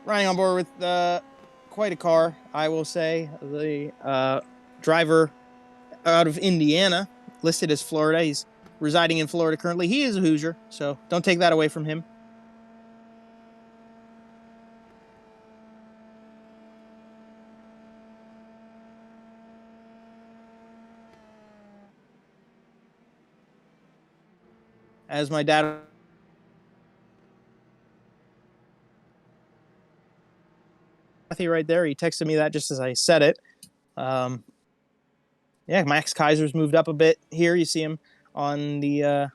[SPEAKER 2] riding on board with quite a car, I will say. The driver out of Indiana, listed as Florida. He's residing in Florida currently. He is a Hoosier, so don't take that away from him. As my dad right there, he texted me that just as I said it. Yeah, Max Kaiser's moved up a bit here. You see him on the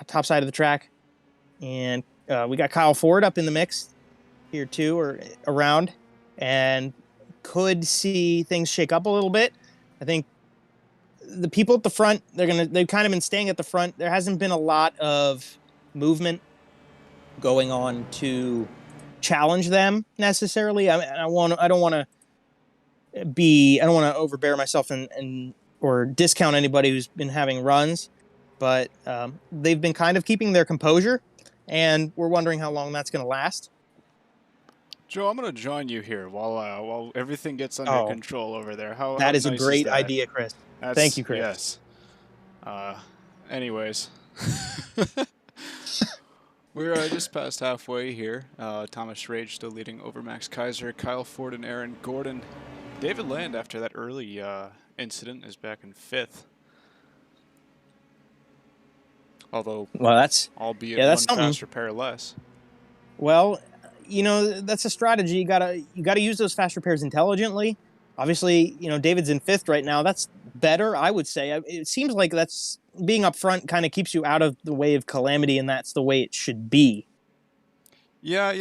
[SPEAKER 2] top side of the track. And we got Kyle Ford up in the mix here too, or around, and could see things shake up a little bit. I think the people at the front, they've kind of been staying at the front. There hasn't been a lot of movement going on to challenge them necessarily. I don't want to overbear myself and or discount anybody who's been having runs, but they've been kind of keeping their composure, and we're wondering how long that's going to last.
[SPEAKER 7] Joe, I'm going to join you here while everything gets under control over there. How
[SPEAKER 2] is
[SPEAKER 7] nice
[SPEAKER 2] a great
[SPEAKER 7] that?
[SPEAKER 2] idea, Chris. Thank you, Chris.
[SPEAKER 7] Yes. Anyways, we're just past halfway here. Thomas Rage still leading over Max Kaiser, Kyle Ford and Aaron Gordon. David Land, after that early incident, is back in 5th. Although, albeit one faster pair less.
[SPEAKER 2] Well, that's a strategy. You gotta use those fast repairs intelligently. Obviously, David's in 5th right now. That's better, I would say. It seems like that's being up front kind of keeps you out of the way of calamity, and that's the way it should be.
[SPEAKER 7] Yeah,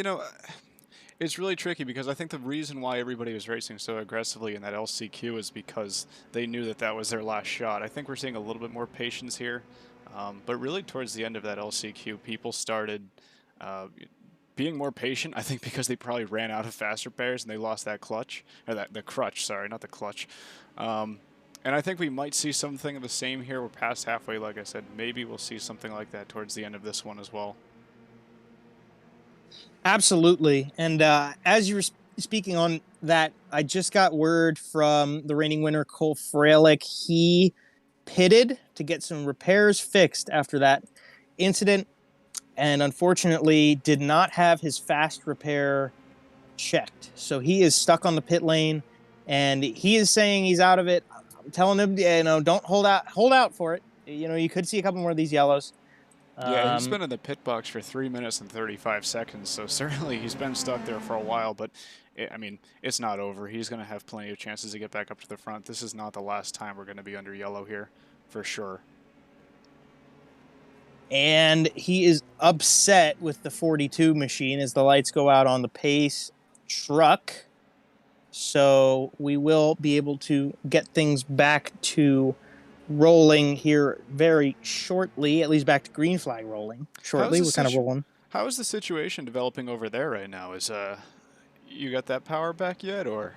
[SPEAKER 7] it's really tricky because I think the reason why everybody was racing so aggressively in that LCQ is because they knew that was their last shot. I think we're seeing a little bit more patience here, but really towards the end of that LCQ, people started being more patient, I think because they probably ran out of fast repairs and they lost that clutch, or the crutch, sorry, not the clutch. And I think we might see something of the same here. We're past halfway, like I said. Maybe we'll see something like that towards the end of this one as well.
[SPEAKER 2] Absolutely. And as you were speaking on that, I just got word from the reigning winner, Cole Freilich. He pitted to get some repairs fixed after that incident, and unfortunately did not have his fast repair checked. So he is stuck on the pit lane, and he is saying he's out of it. I'm telling him, don't hold out for it. You could see a couple more of these yellows.
[SPEAKER 7] Yeah, he's been in the pit box for 3 minutes and 35 seconds, so certainly he's been stuck there for a while, but it's not over. He's going to have plenty of chances to get back up to the front. This is not the last time we're going to be under yellow here, for sure.
[SPEAKER 2] And he is upset with the 42 machine as the lights go out on the pace truck. So we will be able to get things back to rolling here very shortly, at least back to green flag rolling shortly. We're kind of rolling.
[SPEAKER 7] How is the situation developing over there right now? Is you got that power back yet, or?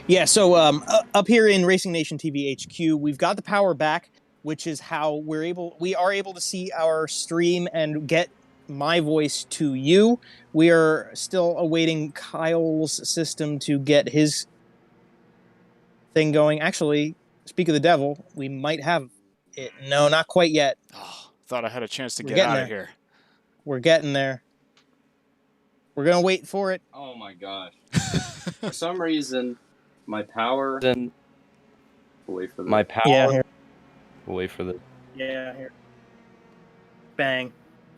[SPEAKER 2] Yeah, so up here in Racing Nation TV HQ, we've got the power back, which is how we are able to see our stream and get my voice to you. We are still awaiting Kyle's system to get his thing going. Actually, speak of the devil, we might have it. No, not quite yet.
[SPEAKER 7] Oh, thought I had a chance to get out of here.
[SPEAKER 2] We're getting there. We're going to wait for it.
[SPEAKER 4] Oh my gosh. For some reason, my power... We'll wait for this. My power...
[SPEAKER 2] Yeah, here.
[SPEAKER 4] We'll wait for this.
[SPEAKER 2] Yeah, here. Bang.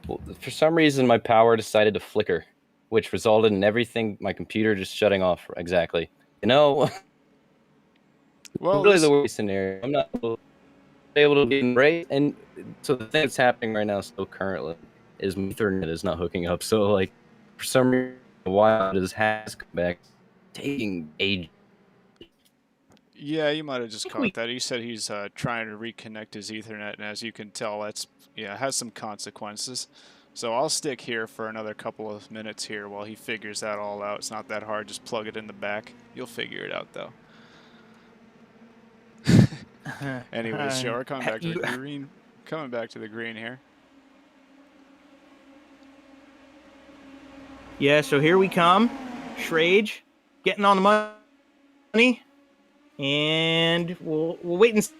[SPEAKER 4] Well, for some reason, my power decided to flicker, which resulted in everything, my computer just shutting off. Exactly. Well, really the worst scenario. I'm not able to be right. And so the thing that's happening right now still currently is my Ethernet is not hooking up. So, like, for some reason, while it has come back, taking ages.
[SPEAKER 7] Yeah, you might have just caught that. He said he's trying to reconnect his Ethernet, and as you can tell, it has some consequences. So I'll stick here for another couple of minutes here while he figures that all out. It's not that hard. Just plug it in the back. You'll figure it out, though. Anyways, Joe, we're coming back to the green. Coming back to the green here.
[SPEAKER 2] Yeah, so here we come. Schrage getting on the money. And we'll wait and see.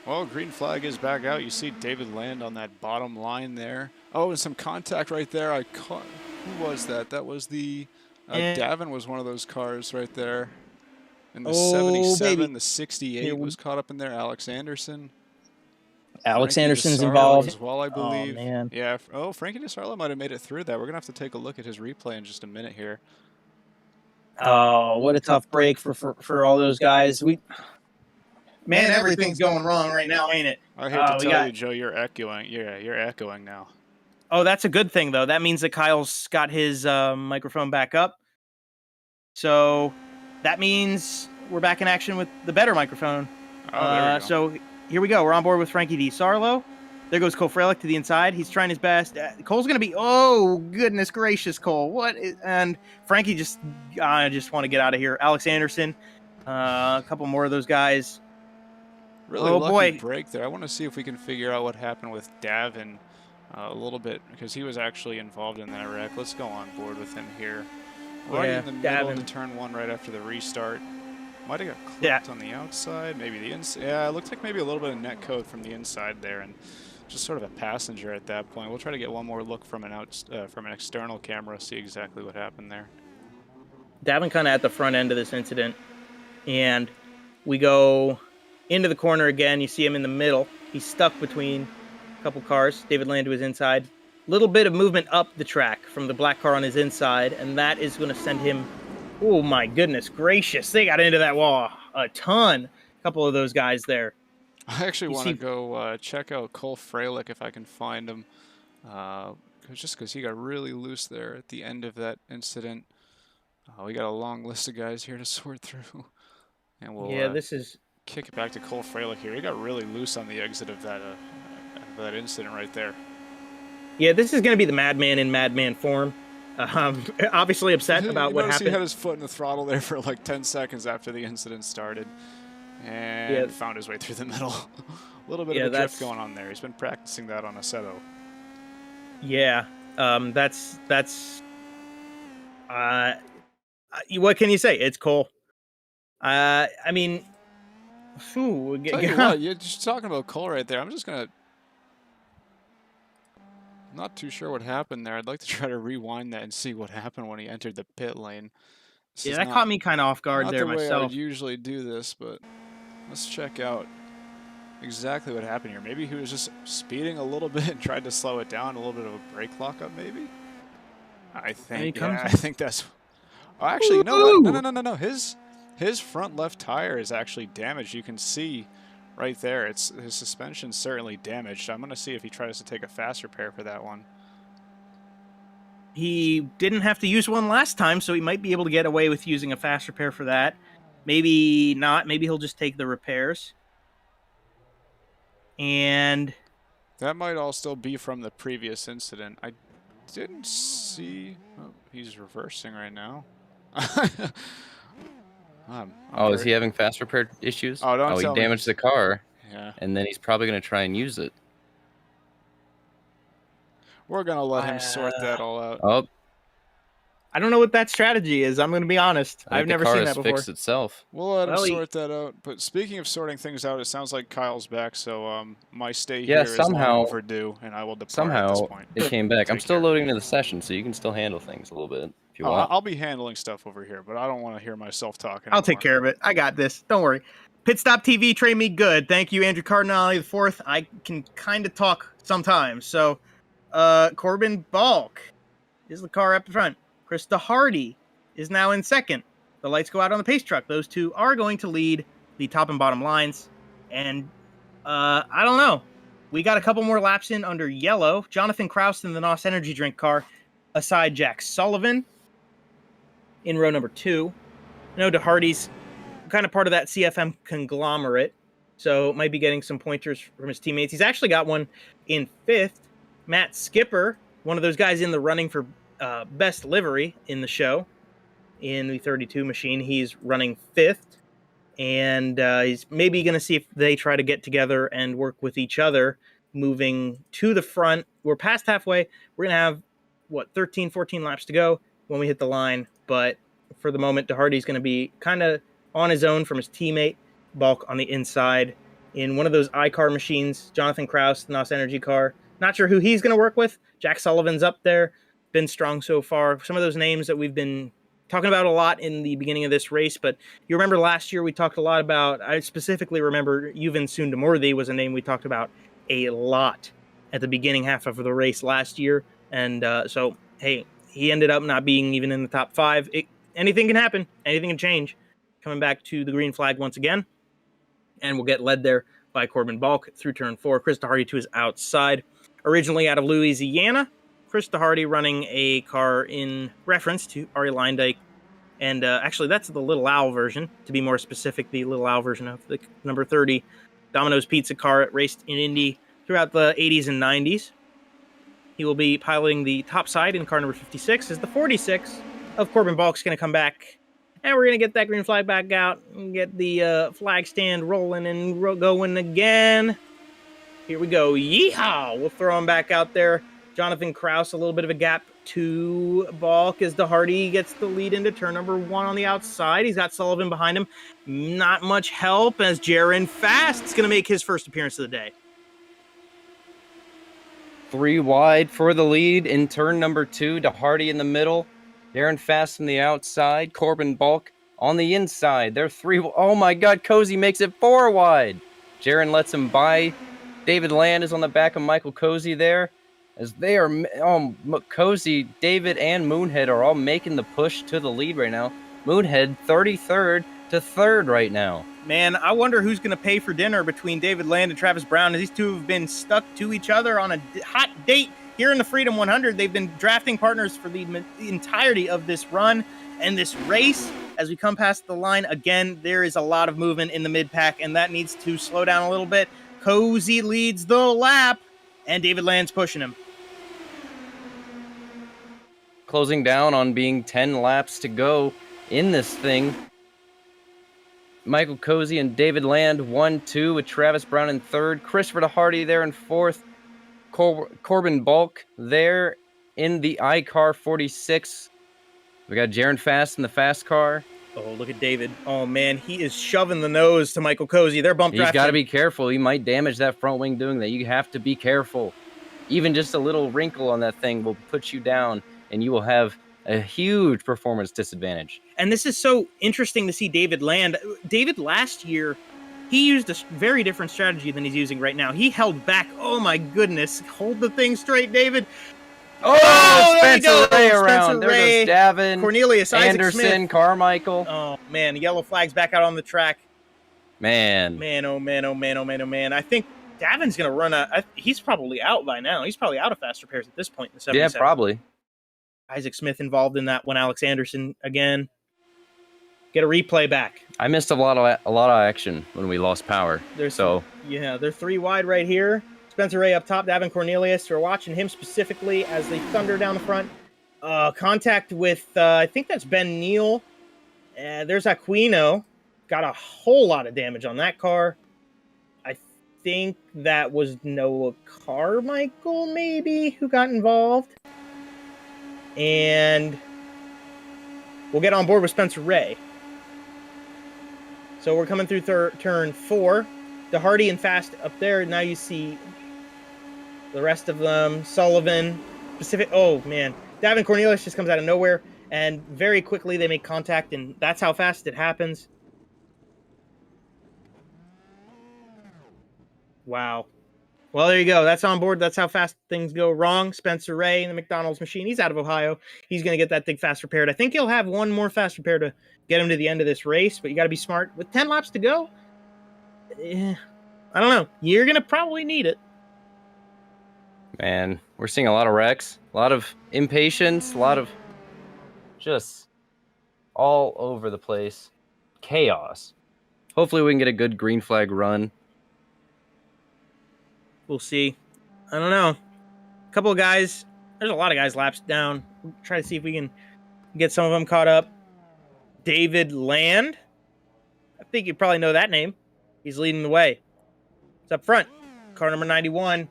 [SPEAKER 7] Well, green flag is back out. You see David land on that bottom line there. Oh, and some contact right there. I caught. Who was that? That was the. Davin was one of those cars right there. And the 77,
[SPEAKER 2] baby.
[SPEAKER 7] the 68 was caught up in there. Alex Anderson.
[SPEAKER 8] Alex
[SPEAKER 7] Frankie
[SPEAKER 8] Anderson's
[SPEAKER 7] DeSarlo
[SPEAKER 8] involved
[SPEAKER 7] as well, I believe.
[SPEAKER 8] Oh man.
[SPEAKER 7] Yeah. Oh, Frankie DeSarlo might have made it through that. We're gonna have to take a look at his replay in just a minute here.
[SPEAKER 8] Oh, what a tough break for all those guys.
[SPEAKER 2] Man, everything's going wrong right now, ain't it?
[SPEAKER 7] I hate to tell you, Joe, you're echoing. Yeah, you're echoing now.
[SPEAKER 2] Oh, that's a good thing, though. That means that Kyle's got his microphone back up. So that means we're back in action with the better microphone.
[SPEAKER 7] Oh, there we go.
[SPEAKER 2] So here we go. We're on board with Frankie DeSarlo. There goes Cole Freilich to the inside. He's trying his best. Cole's going to be, oh, goodness gracious, Cole. What? And Frankie just want to get out of here. Alex Anderson, a couple more of those guys.
[SPEAKER 7] Really lucky break there. I want to see if we can figure out what happened with Davin a little bit, because he was actually involved in that wreck. Let's go on board with him here. Right in the middle of the turn one right after the restart. Might have got clipped on the outside, maybe the inside. Yeah, it looked like maybe a little bit of net code from the inside there, and just sort of a passenger at that point. We'll try to get one more look from an external camera, see exactly what happened there.
[SPEAKER 2] Davin kind of at the front end of this incident, and we go into the corner again. You see him in the middle. He's stuck between a couple cars. David Land to his inside. Little bit of movement up the track from the black car on his inside, and that is going to send him. Oh my goodness gracious! They got into that wall a ton. A couple of those guys there.
[SPEAKER 7] I actually want to go check out Cole Freilich if I can find him, just because he got really loose there at the end of that incident. We got a long list of guys here to sort through, and we'll kick it back to Cole Freilich here. He got really loose on the exit of that incident right there.
[SPEAKER 2] Yeah, this is going to be the madman in madman form. Obviously upset about what happened.
[SPEAKER 7] He had his foot in the throttle there for like 10 seconds after the incident started, and found his way through the middle. A little bit of a drift going on there. He's been practicing that on Assetto.
[SPEAKER 2] Yeah, what can you say? It's Cole. I mean,
[SPEAKER 7] you're just talking about Cole right there. I'm just gonna. Not too sure what happened there. I'd like to try to rewind that and see what happened when he entered the pit lane.
[SPEAKER 2] That caught me kind of off guard there myself.
[SPEAKER 7] Not the way I would usually do this, but let's check out exactly what happened here. Maybe he was just speeding a little bit and tried to slow it down, a little bit of a brake lockup maybe? I think that's... Oh, actually, you know what? No. His front left tire is actually damaged. You can see right there, his suspension's certainly damaged. I'm going to see if he tries to take a fast repair for that one.
[SPEAKER 2] He didn't have to use one last time, so he might be able to get away with using a fast repair for that. Maybe not. Maybe he'll just take the repairs. And
[SPEAKER 7] that might all still be from the previous incident. I didn't see... Oh, he's reversing right now.
[SPEAKER 4] Is he having fast repair issues?
[SPEAKER 7] Oh,
[SPEAKER 4] he damaged the car.
[SPEAKER 7] Yeah.
[SPEAKER 4] And then he's probably going to try and use it.
[SPEAKER 7] We're going to let him sort that all out.
[SPEAKER 4] Oh.
[SPEAKER 2] I don't know what that strategy is. I'm going to be honest. I've never seen that before.
[SPEAKER 4] Fixed itself.
[SPEAKER 7] We'll let him sort that out. But speaking of sorting things out, it sounds like Kyle's back. So my stay here is long overdue, and I will depart at this point.
[SPEAKER 4] It came back. I'm still loading into the session, so you can still handle things a little bit if you want.
[SPEAKER 7] I'll be handling stuff over here, but I don't want to hear myself talking.
[SPEAKER 2] I'll take care of it. I got this. Don't worry. Pit Stop TV trained me good. Thank you, Andrew Cardinale IV. I can kind of talk sometimes. So, Corbin Balk is the car up front. Krista Hardy is now in second. The lights go out on the pace truck. Those two are going to lead the top and bottom lines. And I don't know. We got a couple more laps in under yellow. Jonathan Kraus in the NOS Energy Drink car aside Jack Sullivan in row number 2. Hardy's kind of part of that CFM conglomerate, so might be getting some pointers from his teammates. He's actually got one in 5th. Matt Skipper, one of those guys in the running for best livery in the show, in the 32 machine. He's running 5th. and he's maybe going to see if they try to get together and work with each other moving to the front. We're past halfway. We're going to have, 13, 14 laps to go when we hit the line, but for the moment, DeHardy's going to be kind of on his own from his teammate, Balk, on the inside in one of those iCar machines, Jonathan Kraus, the NOS Energy car. Not sure who he's going to work with. Jack Sullivan's up there, been strong so far. Some of those names that we've been talking about a lot in the beginning of this race, but you remember last year we talked a lot about, I specifically remember Yuvan Sundamurthy was a name we talked about a lot at the beginning half of the race last year, and so, hey, he ended up not being even in the top 5. Anything can happen. Anything can change. Coming back to the green flag once again, and we'll get led there by Corbin Balk through turn 4. Chris DeHardy to his outside. Originally out of Louisiana, Chris DeHardy running a car in reference to Ari Leindyke. And actually, that's the Little Owl version, to be more specific, the Little Owl version of the number 30 Domino's Pizza car. It raced in Indy throughout the 80s and 90s. He will be piloting the top side in car number 56 as the 46 of Corbin Balk's going to come back. And we're going to get that green flag back out and get the flag stand rolling and going again. Here we go. Yeehaw! We'll throw him back out there. Jonathan Kraus, a little bit of a gap to Balk as DeHardy gets the lead into turn number 1 on the outside. He's got Sullivan behind him. Not much help as Jaron Fast is going to make his first appearance of the day.
[SPEAKER 4] 3 wide for the lead in turn number 2. DeHardy in the middle. Darren Fast on the outside. Corbin Balk on the inside. They're 3. Oh my God, Cozy makes it 4 wide. Jaron lets him by. David Land is on the back of Michael Cozy there. As they are, Cozy, David, and Moonhead are all making the push to the lead right now. Moonhead 33rd to 3rd right now.
[SPEAKER 2] Man, I wonder who's going to pay for dinner between David Land and Travis Brown. These two have been stuck to each other on a hot date here in the Freedom 100. They've been drafting partners for the entirety of this run and this race. As we come past the line, again, there is a lot of movement in the mid-pack, and that needs to slow down a little bit. Cozy leads the lap, and David Land's pushing him.
[SPEAKER 4] Closing down on being 10 laps to go in this thing. Michael Cozy and David Land 1-2 with Travis Brown in 3rd. Christopher DeHardy there in 4th. Corbin Balk there in the iCar 46. We got Jaron Fast in the fast car.
[SPEAKER 2] Oh, look at David. Oh, man, he is shoving the nose to Michael Cozy. They're bump drafting.
[SPEAKER 4] He's got to be careful. He might damage that front wing doing that. You have to be careful. Even just a little wrinkle on that thing will put you down, and you will have a huge performance disadvantage.
[SPEAKER 2] And this is so interesting to see David Land. David last year, he used a very different strategy than he's using right now. He held back. Oh, my goodness. Hold the thing straight, David.
[SPEAKER 4] Oh, Spencer Ray around.
[SPEAKER 2] Spencer Ray,
[SPEAKER 4] there goes Davin,
[SPEAKER 2] Cornelius, Isaac
[SPEAKER 4] Anderson,
[SPEAKER 2] Smith.
[SPEAKER 4] Carmichael.
[SPEAKER 2] Oh, man. Yellow flag's back out on the track.
[SPEAKER 4] Man.
[SPEAKER 2] Man, oh, man, oh, man, oh, man, oh, man. I think Davin's going to run he's probably out by now. He's probably out of fast repairs at this point in the 77.
[SPEAKER 4] Yeah, probably.
[SPEAKER 2] Isaac Smith involved in that one. Alex Anderson again. Get a replay back.
[SPEAKER 4] I missed a lot of action when we lost power.
[SPEAKER 2] They're 3 wide right here. Spencer Ray up top, Davin Cornelius. We're watching him specifically as they thunder down the front. Contact with, I think that's Ben Neal. There's Aquino. Got a whole lot of damage on that car. I think that was Noah Carmichael, maybe, who got involved. And we'll get on board with Spencer Ray. So we're coming through turn 4. DeHardy and Fast up there. Now you see the rest of them. Sullivan, Pacific. Oh, man. Davin Cornelius just comes out of nowhere. And very quickly they make contact, and that's how fast it happens. Wow. Well, there you go. That's on board. That's how fast things go wrong. Spencer Ray in the McDonald's machine. He's out of Ohio. He's going to get that thing fast repaired. I think he'll have one more fast repair to get him to the end of this race, but you got to be smart. With 10 laps to go, I don't know. You're going to probably need it.
[SPEAKER 4] Man, we're seeing a lot of wrecks, a lot of impatience, a lot of just all over the place. Chaos. Hopefully we can get a good green flag run.
[SPEAKER 2] We'll see. I don't know. A couple of guys. There's a lot of guys lapsed down. We'll try to see if we can get some of them caught up. David Land I think you probably know that name. He's leading the way. It's up front. Car number 91.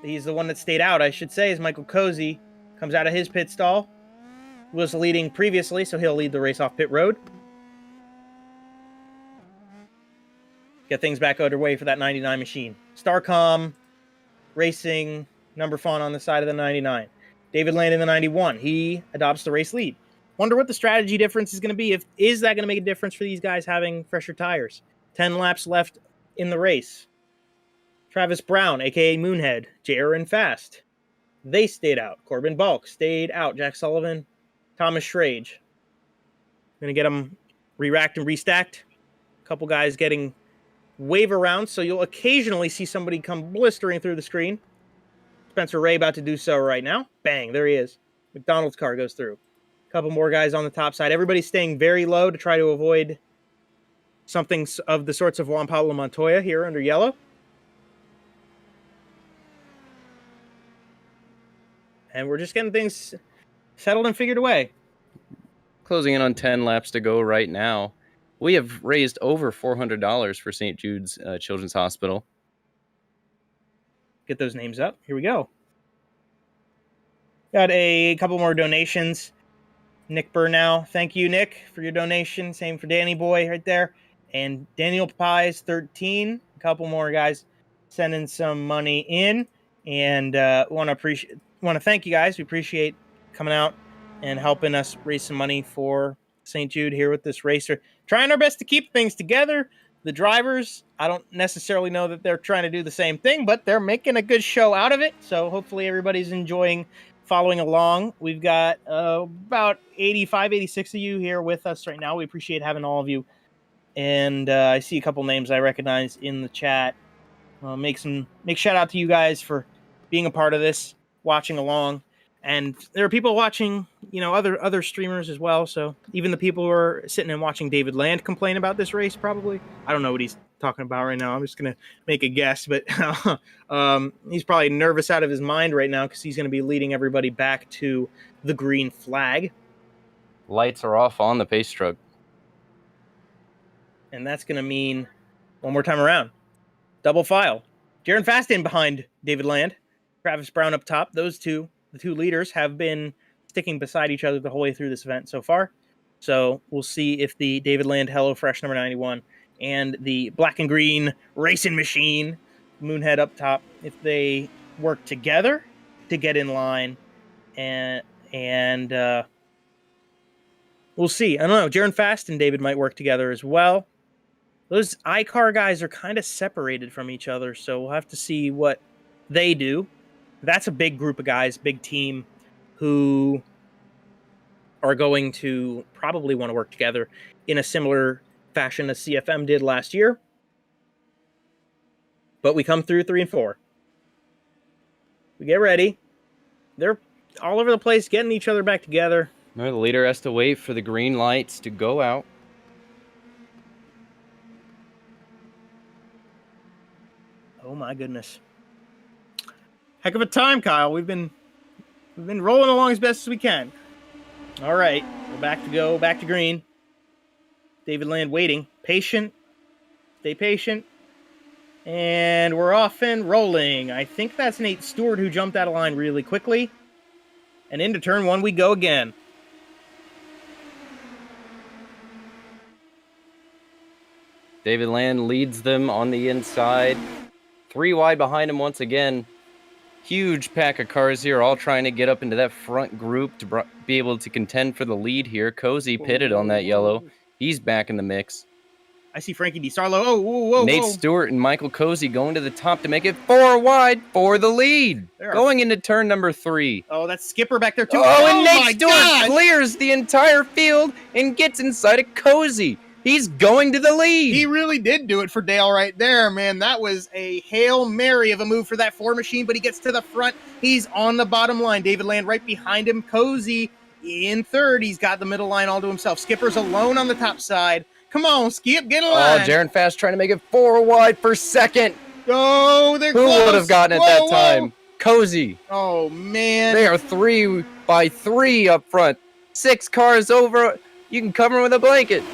[SPEAKER 2] He's the one that stayed out, I should say, is Michael Cozy. Comes out of his pit stall. Was leading previously, so he'll lead the race off pit road. Get things back underway for that 99 machine. Starcom Racing, number fun on the side of the 99. David Land in the 91. He adopts the race lead. Wonder what the strategy difference is going to be. Is that going to make a difference for these guys having fresher tires? 10 laps left in the race. Travis Brown, a.k.a. Moonhead, J.R.N. Fast. They stayed out. Corbin Bulk stayed out. Jack Sullivan, Thomas Schrage. Going to get them re-racked and restacked. A couple guys getting wave around, so you'll occasionally see somebody come blistering through the screen. Spencer Ray about to do so right now. Bang, there he is. McDonald's car goes through. A couple more guys on the top side. Everybody's staying very low to try to avoid something of the sorts of Juan Pablo Montoya here under yellow. And we're just getting things settled and figured away.
[SPEAKER 4] Closing in on 10 laps to go right now. We have raised over $400 for St. Jude's Children's Hospital.
[SPEAKER 2] Get those names up. Here we go. Got a couple more donations. Nick Burnow. Thank you, Nick, for your donation. Same for Danny Boy right there. And Daniel Pies 13. A couple more guys sending some money in. And want to thank you guys. We appreciate coming out and helping us raise some money for St. Jude here with this racer. Trying our best to keep things together. The drivers, I don't necessarily know that they're trying to do the same thing, but they're making a good show out of it. So hopefully everybody's enjoying following along. We've got about 85, 86 of you here with us right now. We appreciate having all of you. And I see a couple names I recognize in the chat. Make shout out to you guys for being a part of this, watching along. And there are people watching, other streamers as well. So even the people who are sitting and watching David Land complain about this race, probably. I don't know what he's talking about right now. I'm just going to make a guess. But he's probably nervous out of his mind right now because he's going to be leading everybody back to the green flag.
[SPEAKER 4] Lights are off on the pace truck.
[SPEAKER 2] And that's going to mean one more time around. Double file. Jaron Fast in behind David Land. Travis Brown up top. Those two. The two leaders have been sticking beside each other the whole way through this event so far. So we'll see if the David Land HelloFresh number 91 and the black and green racing machine, Moonhead up top, if they work together to get in line. And we'll see. I don't know. Jaron Fast and David might work together as well. Those iCar guys are kind of separated from each other, so we'll have to see what they do. That's a big group of guys, big team, who are going to probably want to work together in a similar fashion as CFM did last year. But we come through 3 and 4. We get ready. They're all over the place, getting each other back together.
[SPEAKER 4] The leader has to wait for the green lights to go out.
[SPEAKER 2] Oh my goodness. Heck of a time, Kyle. We've been rolling along as best as we can. All right, we're back to green. David Land waiting, patient. Stay patient. And we're off and rolling. I think that's Nate Stewart who jumped out of line really quickly. And into turn 1 we go again.
[SPEAKER 4] David Land leads them on the inside. 3 wide behind him once again. Huge pack of cars here, all trying to get up into that front group to be able to contend for the lead here. Cozy pitted on that yellow. He's back in the mix.
[SPEAKER 2] I see Frankie DiSarlo. Oh, whoa.
[SPEAKER 4] Nate Stewart and Michael Cozy going to the top to make it 4 wide for the lead. Going into turn number 3.
[SPEAKER 2] Oh, that's Skipper back there too.
[SPEAKER 4] And Nate Stewart clears the entire field and gets inside of Cozy. He's going to the lead.
[SPEAKER 2] He really did do it for Dale right there, man. That was a Hail Mary of a move for that 4 machine, but he gets to the front. He's on the bottom line. David Land right behind him. Cozy in third. He's got the middle line all to himself. Skipper's alone on the top side. Come on, Skip, get a line.
[SPEAKER 4] Jaron Fast trying to make it 4 wide for second.
[SPEAKER 2] Oh, they're close.
[SPEAKER 4] Who would have gotten it that time? Cozy.
[SPEAKER 2] Oh, man.
[SPEAKER 4] They are 3 by 3 up front. 6 cars over. You can cover them with a blanket.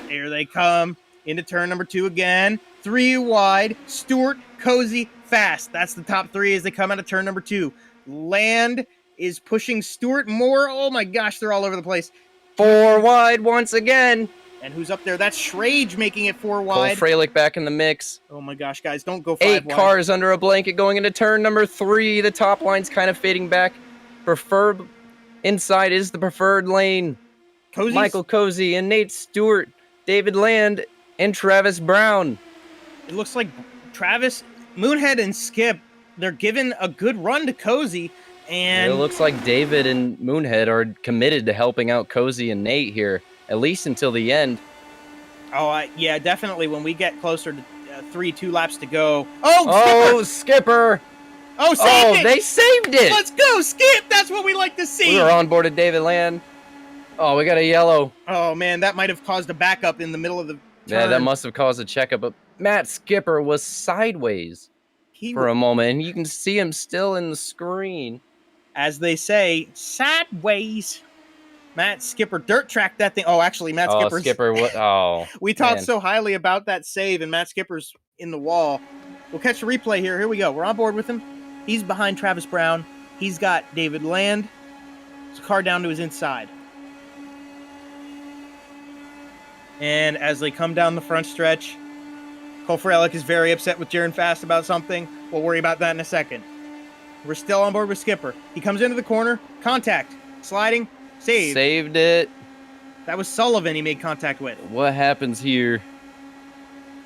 [SPEAKER 2] Here they come into turn number 2 again. 3 wide. Stewart, Cozy, Fast. That's the top 3 as they come out of turn number 2. Land is pushing Stewart more. Oh my gosh, they're all over the place.
[SPEAKER 4] 4 wide once again.
[SPEAKER 2] And who's up there? That's Schrage making it 4
[SPEAKER 4] Cole
[SPEAKER 2] wide.
[SPEAKER 4] Freilich back in the mix.
[SPEAKER 2] Oh my gosh, guys, don't go 5
[SPEAKER 4] 8
[SPEAKER 2] wide.
[SPEAKER 4] cars under a blanket going into turn number 3. The top line's kind of fading back. Preferred inside is the preferred lane.
[SPEAKER 2] Cozy's,
[SPEAKER 4] Michael Cozy and Nate Stewart, David Land, and Travis Brown.
[SPEAKER 2] It looks like Travis, Moonhead, and Skip, they're giving a good run to Cozy. And
[SPEAKER 4] it looks like David and Moonhead are committed to helping out Cozy and Nate here, at least until the end.
[SPEAKER 2] Yeah, definitely. When we get closer to 2 laps to go.
[SPEAKER 4] Oh, Skipper!
[SPEAKER 2] Oh, saved it!
[SPEAKER 4] They saved it!
[SPEAKER 2] Let's go, Skip! That's what we like to see.
[SPEAKER 4] We were on board at David Land. Oh, we got a yellow.
[SPEAKER 2] Oh, man, that might have caused a backup in the middle of the turn.
[SPEAKER 4] Yeah, that must have caused a checkup. But Matt Skipper was sideways for a moment, and you can see him still in the screen.
[SPEAKER 2] As they say, sideways. Matt Skipper dirt tracked that thing. Oh, actually, Matt Skipper's...
[SPEAKER 4] Skipper, what? Oh,
[SPEAKER 2] we talked so highly about that save, and Matt Skipper's in the wall. We'll catch the replay here. Here we go. We're on board with him. He's behind Travis Brown. He's got David Land. His car down to his inside. And as they come down the front stretch, Cole Freilich is very upset with Jaron Fast about something. We'll worry about that in a second. We're still on board with Skipper. He comes into the corner. Contact. Sliding. Save.
[SPEAKER 4] Saved it.
[SPEAKER 2] That was Sullivan he made contact with.
[SPEAKER 4] What happens here?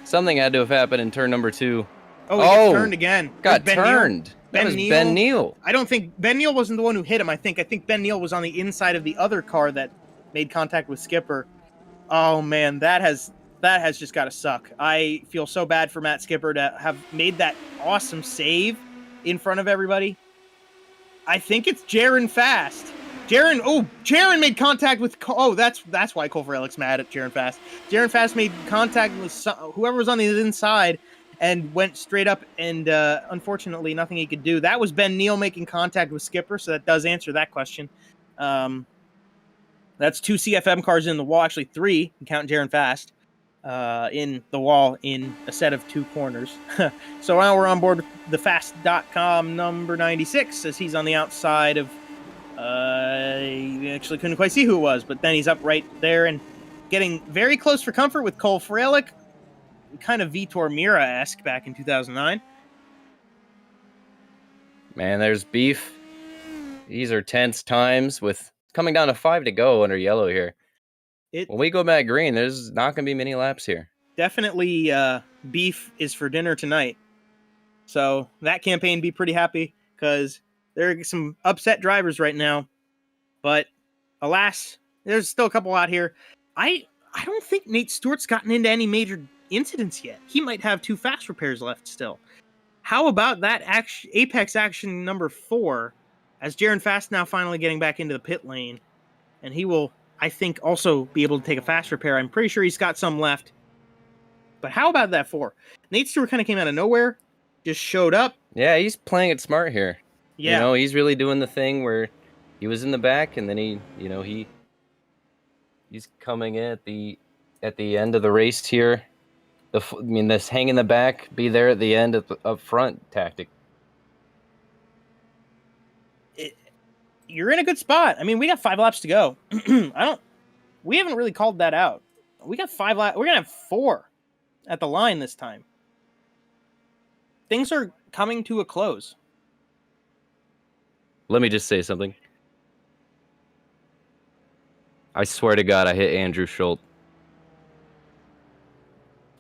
[SPEAKER 4] Something had to have happened in turn number 2.
[SPEAKER 2] Oh, he gets turned again.
[SPEAKER 4] Got turned. That was Ben Neal.
[SPEAKER 2] I don't think Ben Neal wasn't the one who hit him. I think Ben Neal was on the inside of the other car that made contact with Skipper. Oh man, that has just got to suck. I feel so bad for Matt Skipper to have made that awesome save in front of everybody. I think it's Jaron Fast. Jaron made contact with... Oh, that's why Cole Freilich's mad at Jaron Fast. Jaron Fast made contact with whoever was on the inside and went straight up, and unfortunately, nothing he could do. That was Ben Neal making contact with Skipper, so that does answer that question. That's 2 CFM cars in the wall, actually 3, count Jaron Fast, in the wall in a set of 2 corners. So now we're on board with the Fast.com number 96, as he's on the outside of... I actually couldn't quite see who it was, but then he's up right there and getting very close for comfort with Cole Freilich. Kind of Vitor Mira-esque back in 2009.
[SPEAKER 4] Man, there's beef. These are tense times with coming down to 5 to go under yellow here. When we go back green, there's not going to be many laps here.
[SPEAKER 2] Definitely beef is for dinner tonight. So that campaign be pretty happy because there are some upset drivers right now. But alas, there's still a couple out here. I don't think Nate Stewart's gotten into any major incidents yet. He might have 2 fast repairs left still. How about that Apex action number 4, as Jaron Fast now finally getting back into the pit lane. And he will, I think, also be able to take a fast repair. I'm pretty sure he's got some left. But how about that 4? Nate Stewart kind of came out of nowhere, just showed up.
[SPEAKER 4] Yeah, he's playing it smart here.
[SPEAKER 2] Yeah.
[SPEAKER 4] You know, he's really doing the thing where he was in the back, and then he's coming in at the end of the race here. This hang in the back, be there at the end up front tactic.
[SPEAKER 2] You're in a good spot. I mean, we got 5 laps to go. We haven't really called that out. We got 5 laps. We're gonna have 4 at the line this time. Things are coming to a close.
[SPEAKER 4] Let me just say something. I swear to God, I hit Andrew Schultz.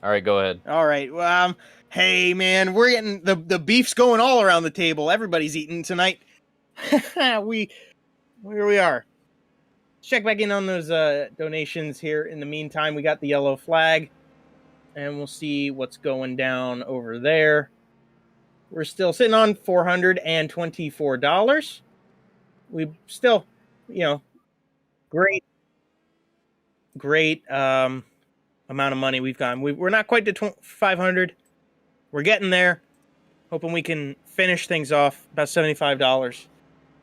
[SPEAKER 4] All right, go ahead.
[SPEAKER 2] All right. Well, hey, man, we're getting the beef's going all around the table. Everybody's eating tonight. Here we are. Check back in on those donations here. In the meantime, we got the yellow flag, and we'll see what's going down over there. We're still sitting on $424. We still, great amount of money we've gotten. We're not quite to 500. We're getting there. Hoping we can finish things off about $75.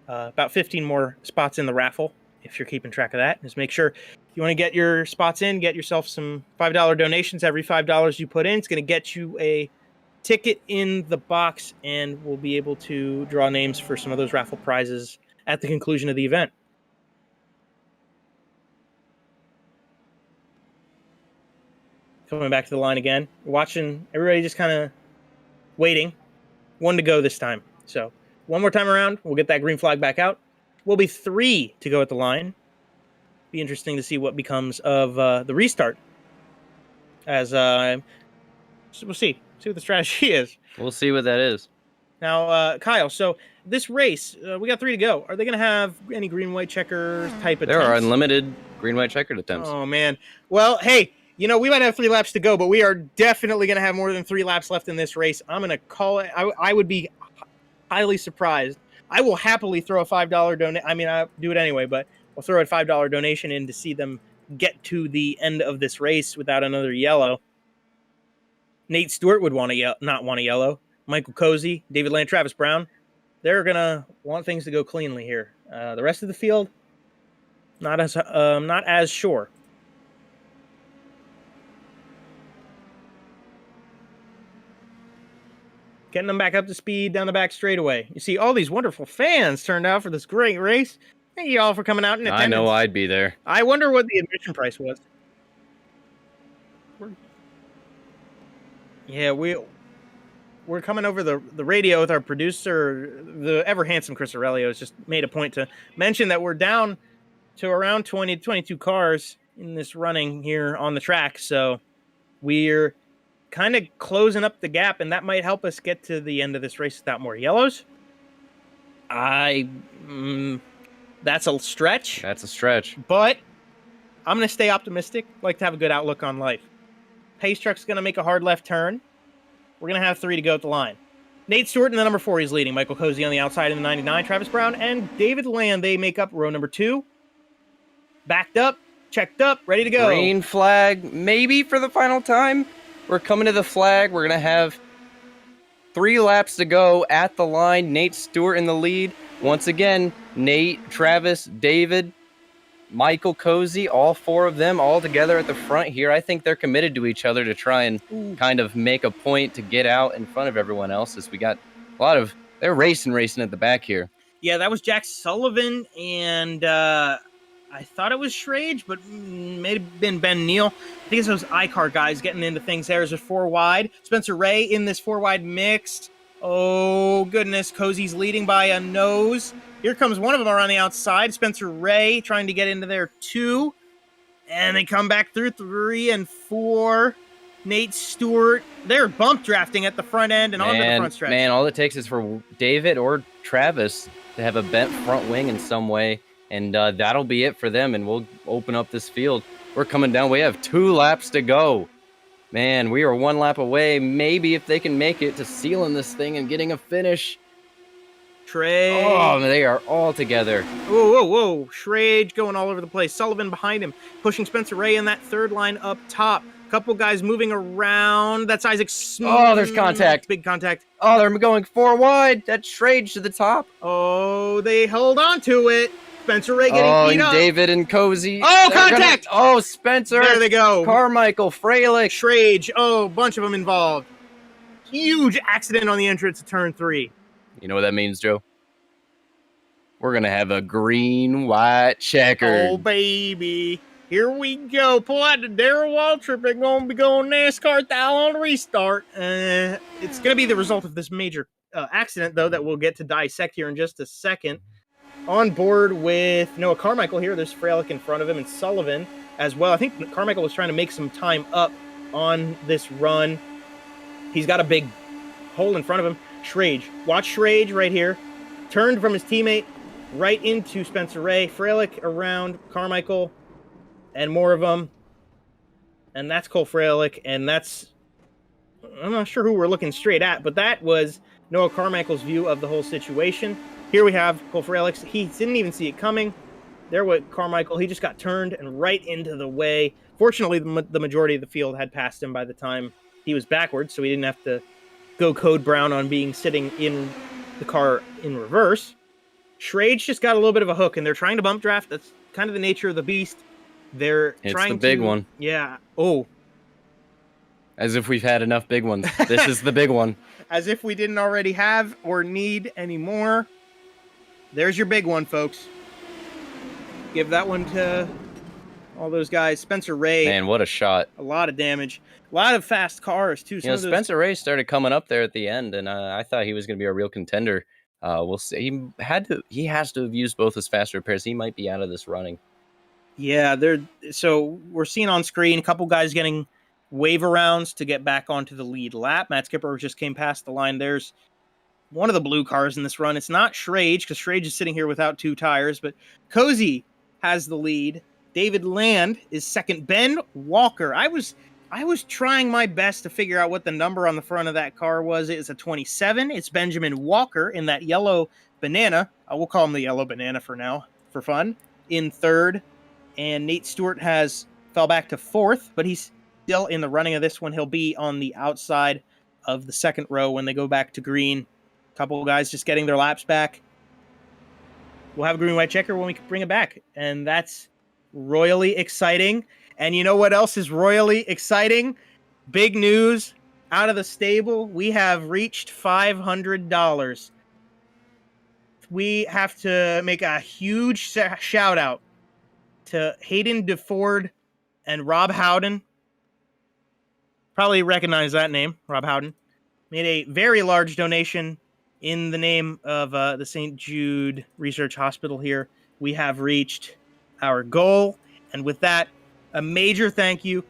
[SPEAKER 2] About 15 more spots in the raffle. if you're keeping track of that. Just make sure if you want to get your spots in, get yourself some $5 donations. Every $5 you put in, it's going to get you a ticket in the box, and we'll be able to draw names for some of those raffle prizes at the conclusion of the event. Coming back to the line again. Watching everybody just kind of waiting. One to go this time. So one more time around, we'll get that green flag back out. Will be 3 to go at the line. Be interesting to see what becomes of the restart. As so we'll see what the strategy is.
[SPEAKER 4] We'll see what that is.
[SPEAKER 2] Now, Kyle, so this race, we got 3 to go. Are they going to have any green, white checker type attempts?
[SPEAKER 4] There are unlimited green, white checkered attempts.
[SPEAKER 2] Oh, man. Well, hey, we might have 3 laps to go, but we are definitely going to have more than 3 laps left in this race. I'm going to call it. I would be highly surprised. I will happily throw a $5 donation. I mean, I'll do it anyway, but I'll throw a $5 donation in to see them get to the end of this race without another yellow. Nate Stewart would not want a yellow. Michael Cozy, David Land, Travis Brown, they're going to want things to go cleanly here. The rest of the field, not as sure. Getting them back up to speed down the back straightaway. You see all these wonderful fans turned out for this great race. Thank you all for coming out in attendance.
[SPEAKER 4] I know I'd be there.
[SPEAKER 2] I wonder what the admission price was. Yeah, we're coming over the radio with our producer, the ever handsome Chris Aurelio, has just made a point to mention that we're down to around 20 to 22 cars in this running here on the track. So we're kind of closing up the gap, and that might help us get to the end of this race without more yellows. That's a stretch.
[SPEAKER 4] That's a stretch.
[SPEAKER 2] But I'm going to stay optimistic, like to have a good outlook on life. Pace truck's going to make a hard left turn. We're going to have 3 to go at the line. Nate Stewart in the number 4, he's leading. Michael Cozy on the outside in the 99. Travis Brown and David Land, they make up row number 2. Backed up, checked up, ready to go.
[SPEAKER 4] Green flag, maybe for the final time. We're coming to the flag. We're going to have 3 laps to go at the line. Nate Stewart in the lead. Once again, Nate, Travis, David, Michael Cozy, all 4 of them all together at the front here. I think they're committed to each other to try and kind of make a point to get out in front of everyone else, as we got a lot of, they're racing at the back here.
[SPEAKER 2] Yeah, that was Jack Sullivan, and I thought it was Schrage, but may have been Ben Neal. I think it's those iCar guys getting into things there. There's a 4 wide. Spencer Ray in this 4 wide mixed. Oh, goodness. Cozy's leading by a nose. Here comes one of them around the outside. Spencer Ray trying to get into there 2. And they come back through 3 and 4. Nate Stewart. They're bump drafting at the front end and onto the front stretch.
[SPEAKER 4] Man, all it takes is for David or Travis to have a bent front wing in some way. And that'll be it for them, and we'll open up this field. We're coming down. We have 2 laps to go. Man, we are 1 lap away, maybe, if they can make it, to sealing this thing and getting a finish.
[SPEAKER 2] Trey.
[SPEAKER 4] Oh, they are all together.
[SPEAKER 2] Whoa. Schrage going all over the place. Sullivan behind him, pushing Spencer Ray in that 3rd line up top. Couple guys moving around. That's Isaac Smith.
[SPEAKER 4] Oh, there's contact.
[SPEAKER 2] Big contact.
[SPEAKER 4] Oh, they're going 4 wide. That's Schrage to the top.
[SPEAKER 2] Oh, they hold on to it. Spencer Ray getting beat up.
[SPEAKER 4] David and Cozy.
[SPEAKER 2] Oh, contact!
[SPEAKER 4] Oh, Spencer.
[SPEAKER 2] There they go.
[SPEAKER 4] Carmichael, Freilich.
[SPEAKER 2] Schrage. Oh, a bunch of them involved. Huge accident on the entrance to turn 3.
[SPEAKER 4] You know what that means, Joe? We're going to have a green-white checker.
[SPEAKER 2] Oh, baby. Here we go. Pull out the Darrell Waltrip. They're going to be going NASCAR style on restart. It's going to be the result of this major accident, though, that we'll get to dissect here in just a second. On board with Noah Carmichael here. There's Freilich in front of him and Sullivan as well. I think Carmichael was trying to make some time up on this run. He's got a big hole in front of him. Schrage. Watch Schrage right here. Turned from his teammate right into Spencer Ray. Freilich around Carmichael and more of them. And that's Cole Freilich. And that's, I'm not sure who we're looking straight at, but that was Noah Carmichael's view of the whole situation. Here we have Cole Freilich. He didn't even see it coming. There went Carmichael. He just got turned and right into the way. Fortunately, the majority of the field had passed him by the time he was backwards, so he didn't have to go code brown on being sitting in the car in reverse. Schrage just got a little bit of a hook, and they're trying to bump draft. That's kind of the nature of the beast. They're
[SPEAKER 4] It's
[SPEAKER 2] trying
[SPEAKER 4] the big
[SPEAKER 2] to,
[SPEAKER 4] one.
[SPEAKER 2] Yeah. Oh,
[SPEAKER 4] As if we've had enough big ones. This is the big one.
[SPEAKER 2] as if we didn't already have or need any more. There's your big one, folks. Give that one to all those guys. Spencer Ray.
[SPEAKER 4] Man, what a shot.
[SPEAKER 2] A lot of damage. A lot of fast cars, too.
[SPEAKER 4] You know, Spencer Ray started coming up there at the end, and I thought he was going to be a real contender. We'll see. He has to have used both his fast repairs. He might be out of this running.
[SPEAKER 2] Yeah, so we're seeing on screen a couple guys getting wave arounds to get back onto the lead lap. Matt Skipper just came past the line. There's one of the blue cars in this run. It's not Schrage, because Schrage is sitting here without 2 tires, but Cozy has the lead. David Land is second. Ben Walker. I was trying my best to figure out what the number on the front of that car was. It's a 27. It's Benjamin Walker in that yellow banana. We'll call him the yellow banana for now, for fun. In third. And Nate Stewart fell back to fourth, but he's still in the running of this one. He'll be on the outside of the second row when they go back to green. A couple of guys just getting their laps back. We'll have a green-white checker when we can bring it back, and that's royally exciting. And you know what else is royally exciting? Big news out of the stable. We have reached $500. We have to make a huge shout-out to Hayden DeFord and Rob Howden. Probably recognize that name, Rob Howden. Made a very large donation in the name of the St. Jude Research Hospital here. We have reached our goal. And with that, a major thank you.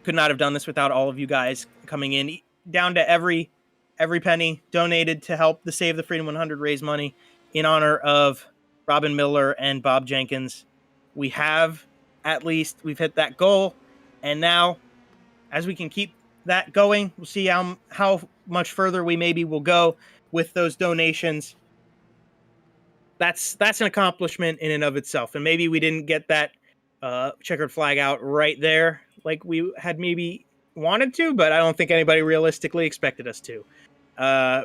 [SPEAKER 2] Could not have done this without all of you guys coming in. Down to every penny donated to help the Save the Freedom 100 raise money in honor of Robin Miller and Bob Jenkins. We've hit that goal. And now, as we can keep that going, we'll see how much further we maybe will go with those donations. That's an accomplishment in and of itself. And maybe we didn't get that checkered flag out right there like we had maybe wanted to, but I don't think anybody realistically expected us to.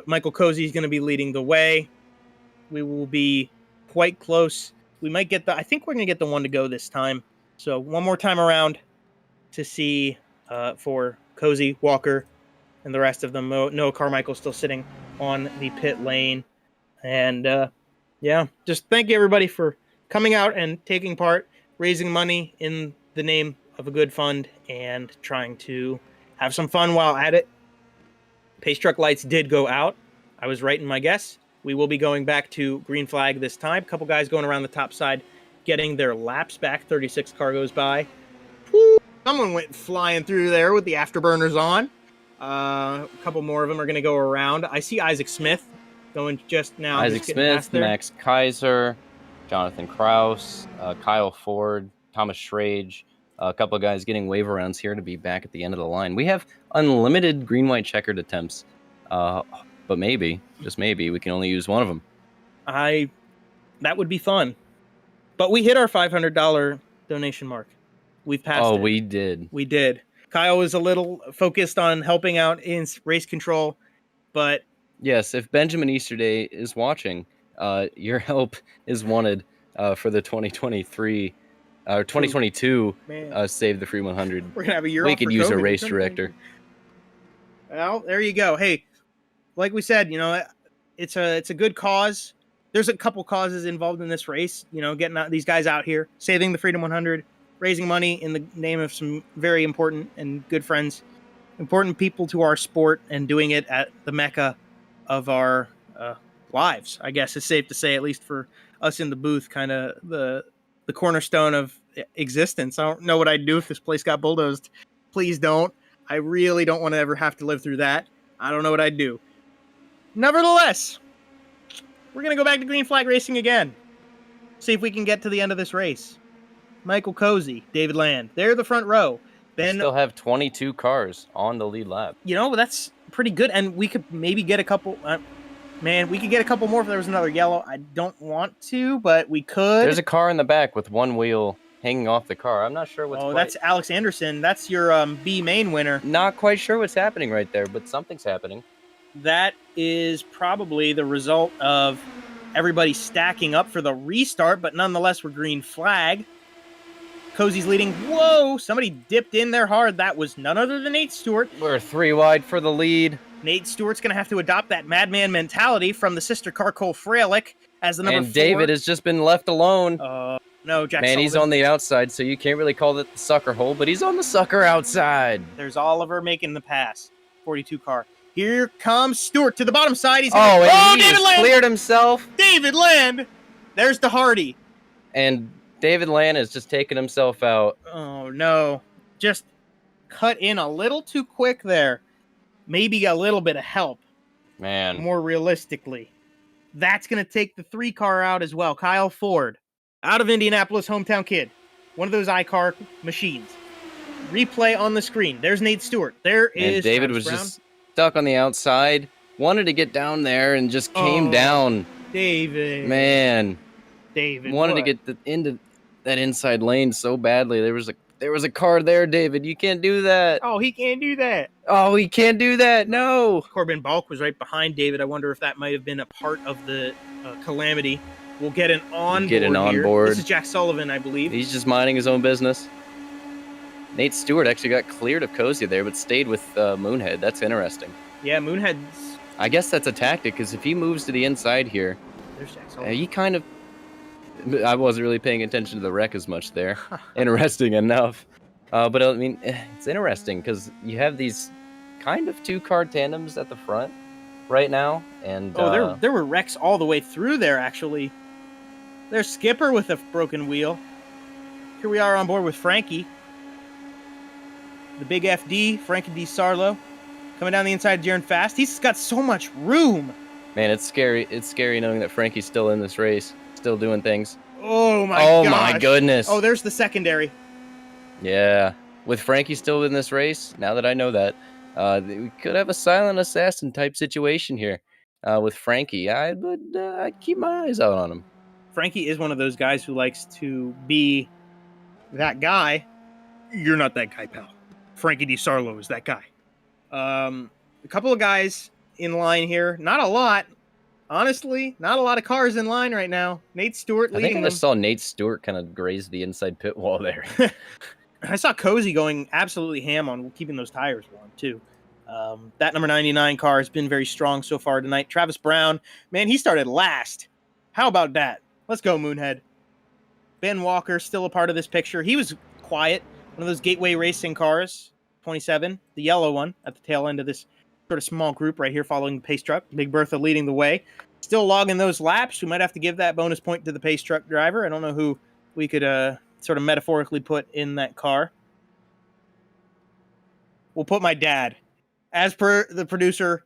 [SPEAKER 2] Michael Cozy is going to be leading the way. We will be quite close. We might get I think we're going to get the one to go this time. So one more time around to see for Cozy, Walker, and the rest of them. Noah Carmichael still sitting on the pit lane. And just thank you everybody for coming out and taking part, raising money in the name of a good fund, and trying to have some fun while at it. Pace truck lights did go out. I was right in my guess. We will be going back to green flag this time. A couple guys going around the top side, getting their laps back. 36 car goes by. Woo! Someone went flying through there with the afterburners on. A couple more of them are going to go around. I see Isaac Smith going just now.
[SPEAKER 4] Isaac Smith, Max Kaiser, Jonathan Kraus, Kyle Ford, Thomas Schrage, a couple of guys getting wave arounds here to be back at the end of the line. We have unlimited green-white checkered attempts, but maybe, just maybe, we can only use one of them.
[SPEAKER 2] That would be fun. But we hit our $500 donation mark. We've passed it.
[SPEAKER 4] Oh, we did.
[SPEAKER 2] We did. Kyle was a little focused on helping out in race control, but...
[SPEAKER 4] Yes, if Benjamin Easterday is watching, your help is wanted for the 2023 or 2022 Save the Free 100.
[SPEAKER 2] We're gonna have a year.
[SPEAKER 4] We could use a race director.
[SPEAKER 2] Well, there you go. Hey, like we said, it's a good cause. There's a couple causes involved in this race. Getting these guys out here, saving the Freedom 100, raising money in the name of some very important and good friends, important people to our sport, and doing it at the mecca of our lives. I guess it's safe to say, at least for us in the booth, kind of the cornerstone of existence. I don't know what I'd do if this place got bulldozed. Please don't. I really don't want to ever have to live through that. I don't know what I'd do. Nevertheless, we're going to go back to green flag racing again. See if we can get to the end of this race. Michael Cozy, David Land. They're the front row. Ben,
[SPEAKER 4] we still have 22 cars on the lead lap.
[SPEAKER 2] That's pretty good. And we could maybe get a couple... we could get a couple more if there was another yellow. I don't want to, but we could.
[SPEAKER 4] There's a car in the back with one wheel hanging off the car. I'm not sure what's...
[SPEAKER 2] that's Alex Anderson. That's your B main winner.
[SPEAKER 4] Not quite sure what's happening right there, but something's happening.
[SPEAKER 2] That is probably the result of Everybody's stacking up for the restart, but nonetheless, we're green flag. Cozy's leading. Whoa! Somebody dipped in there hard. That was none other than Nate Stewart.
[SPEAKER 4] We're 3 wide for the lead.
[SPEAKER 2] Nate Stewart's going to have to adopt that madman mentality from the sister car Cole Freilich as the number 4.
[SPEAKER 4] And David has just been left alone.
[SPEAKER 2] No, Jack
[SPEAKER 4] Man,
[SPEAKER 2] Sullivan.
[SPEAKER 4] he's on the outside, so you can't really call it the sucker hole, but he's on the sucker outside.
[SPEAKER 2] There's Oliver making the pass. 42 car. Here comes Stewart to the bottom side. He's
[SPEAKER 4] and he
[SPEAKER 2] David
[SPEAKER 4] just
[SPEAKER 2] Land!
[SPEAKER 4] cleared himself.
[SPEAKER 2] David Land! There's the Hardy.
[SPEAKER 4] And David Land has just taken himself out.
[SPEAKER 2] Oh, no. Just cut in a little too quick there. Maybe a little bit of help.
[SPEAKER 4] Man.
[SPEAKER 2] More realistically. That's going to take the 3 car out as well. Kyle Ford, out of Indianapolis, hometown kid. One of those iCar machines. Replay on the screen. There's Nate Stewart. There is
[SPEAKER 4] And David
[SPEAKER 2] Travis
[SPEAKER 4] was
[SPEAKER 2] Brown.
[SPEAKER 4] just stuck on the outside. Wanted to get down there and just came down.
[SPEAKER 2] David.
[SPEAKER 4] Man.
[SPEAKER 2] David.
[SPEAKER 4] Wanted
[SPEAKER 2] what?
[SPEAKER 4] to get into that inside lane so badly. There was a car there, David. You can't do that.
[SPEAKER 2] Oh, he can't do that.
[SPEAKER 4] Oh, he can't do that. No.
[SPEAKER 2] Corbin Balk was right behind David. I wonder if that might have been a part of the calamity. We'll get an onboard here. This is Jack Sullivan, I believe.
[SPEAKER 4] He's just minding his own business. Nate Stewart actually got cleared of Cozy there, but stayed with Moonhead. That's interesting.
[SPEAKER 2] Yeah, Moonhead's...
[SPEAKER 4] I guess that's a tactic, because if he moves to the inside here,
[SPEAKER 2] there's Jack Sullivan.
[SPEAKER 4] he kind of... I wasn't really paying attention to the wreck as much there. Interesting enough. But I mean, it's interesting, because you have these kind of 2-car tandems at the front right now. And
[SPEAKER 2] there were wrecks all the way through there, actually. There's Skipper with a broken wheel. Here we are on board with Frankie. The big FD, Frankie D. Sarlo, coming down the inside of Jaron Fast. He's got so much room.
[SPEAKER 4] Man, it's scary. It's scary knowing that Frankie's still in this race, still doing things.
[SPEAKER 2] Oh my gosh.
[SPEAKER 4] My goodness.
[SPEAKER 2] Oh, there's the secondary.
[SPEAKER 4] Yeah. With Frankie still in this race, now that I know that, we could have a silent assassin type situation here with Frankie. I'd keep my eyes out on him.
[SPEAKER 2] Frankie is one of those guys who likes to be that guy. You're not that guy, pal. Frankie D. Sarlo is that guy. A couple of guys in line here. Not a lot. Honestly, not a lot of cars in line right now. Nate Stewart leading
[SPEAKER 4] I think I just saw Nate Stewart kind of graze the inside pit wall there.
[SPEAKER 2] I saw Cozy going absolutely ham on keeping those tires warm, too. That number 99 car has been very strong so far tonight. Travis Brown, man, he started last. How about that? Let's go, Moonhead. Ben Walker, still a part of this picture. He was quiet. One of those Gateway Racing cars, 27, the yellow one at the tail end of this sort of small group right here following the pace truck. Big Bertha leading the way. Still logging those laps. We might have to give that bonus point to the pace truck driver. I don't know who we could sort of metaphorically put in that car. We'll put my dad. As per the producer,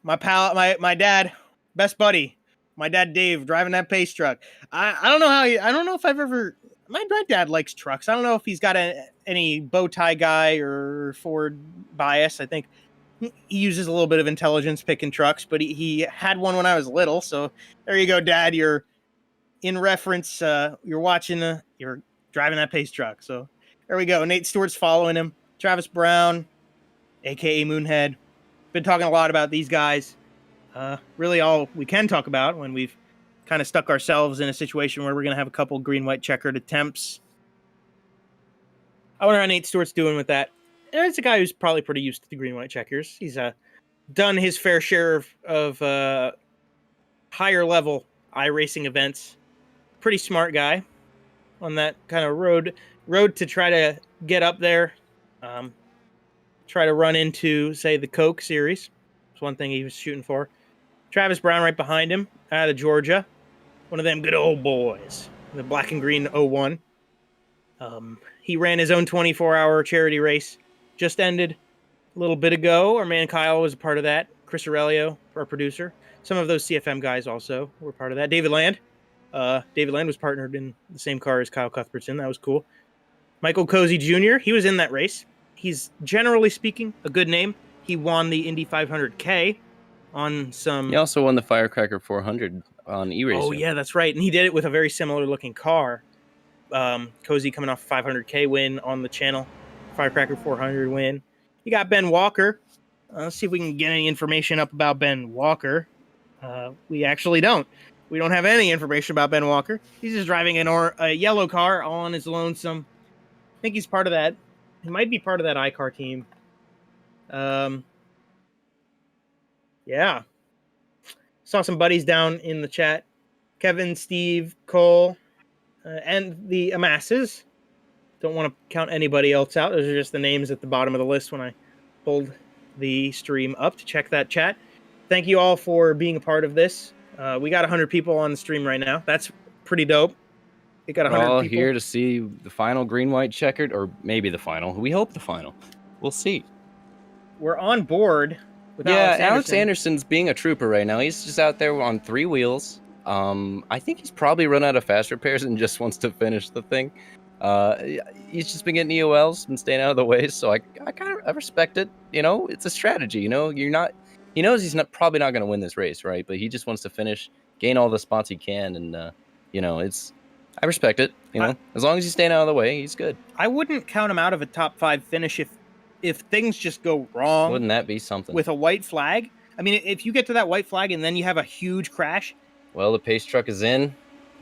[SPEAKER 2] my pal, my dad, best buddy, my dad Dave, driving that pace truck. I don't know I don't know if I've ever... My dad likes trucks. I don't know if he's got any bow tie guy or Ford bias. I think he uses a little bit of intelligence picking trucks, but he had one when I was little. So there you go, Dad. You're in reference. You're watching. You're driving that pace truck. So there we go. Nate Stewart's following him. Travis Brown, a.k.a. Moonhead. Been talking a lot about these guys. Really all we can talk about when we've kind of stuck ourselves in a situation where we're going to have a couple green-white checkered attempts. I wonder how Nate Stewart's doing with that. It's a guy who's probably pretty used to the green-white checkers. He's done his fair share of higher-level iRacing events. Pretty smart guy on that kind of road to try to get up there. Try to run into, say, the Coke series. That's one thing he was shooting for. Travis Brown right behind him out of Georgia. One of them good old boys. The black and green 01. He ran his own 24-hour charity race. Just ended a little bit ago. Our man Kyle was a part of that. Chris Aurelio, our producer. Some of those CFM guys also were part of that. David Land. David Land was partnered in the same car as Kyle Cuthbertson. That was cool. Michael Cozy Jr., he was in that race. He's, generally speaking, a good name. He won the Indy 500K on some...
[SPEAKER 4] He also won the Firecracker 400 on E-Racer.
[SPEAKER 2] Oh, yeah, that's right. And he did it with a very similar-looking car. Cozy coming off a 500K win on the channel. Firecracker 400 win. You got Ben Walker. Let's see if we can get any information up about Ben Walker. We actually don't. We don't have any information about Ben Walker. He's just driving a yellow car all on his lonesome. I think he's part of that. He might be part of that iCar team. Yeah. Saw some buddies down in the chat. Kevin, Steve, Cole, and the Amasses. Don't want to count anybody else out. Those are just the names at the bottom of the list when I pulled the stream up to check that chat. Thank you all for being a part of this. We got 100 people on the stream right now. That's pretty dope. We got 100
[SPEAKER 4] all
[SPEAKER 2] people
[SPEAKER 4] here to see the final green-white checkered, or maybe the final. We hope the final. We'll see.
[SPEAKER 2] We're on board with
[SPEAKER 4] Alex Anderson's being a trooper right now. He's just out there on 3 wheels. I think he's probably run out of fast repairs and just wants to finish the thing. He's just been getting EOLs and staying out of the way, so I respect it. It's a strategy. He knows he's probably not going to win this race, right? But he just wants to finish, gain all the spots he can, and I respect it. As long as he's staying out of the way, he's good.
[SPEAKER 2] I wouldn't count him out of a top 5 finish if things just go wrong.
[SPEAKER 4] Wouldn't that be something?
[SPEAKER 2] With a white flag? I mean, if you get to that white flag and then you have a huge crash.
[SPEAKER 4] Well, the pace truck is in.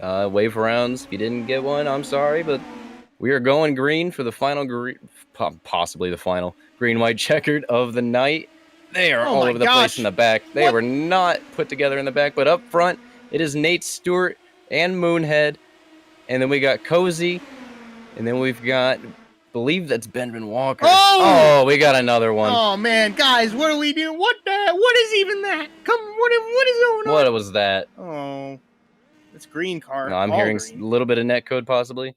[SPEAKER 4] Wave rounds. If you didn't get one, I'm sorry, but we are going green for the final possibly the final green-white checkered of the night. They are all over the place in the back. They were not put together in the back, but up front, it is Nate Stewart and Moonhead. And then we got Cozy. And then we've got, believe that's Benjamin Walker. Oh, we got another one.
[SPEAKER 2] Oh, man. Guys, what do we do? What is even that? What is going on?
[SPEAKER 4] What was that?
[SPEAKER 2] Oh, it's green car.
[SPEAKER 4] No, I'm hearing a little bit of netcode possibly.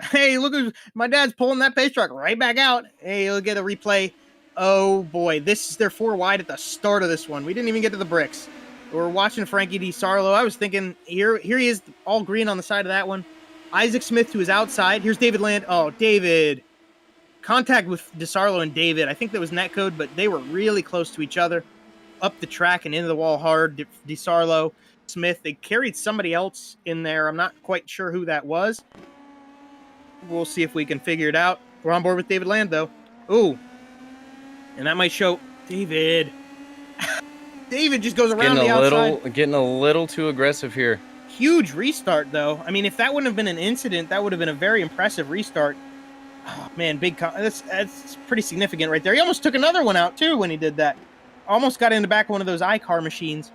[SPEAKER 2] Hey, look, my dad's pulling that pace truck right back out. Hey, look at the replay. Oh, boy. This is their 4 wide at the start of this one. We didn't even get to the bricks. We're watching Frankie DiSarlo. I was thinking, here he is, all green on the side of that one. Isaac Smith to his outside. Here's David Land. Oh, David. Contact with DiSarlo and David. I think that was netcode, but they were really close to each other. Up the track and into the wall hard. DiSarlo, Smith. They carried somebody else in there. I'm not quite sure who that was. We'll see if we can figure it out. We're on board with David Land, though. Ooh. And that might show David. David just goes around the outside.
[SPEAKER 4] Getting a little too aggressive here.
[SPEAKER 2] Huge restart, though. I mean, if that wouldn't have been an incident, that would have been a very impressive restart. Oh, man, that's pretty significant right there. He almost took another one out, too, when he did that. Almost got in the back of one of those iCar machines.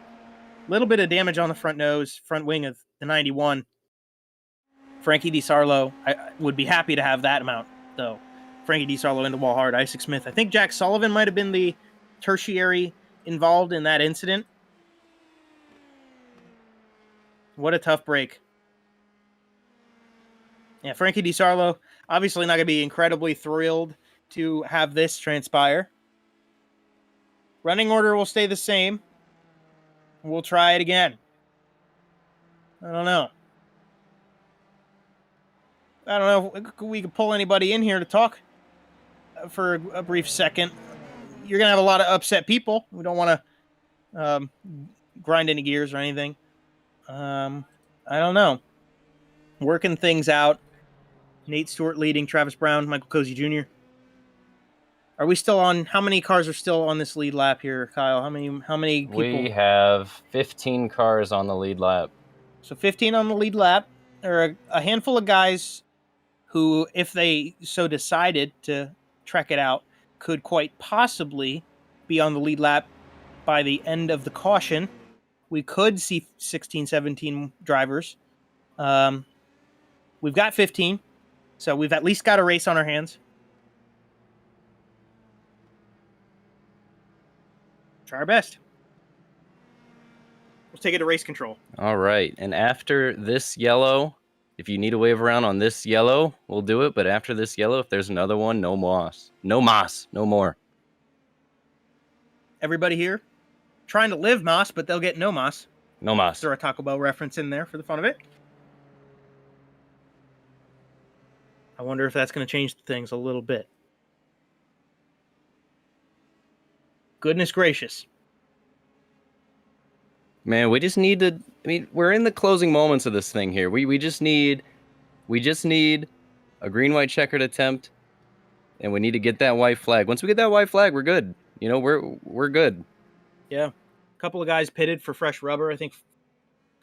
[SPEAKER 2] Little bit of damage on the front nose, front wing of the 91. Frankie DiSarlo, I would be happy to have that amount, though. Frankie DiSarlo into wall hard. Isaac Smith. I think Jack Sullivan might have been the tertiary involved in that incident. What a tough break. Yeah, Frankie DiSarlo, obviously not going to be incredibly thrilled to have this transpire. Running order will stay the same. We'll try it again. I don't know if we could pull anybody in here to talk for a brief second. You're going to have a lot of upset people. We don't want to grind any gears or anything. I don't know. Working things out. Nate Stewart leading, Travis Brown, Michael Cozy Jr. Are we still on? How many cars are still on this lead lap here, Kyle? How many people?
[SPEAKER 4] We have 15 cars on the lead lap.
[SPEAKER 2] So 15 on the lead lap. There are a handful of guys who, if they so decided to trek it out, could quite possibly be on the lead lap by the end of the caution. We could see 16, 17 drivers. We've got 15, so we've at least got a race on our hands. Try our best. We'll take it to race control.
[SPEAKER 4] All right, and after this yellow, if you need a wave around on this yellow, we'll do it. But after this yellow, if there's another one, no moss. No moss. No more.
[SPEAKER 2] Everybody here trying to live moss, but they'll get no moss.
[SPEAKER 4] No moss.
[SPEAKER 2] Throw a Taco Bell reference in there for the fun of it. I wonder if that's going to change things a little bit. Goodness gracious.
[SPEAKER 4] Man, we just need to... I mean, we're in the closing moments of this thing here. We just need a green-white checkered attempt, and we need to get that white flag. Once we get that white flag, we're good. We're good.
[SPEAKER 2] Yeah. A couple of guys pitted for fresh rubber. I think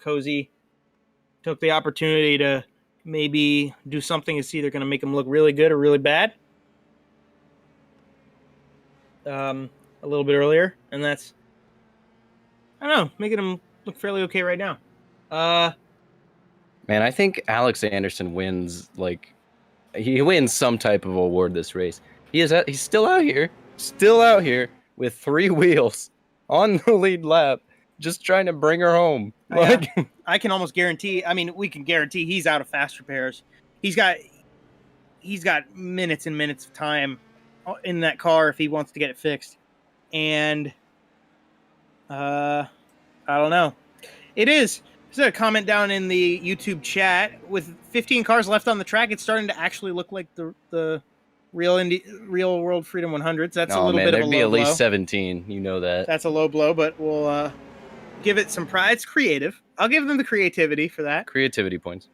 [SPEAKER 2] Cozy took the opportunity to maybe do something that's either going to make him look really good or really bad. A little bit earlier, and that's, I don't know, making him look fairly okay right now.
[SPEAKER 4] Man, I think Alex Anderson wins, like, he wins some type of award this race. He's still out here with 3 wheels on the lead lap, just trying to bring her home. Like,
[SPEAKER 2] I can almost guarantee, we can guarantee he's out of fast repairs. He's got minutes and minutes of time in that car if he wants to get it fixed. And I don't know. There's a comment down in the YouTube chat. With 15 cars left on the track, it's starting to actually look like the real World Freedom 100s. That's a little bit of a low blow.
[SPEAKER 4] there'd be at least 17. You know that.
[SPEAKER 2] That's a low blow, but we'll give it some pride. It's creative. I'll give them the creativity for that.
[SPEAKER 4] Creativity points.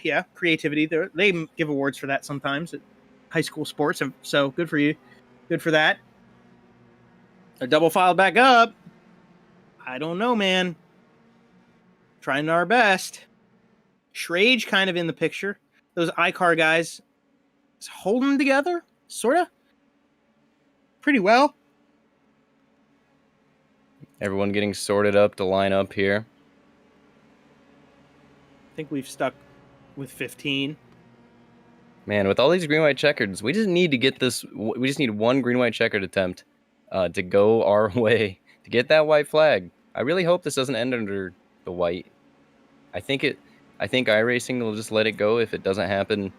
[SPEAKER 2] Yeah, creativity. They give awards for that sometimes at high school sports, so good for you. Good for that. A double filed back up. I don't know, man. Trying our best. Schrage kind of in the picture. Those iCar guys holding together, sort of. Pretty well.
[SPEAKER 4] Everyone getting sorted up to line up here.
[SPEAKER 2] I think we've stuck with 15.
[SPEAKER 4] Man, with all these green-white checkers, we just need to get this. We just need one green-white checkered attempt to go our way to get that white flag. I really hope this doesn't end under the white. I think iRacing will just let it go if it doesn't happen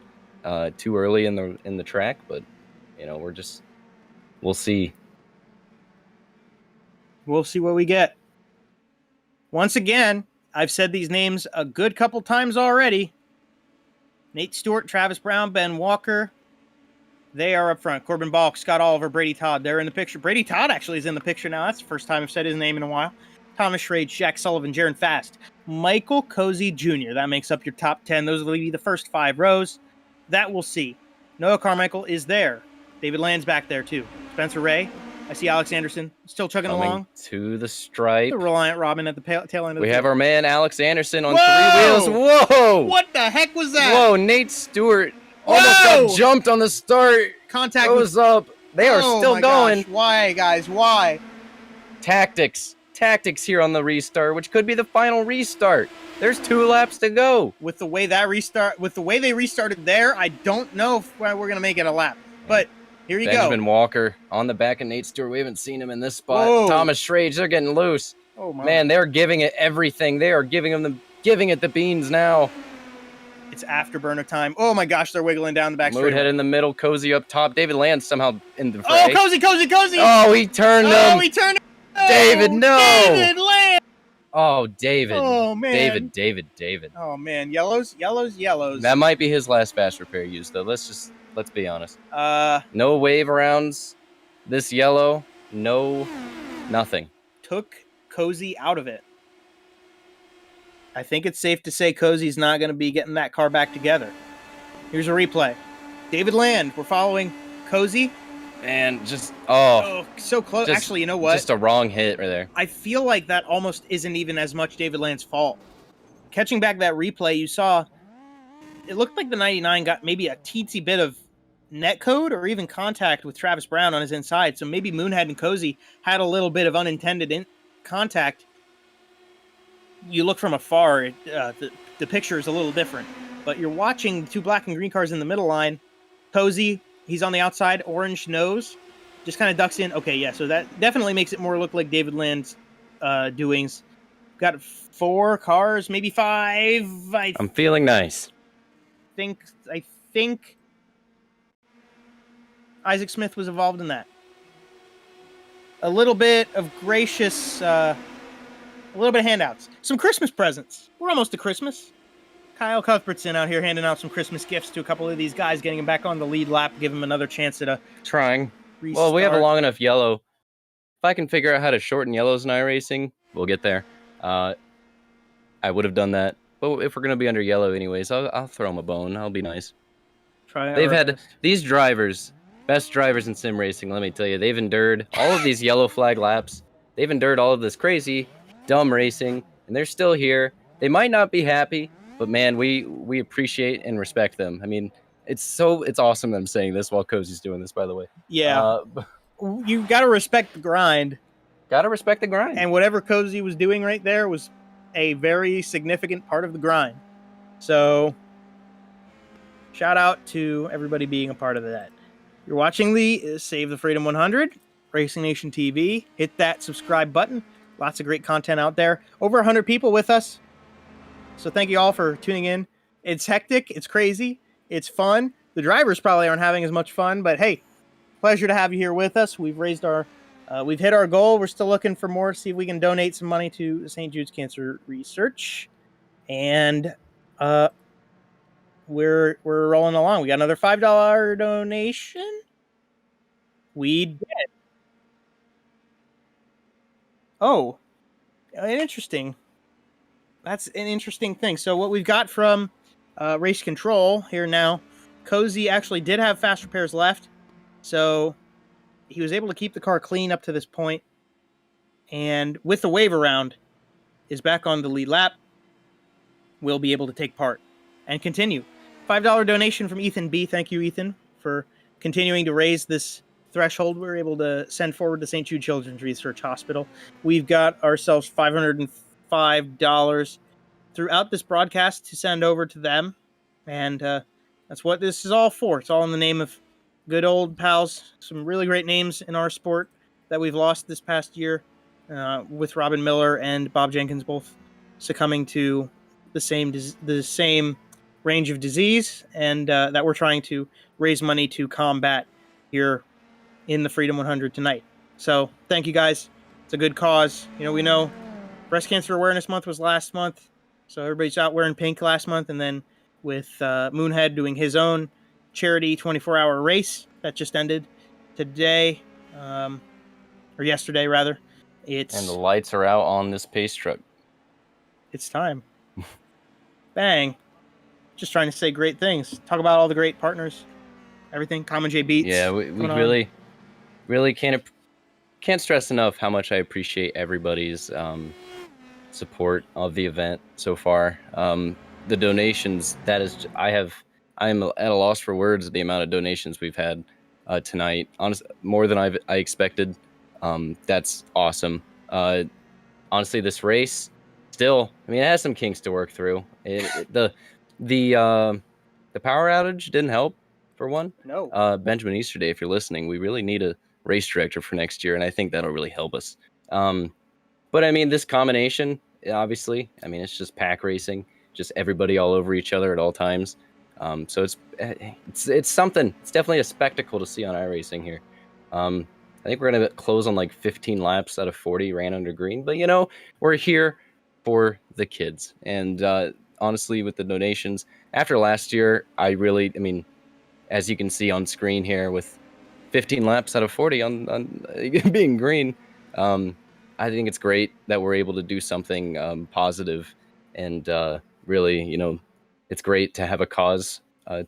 [SPEAKER 4] too early in the track. But we'll see.
[SPEAKER 2] We'll see what we get. Once again, I've said these names a good couple times already. Nate Stewart, Travis Brown, Ben Walker. They are up front. Corbin Balk, Scott Oliver, Brady Todd. They're in the picture. Brady Todd actually is in the picture now. That's the first time I've said his name in a while. Thomas Schrage, Jack Sullivan, Jaron Fast, Michael Cozy Jr. That makes up your top 10. Those will be the first 5 rows. That we'll see. Noah Carmichael is there. David Land's back there too. Spencer Ray. I see Alex Anderson still chugging along.
[SPEAKER 4] To the stripe.
[SPEAKER 2] The Reliant Robin at the tail end of the
[SPEAKER 4] We have our man Alex Anderson on
[SPEAKER 2] Whoa!
[SPEAKER 4] 3 wheels. Whoa!
[SPEAKER 2] What the heck was that?
[SPEAKER 4] Whoa, Nate Stewart almost got jumped on the start.
[SPEAKER 2] Contact
[SPEAKER 4] goes up. They are still going.
[SPEAKER 2] Gosh. Why, guys? Why?
[SPEAKER 4] Tactics here on the restart, which could be the final restart. There's 2 laps to go.
[SPEAKER 2] With the way they restarted there, I don't know if we're going to make it a lap. But here you go.
[SPEAKER 4] Benjamin Walker on the back of Nate Stewart. We haven't seen him in this spot.
[SPEAKER 2] Whoa.
[SPEAKER 4] Thomas Schrage, they're getting loose.
[SPEAKER 2] Oh my.
[SPEAKER 4] Man, they're giving it everything. They are giving it the beans now.
[SPEAKER 2] It's afterburner time. Oh my gosh, they're wiggling down the back straight.
[SPEAKER 4] Moodhead in the middle, Cozy up top. David Land somehow in the fray.
[SPEAKER 2] Oh, Cozy!
[SPEAKER 4] Oh, he turned him. David, no.
[SPEAKER 2] David Land.
[SPEAKER 4] Oh, David.
[SPEAKER 2] Oh, man.
[SPEAKER 4] David.
[SPEAKER 2] Oh, man. Yellows.
[SPEAKER 4] That might be his last fast repair use, though. Let's be honest. No wave arounds. This yellow. No, nothing.
[SPEAKER 2] Took Cozy out of it. I think it's safe to say Cozy's not going to be getting that car back together. Here's a replay. David Land, we're following Cozy.
[SPEAKER 4] And just,
[SPEAKER 2] so close. Actually, you know what?
[SPEAKER 4] Just a wrong hit right there.
[SPEAKER 2] I feel like that almost isn't even as much David Land's fault. Catching back that replay, you saw it looked like the 99 got maybe a teensy bit of net code or even contact with Travis Brown on his inside. So maybe Moonhead and Cozy had a little bit of unintended contact. You look from afar, the picture is a little different. But you're watching the 2 black and green cars in the middle line. Cozy, he's on the outside, orange nose, just kind of ducks in. Okay, yeah, so that definitely makes it more look like David Land's doings. Got 4 cars, maybe 5.
[SPEAKER 4] I'm feeling nice.
[SPEAKER 2] I think Isaac Smith was involved in that. A little bit of gracious, a little bit of handouts. Some Christmas presents. We're almost to Christmas. Kyle Cuthbertson out here handing out some Christmas gifts to a couple of these guys, getting them back on the lead lap, give them another chance at a
[SPEAKER 4] trying.
[SPEAKER 2] Restart.
[SPEAKER 4] Well, we have a long enough yellow. If I can figure out how to shorten yellows in iRacing, we'll get there. I would have done that. But if we're going to be under yellow anyways, I'll throw them a bone. I'll be nice. They've had these drivers, best drivers in sim racing, let me tell you. They've endured all of these yellow flag laps. They've endured all of this crazy, dumb racing, and they're still here. They might not be happy, but man, we appreciate and respect them. I mean, it's awesome that I'm saying this while Cozy's doing this, by the way.
[SPEAKER 2] Yeah. You got to respect the grind.
[SPEAKER 4] Gotta respect the grind.
[SPEAKER 2] And whatever Cozy was doing right there was a very significant part of the grind. So, shout out to everybody being a part of that. You're watching the Save the Freedom 100, Racing Nation TV. Hit that subscribe button. Lots of great content out there. Over 100 people with us. So thank you all for tuning in. It's hectic. It's crazy. It's fun. The drivers probably aren't having as much fun, but hey, pleasure to have you here with us. We've hit our goal. We're still looking for more. See if we can donate some money to St. Jude's Cancer Research, and we're rolling along. We got another $5 donation. We did. Oh, interesting. That's an interesting thing. So what we've got from Race Control here now, Cozy actually did have fast repairs left, so he was able to keep the car clean up to this point, and with the wave around, is back on the lead lap. Will be able to take part and continue. $5 donation from Ethan B. Thank you, Ethan, for continuing to raise this threshold. We're able to send forward to St. Jude Children's Research Hospital. We've got ourselves $505 throughout this broadcast to send over to them, and that's what this is all for. It's all in the name of good old pals, some really great names in our sport that we've lost this past year, with Robin Miller and Bob Jenkins both succumbing to the same range of disease, and that we're trying to raise money to combat here in the Freedom 100 tonight. So thank you guys. It's a good cause. We know Breast Cancer Awareness Month was last month, so everybody's out wearing pink last month, and then with Moonhead doing his own charity 24-hour race that just ended today, or yesterday rather.
[SPEAKER 4] And the lights are out on this pace truck.
[SPEAKER 2] It's time. Bang. Just trying to say great things. Talk about all the great partners. Everything. Common J Beats.
[SPEAKER 4] Yeah, we really can't stress enough how much I appreciate everybody's support of the event so far. The donations, I'm at a loss for words at the amount of donations we've had tonight. Honestly, more than I expected. That's awesome. Honestly, this race still, it has some kinks to work through. The power outage didn't help, for one.
[SPEAKER 2] No.
[SPEAKER 4] Benjamin Easterday, if you're listening, we really need a race director for next year, and I think that'll really help us. But this combination, obviously, it's just pack racing, just everybody all over each other at all times. So it's something. It's definitely a spectacle to see on iRacing here. I think we're gonna close on like 15 laps out of 40 ran under green, but we're here for the kids. And honestly, with the donations after last year, I really, as you can see on screen here, with 15 laps out of 40 on being green, I think it's great that we're able to do something positive, and really, it's great to have a cause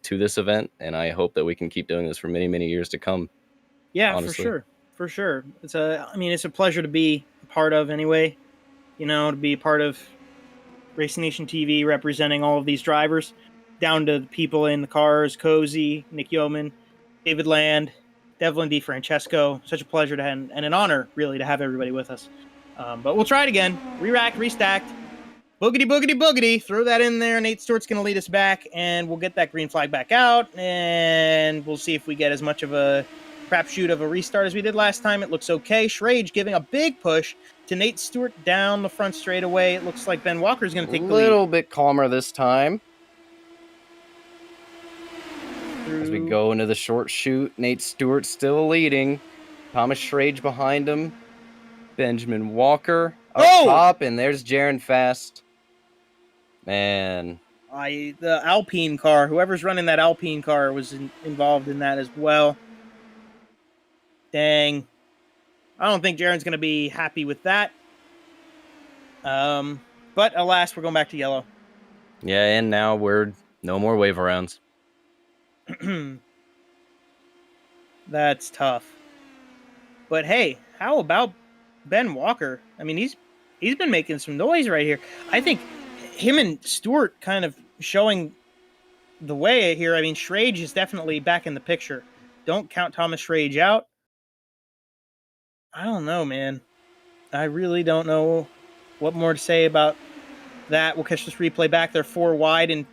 [SPEAKER 4] to this event, and I hope that we can keep doing this for many, many years to come.
[SPEAKER 2] Yeah,
[SPEAKER 4] honestly.
[SPEAKER 2] for sure. It's a pleasure to be a part of anyway. To be a part of Racing Nation TV, representing all of these drivers, down to the people in the cars, Cozy, Nick Yeoman, David Land, Devlin DiFrancesco. Such a pleasure and an honor, really, to have everybody with us. But we'll try it again. Re-racked, restacked. Boogity, boogity, boogity. Throw that in there. Nate Stewart's going to lead us back, and we'll get that green flag back out, and we'll see if we get as much of a crapshoot of a restart as we did last time. It looks okay. Schrage giving a big push to Nate Stewart down the front straightaway. It looks like Ben Walker's going to take the lead.
[SPEAKER 4] A little bit calmer this time. As we go into the short shoot, Nate Stewart still leading. Thomas Schrage behind him. Benjamin Walker up top, and there's Jaron Fast. Man.
[SPEAKER 2] The Alpine car, whoever's running that Alpine car was involved in that as well. Dang. I don't think Jaron's going to be happy with that. But alas, we're going back to yellow.
[SPEAKER 4] Yeah, and now we're no more wave arounds.
[SPEAKER 2] That's tough. But hey, how about Ben Walker? He's been making some noise right here. I think him and Stewart kind of showing the way here. I mean, Schrage is definitely back in the picture. Don't count Thomas Schrage out. I don't know, man. I really don't know what more to say about that. We'll catch this replay back. They're 4 wide, and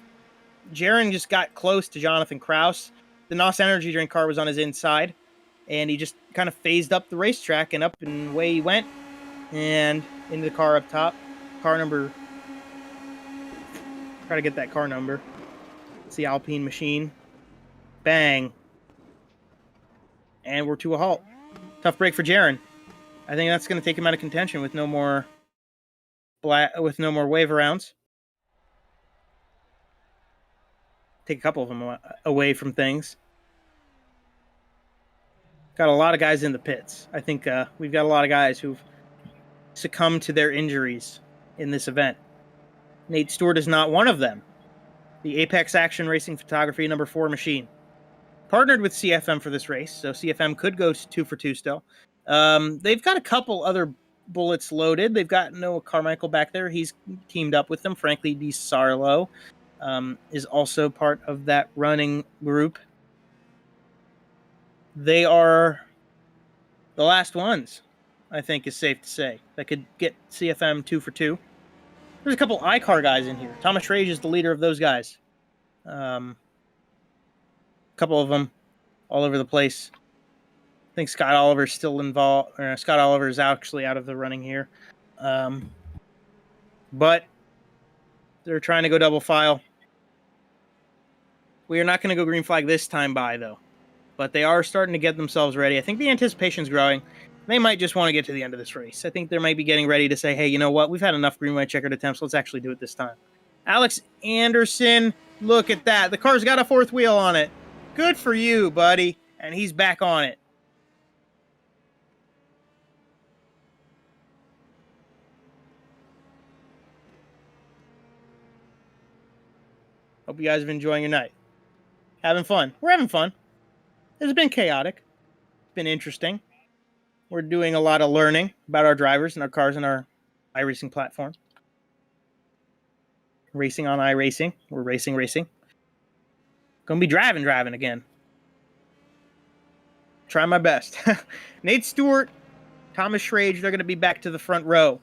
[SPEAKER 2] Jaron just got close to Jonathan Kraus. The NOS energy drink car was on his inside, and he just kind of phased up the racetrack and up and away he went, and into the car up top. Car number. Try to get that car number. It's the Alpine machine. Bang. And we're to a halt. Tough break for Jaron. I think that's going to take him out of contention with no more wave rounds. Take a couple of them away from things. Got a lot of guys in the pits. I think we've got a lot of guys who've succumbed to their injuries in this event. Nate Stewart is not one of them. The Apex Action Racing Photography number 4 machine. Partnered with CFM for this race, so CFM could go 2 for 2 still. They've got a couple other bullets loaded. They've got Noah Carmichael back there. He's teamed up with them. Frankly, DiSarlo is also part of that running group. They are the last ones, I think is safe to say, that could get CFM 2 for 2. There's a couple iCar guys in here. Thomas Schrage is the leader of those guys. A couple of them all over the place. I think Scott Oliver's still involved. Scott Oliver is actually out of the running here. But they're trying to go double file. We are not going to go green flag this time by, though. But they are starting to get themselves ready. I think the anticipation's growing. They might just want to get to the end of this race. I think they might be getting ready to say, hey, you know what? We've had enough green, white, checkered attempts. Let's actually do it this time. Alex Anderson, look at that. The car's got a 4th wheel on it. Good for you, buddy. And he's back on it. Hope you guys have been enjoying your night. Having fun. We're having fun. It's been chaotic. It's been interesting. We're doing a lot of learning about our drivers and our cars and our iRacing platform. Racing on iRacing. We're racing. Gonna be driving again. Try my best. Nate Stewart, Thomas Schrage, they're gonna be back to the front row.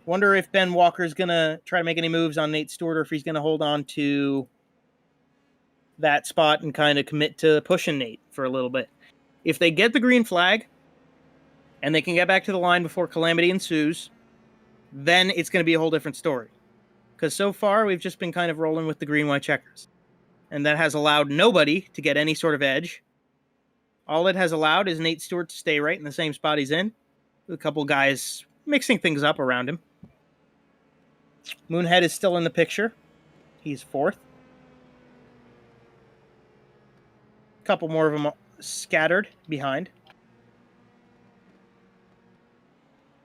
[SPEAKER 2] Wonder if Ben Walker's gonna try to make any moves on Nate Stewart or if he's gonna hold on to that spot and kind of commit to pushing Nate for a little bit. If they get the green flag and they can get back to the line before calamity ensues, then it's going to be a whole different story. Because so far, we've just been kind of rolling with the green, white checkers. And that has allowed nobody to get any sort of edge. All it has allowed is Nate Stewart to stay right in the same spot he's in, with a couple guys mixing things up around him. Moonhead is still in the picture. He's 4th. A couple more of them scattered behind.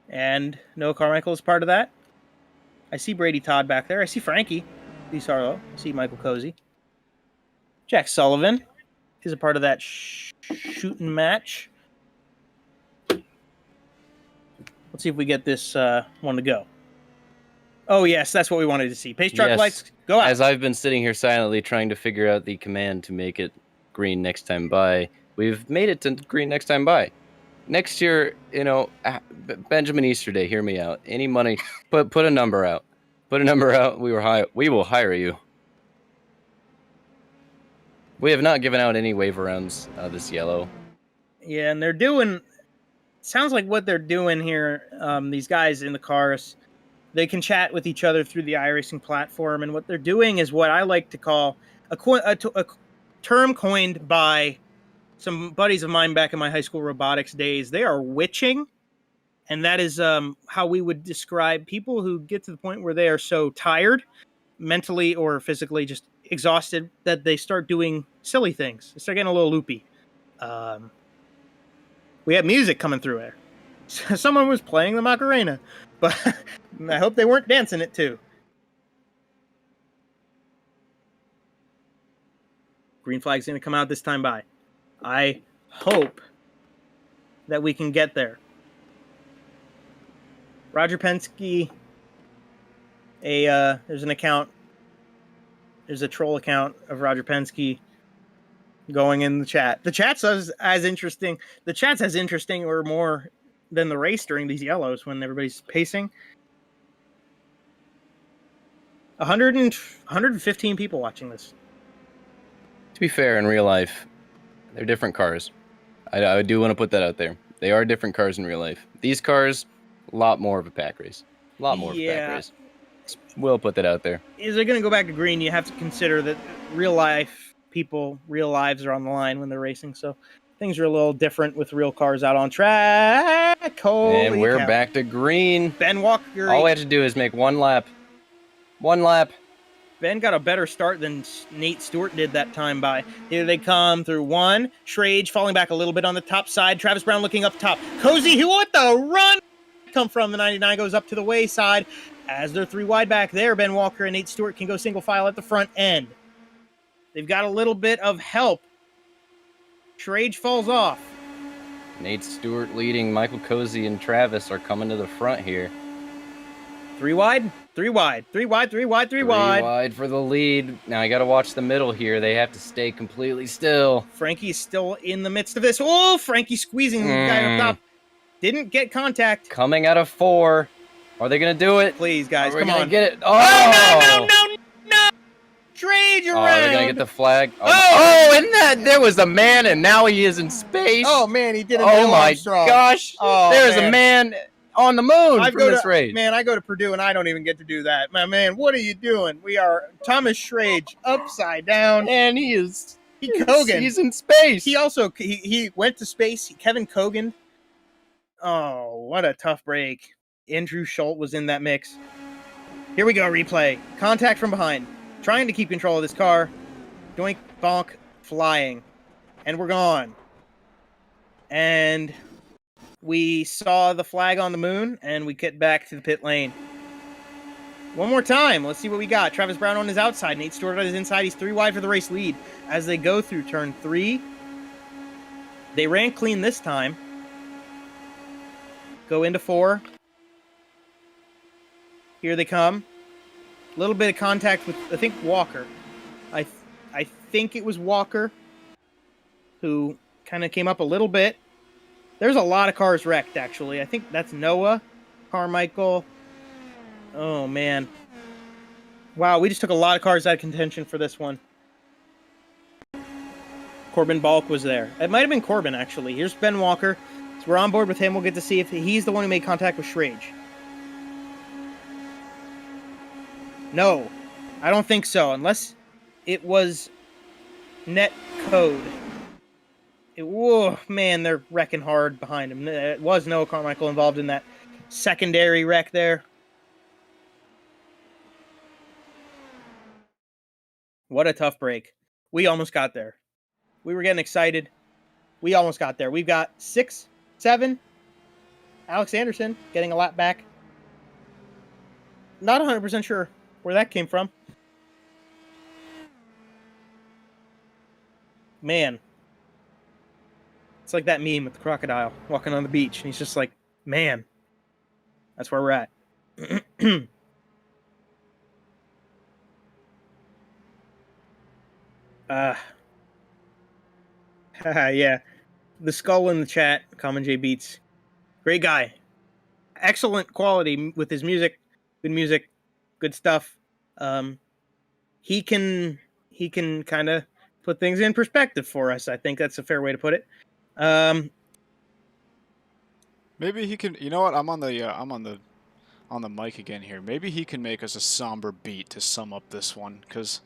[SPEAKER 2] And Noah Carmichael is part of that. I see Brady Todd back there. I see Frankie DiSarlo. I see Michael Cozy. Jack Sullivan is a part of that shooting match. Let's see if we get this one to go. Oh, yes, that's what we wanted to see. Pace truck
[SPEAKER 4] Yes.
[SPEAKER 2] lights, go out.
[SPEAKER 4] As I've been sitting here silently trying to figure out the command to make it green next time by, we've made it to green next time by. Next year, Benjamin Easterday, hear me out. Any money, put a number out. Put a number out. We will hire you. We have not given out any waiver rounds this yellow.
[SPEAKER 2] Yeah, and they're doing. Sounds like what they're doing here. These guys in the cars, they can chat with each other through the iRacing platform, and what they're doing is what I like to call a term coined by some buddies of mine back in my high school robotics days. They are witching, and that is how we would describe people who get to the point where they are so tired, mentally or physically, just exhausted, that they start doing silly things. They start getting a little loopy. We had music coming through there. Someone was playing the Macarena, but I hope they weren't dancing it too. Green flag's going to come out this time by. I hope that we can get there. Roger Penske there's an account. There's a troll account of Roger Penske going in the chat. The chat's as interesting. The chat's as interesting or more than the race during these yellows when everybody's pacing. 115 people watching this.
[SPEAKER 4] To be fair, in real life, they're different cars. I do want to put that out there. They are different cars in real life. These cars, a lot more of a pack race. A lot more of a pack race. We'll put that out there.
[SPEAKER 2] Is they're going to go back to green, you have to consider that real life people, real lives are on the line when they're racing. So things are a little different with real cars out on track. Holy
[SPEAKER 4] And we're
[SPEAKER 2] cow.
[SPEAKER 4] back to green.
[SPEAKER 2] Ben Walker.
[SPEAKER 4] All we have to do is make one lap. One lap.
[SPEAKER 2] Ben got a better start than Nate Stewart did that time by. Here they come through one. Schrage falling back a little bit on the top side. Travis Brown looking up top. Cozy, who what the run come from? The 99 goes up to the wayside. As they're 3 wide back there, Ben Walker and Nate Stewart can go single file at the front end. They've got a little bit of help. Schrage falls off.
[SPEAKER 4] Nate Stewart leading. Michael Cozy and Travis are coming to the front here.
[SPEAKER 2] 3 wide, 3 wide, 3 wide, 3 wide, 3
[SPEAKER 4] 3
[SPEAKER 2] wide.
[SPEAKER 4] wide for the lead. Now I got to watch the middle here. They have to stay completely still.
[SPEAKER 2] Frankie's still in the midst of this. Oh, Frankie squeezing the guy up top. Didn't get contact.
[SPEAKER 4] Coming out of 4. Are they going to do it?
[SPEAKER 2] Please, guys,
[SPEAKER 4] Are we
[SPEAKER 2] come
[SPEAKER 4] gonna
[SPEAKER 2] on.
[SPEAKER 4] Get it?
[SPEAKER 2] Oh, no. Trade around.
[SPEAKER 4] Oh, they're going to get the flag. Oh, and that there was a man, and now he is in space.
[SPEAKER 2] Oh, man, he did it.
[SPEAKER 4] Oh, my gosh.
[SPEAKER 2] Oh,
[SPEAKER 4] There's a man on the moon from this race.
[SPEAKER 2] Man, I go to Purdue, and I don't even get to do that. My man, what are you doing? We are Thomas Schrage upside down.
[SPEAKER 4] And he's
[SPEAKER 2] Kogan.
[SPEAKER 4] He's in space.
[SPEAKER 2] He also he went to space. Kevin Kogan. Oh, what a tough break. Andrew Schultz was in that mix. Here we go, replay. Contact from behind. Trying to keep control of this car. Doink, bonk, flying. And we're gone. And we saw the flag on the moon, and we get back to the pit lane. One more time. Let's see what we got. Travis Brown on his outside. Nate Stewart on his inside. He's 3 wide for the race lead. As they go through turn 3, they ran clean this time. Go into 4. Here they come. A little bit of contact with, I think, Walker. I think it was Walker who kind of came up a little bit. There's a lot of cars wrecked, actually. I think that's Noah, Carmichael. Oh, man. Wow, we just took a lot of cars out of contention for this one. Corbin Balk was there. It might have been Corbin, actually. Here's Ben Walker. So we're on board with him. We'll get to see if he's the one who made contact with Schrage. No, I don't think so, unless it was net code. Whoa, man, they're wrecking hard behind him. It was Noah Carmichael involved in that secondary wreck there. What a tough break. We almost got there. We were getting excited. We almost got there. We've got 6, 7. Alex Anderson getting a lap back. Not 100% sure where that came from. Man. It's like that meme with the crocodile walking on the beach. And he's just like, man, that's where we're at. Yeah. The skull in the chat, Common J Beats. Great guy. Excellent quality with his music. Good music. Good stuff. He can kind of put things in perspective for us. I think that's a fair way to put it.
[SPEAKER 7] Maybe he can. You know what? I'm on the mic again here. Maybe he can make us a somber beat to sum up this one, because,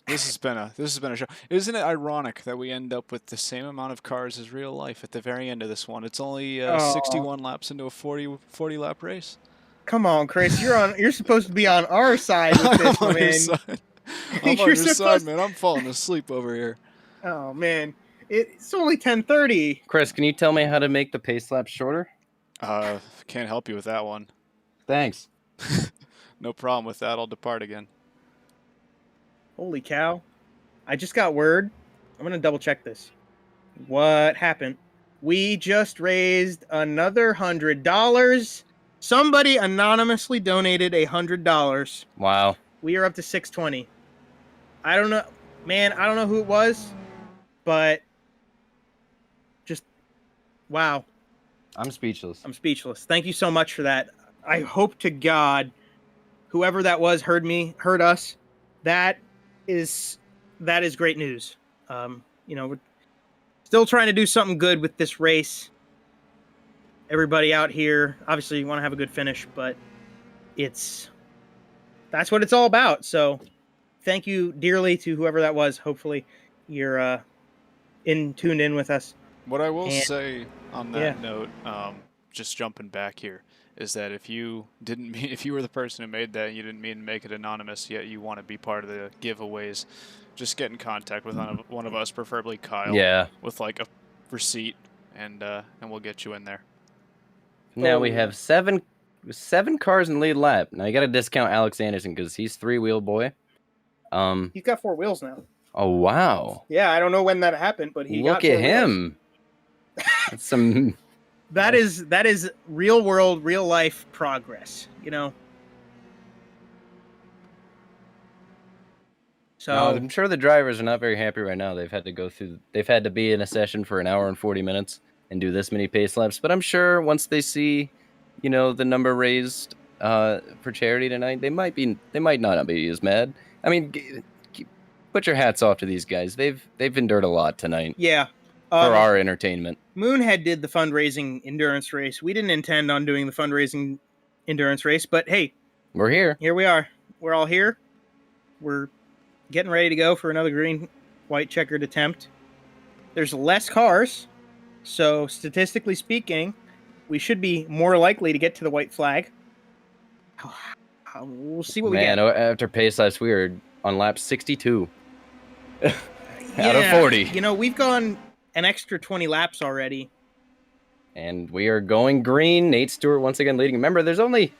[SPEAKER 7] this has been a show. Isn't it ironic that we end up with the same amount of cars as real life at the very end of this one? It's only 61 laps into a 40 lap race.
[SPEAKER 2] Come on, Chris. You're supposed to be on our side with this,
[SPEAKER 7] I'm on your
[SPEAKER 2] man.
[SPEAKER 7] side. I'm on your side, man. I'm falling asleep over here.
[SPEAKER 2] Oh man, it's only 10:30.
[SPEAKER 4] Chris, can you tell me how to make the pace lap shorter?
[SPEAKER 7] Can't help you with that one.
[SPEAKER 4] Thanks.
[SPEAKER 7] No problem with that. I'll depart again.
[SPEAKER 2] Holy cow! I just got word. I'm gonna double check this. What happened? We just raised another $100. Somebody anonymously donated $100.
[SPEAKER 4] Wow.
[SPEAKER 2] We are up to 620. I don't know, man. I don't know who it was, but just wow.
[SPEAKER 4] I'm speechless.
[SPEAKER 2] I'm speechless. Thank you so much for that. I hope to God, whoever that was heard us. That is great news. We're still trying to do something good with this race. Everybody out here, obviously, you want to have a good finish, but that's what it's all about. So, thank you dearly to whoever that was. Hopefully, you're tuned in with us.
[SPEAKER 7] What I will
[SPEAKER 2] And-
[SPEAKER 7] say on that note, just jumping back here, is that if you were the person who made that, and you didn't mean to make it anonymous, yet you want to be part of the giveaways, just get in contact with one of us, preferably Kyle.
[SPEAKER 4] Yeah.
[SPEAKER 7] With like a receipt, and we'll get you in there.
[SPEAKER 4] Now we have seven cars in lead lap. Now you got to discount Alex Anderson because he's 3-wheel boy.
[SPEAKER 2] He's got 4 wheels now.
[SPEAKER 4] Oh wow!
[SPEAKER 2] Yeah, I don't know when that happened, but he
[SPEAKER 4] Look
[SPEAKER 2] got 4
[SPEAKER 4] at him. That's some.
[SPEAKER 2] That is real world, real life progress. So
[SPEAKER 4] No, I'm sure the drivers are not very happy right now. They've had to be in a session for an hour and 40 minutes and do this many pace laps. But I'm sure once they see, the number raised for charity tonight, they might not be as mad. I mean, put your hats off to these guys. They've endured a lot tonight.
[SPEAKER 2] Yeah.
[SPEAKER 4] For our entertainment.
[SPEAKER 2] Moonhead did the fundraising endurance race. We didn't intend on doing the fundraising endurance race, but hey,
[SPEAKER 4] we're here.
[SPEAKER 2] Here we are. We're all here. We're getting ready to go for another green-white checkered attempt. There's less cars, so statistically speaking, we should be more likely to get to the white flag. We'll see what we get.
[SPEAKER 4] Man, after pace laps, we were on lap 62 out of 40.
[SPEAKER 2] We've gone an extra 20 laps already.
[SPEAKER 4] And we are going green. Nate Stewart once again leading. Remember, there's only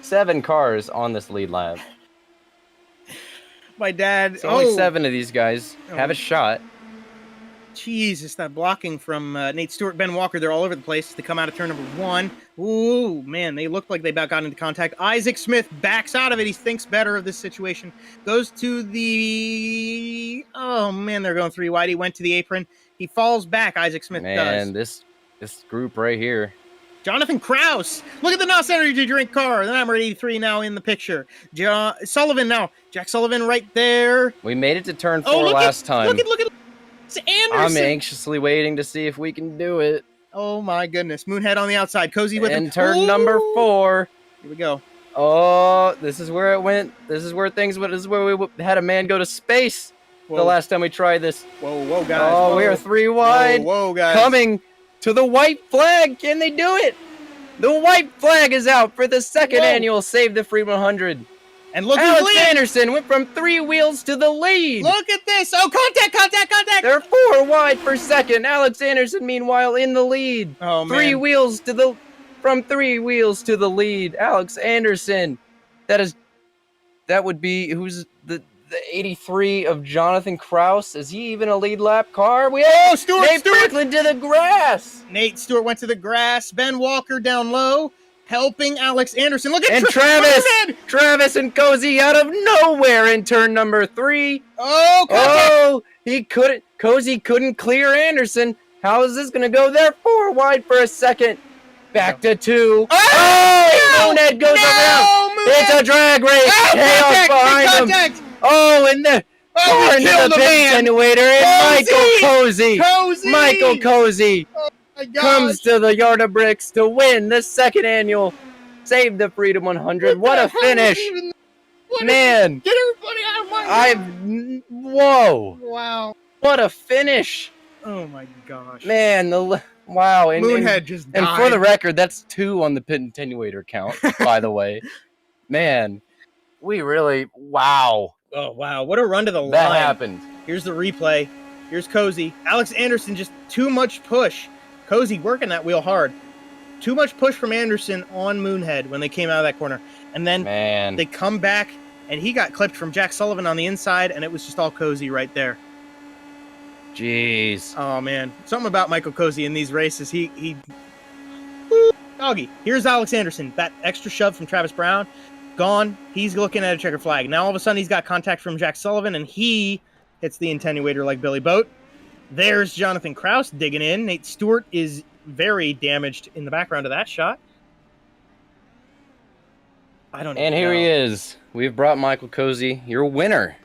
[SPEAKER 4] 7 cars on this lead lap.
[SPEAKER 2] My dad.
[SPEAKER 4] So only 7 of these guys have a shot.
[SPEAKER 2] Jesus, that blocking from Nate Stewart, Ben Walker, they're all over the place to come out of turn number 1. Ooh, man, they looked like they about got into contact. Isaac Smith backs out of it. He thinks better of this situation. Goes to the... Oh, man, they're going 3 wide. He went to the apron. He falls back, Isaac Smith does.
[SPEAKER 4] Man, this group right here.
[SPEAKER 2] Jonathan Kraus. Look at the NOS Energy Drink car. The number 83 now in the picture. Sullivan now. Jack Sullivan right there.
[SPEAKER 4] We made it to turn 4 last time.
[SPEAKER 2] Look at Anderson.
[SPEAKER 4] I'm anxiously waiting to see if we can do it.
[SPEAKER 2] Oh my goodness. Moonhead on the outside. Cozy with him.
[SPEAKER 4] And turn number 4.
[SPEAKER 2] Here we go.
[SPEAKER 4] Oh, this is where it went. This is where we had a man go to space.
[SPEAKER 2] Whoa.
[SPEAKER 4] The last time we tried this.
[SPEAKER 2] Whoa, guys.
[SPEAKER 4] Oh, we are 3 wide.
[SPEAKER 2] Whoa, guys.
[SPEAKER 4] Coming to the white flag. Can they do it? The white flag is out for the second annual Save the Free 100.
[SPEAKER 2] And look
[SPEAKER 4] Alex Anderson went from 3 wheels to the lead.
[SPEAKER 2] Look at this. Oh, contact.
[SPEAKER 4] They're 4 wide for second. Alex Anderson, meanwhile, in the lead.
[SPEAKER 2] Oh, man.
[SPEAKER 4] 3 wheels from 3 wheels to the lead. Alex Anderson. That would be, who's the 83 of Jonathan Kraus. Is he even a lead lap car?
[SPEAKER 2] Stewart.
[SPEAKER 4] Nate Franklin to the grass.
[SPEAKER 2] Nate Stewart went to the grass. Ben Walker down low. Helping Alex Anderson. Look at
[SPEAKER 4] and Travis and Cozy out of nowhere in turn number 3. Cozy couldn't clear Anderson. How is this going to go? They're 4 wide for a second. Back to 2. Moonhead goes around. It's a drag race. Chaos behind him. And the car into the pit attenuator. And Michael Cozy. Comes to the Yard of Bricks to win the second annual Save the Freedom 100. What a finish. Man.
[SPEAKER 2] Get everybody out of my
[SPEAKER 4] Whoa.
[SPEAKER 2] Wow.
[SPEAKER 4] What a finish.
[SPEAKER 2] Oh my gosh.
[SPEAKER 4] Man, wow.
[SPEAKER 2] Moonhead just died.
[SPEAKER 4] And for the record, that's 2 on the pit attenuator count, by the way. Man, we really, wow.
[SPEAKER 2] Oh, wow. What a run to the line.
[SPEAKER 4] That happened.
[SPEAKER 2] Here's the replay. Here's Cozy. Alex Anderson, just too much push. Cozy working that wheel hard. Too much push from Anderson on Moonhead when they came out of that corner. And then they come back, and he got clipped from Jack Sullivan on the inside, and it was just all Cozy right there.
[SPEAKER 4] Jeez.
[SPEAKER 2] Oh, man. Something about Michael Cozy in these races. Doggy. Here's Alex Anderson. That extra shove from Travis Brown, gone. He's looking at a checker flag. Now all of a sudden he's got contact from Jack Sullivan, and he hits the attenuator like Billy Boat. There's Jonathan Kraus digging in. Nate Stewart is very damaged in the background of that shot. I don't.
[SPEAKER 4] And here he is. We've brought Michael Cozy, your winner,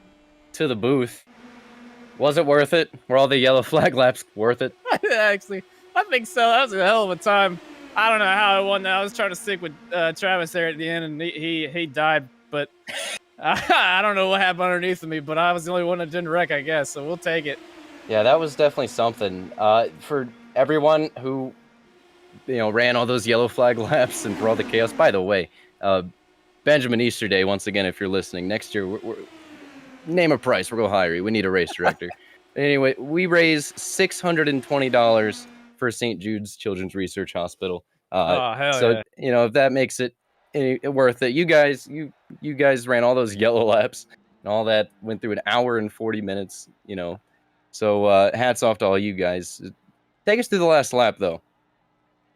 [SPEAKER 4] to the booth. Was it worth it? Were all the yellow flag laps worth it?
[SPEAKER 9] Actually, I think so. That was a hell of a time. I don't know how I won that. I was trying to stick with Travis there at the end, and he died. But I don't know what happened underneath of me, but I was the only one that didn't wreck, I guess. So we'll take it.
[SPEAKER 4] Yeah, that was definitely something. For everyone who, ran all those yellow flag laps and for all the chaos. By the way, Benjamin Easterday, once again, if you're listening, next year, we're name a price. We're going to hire you. We need a race director. Anyway, we raise $620 for St. Jude's Children's Research Hospital.
[SPEAKER 9] Hell yeah.
[SPEAKER 4] If that makes it worth it, you guys ran all those yellow laps and all that, went through an hour and 40 minutes, So hats off to all you guys. Take us through the last lap, though.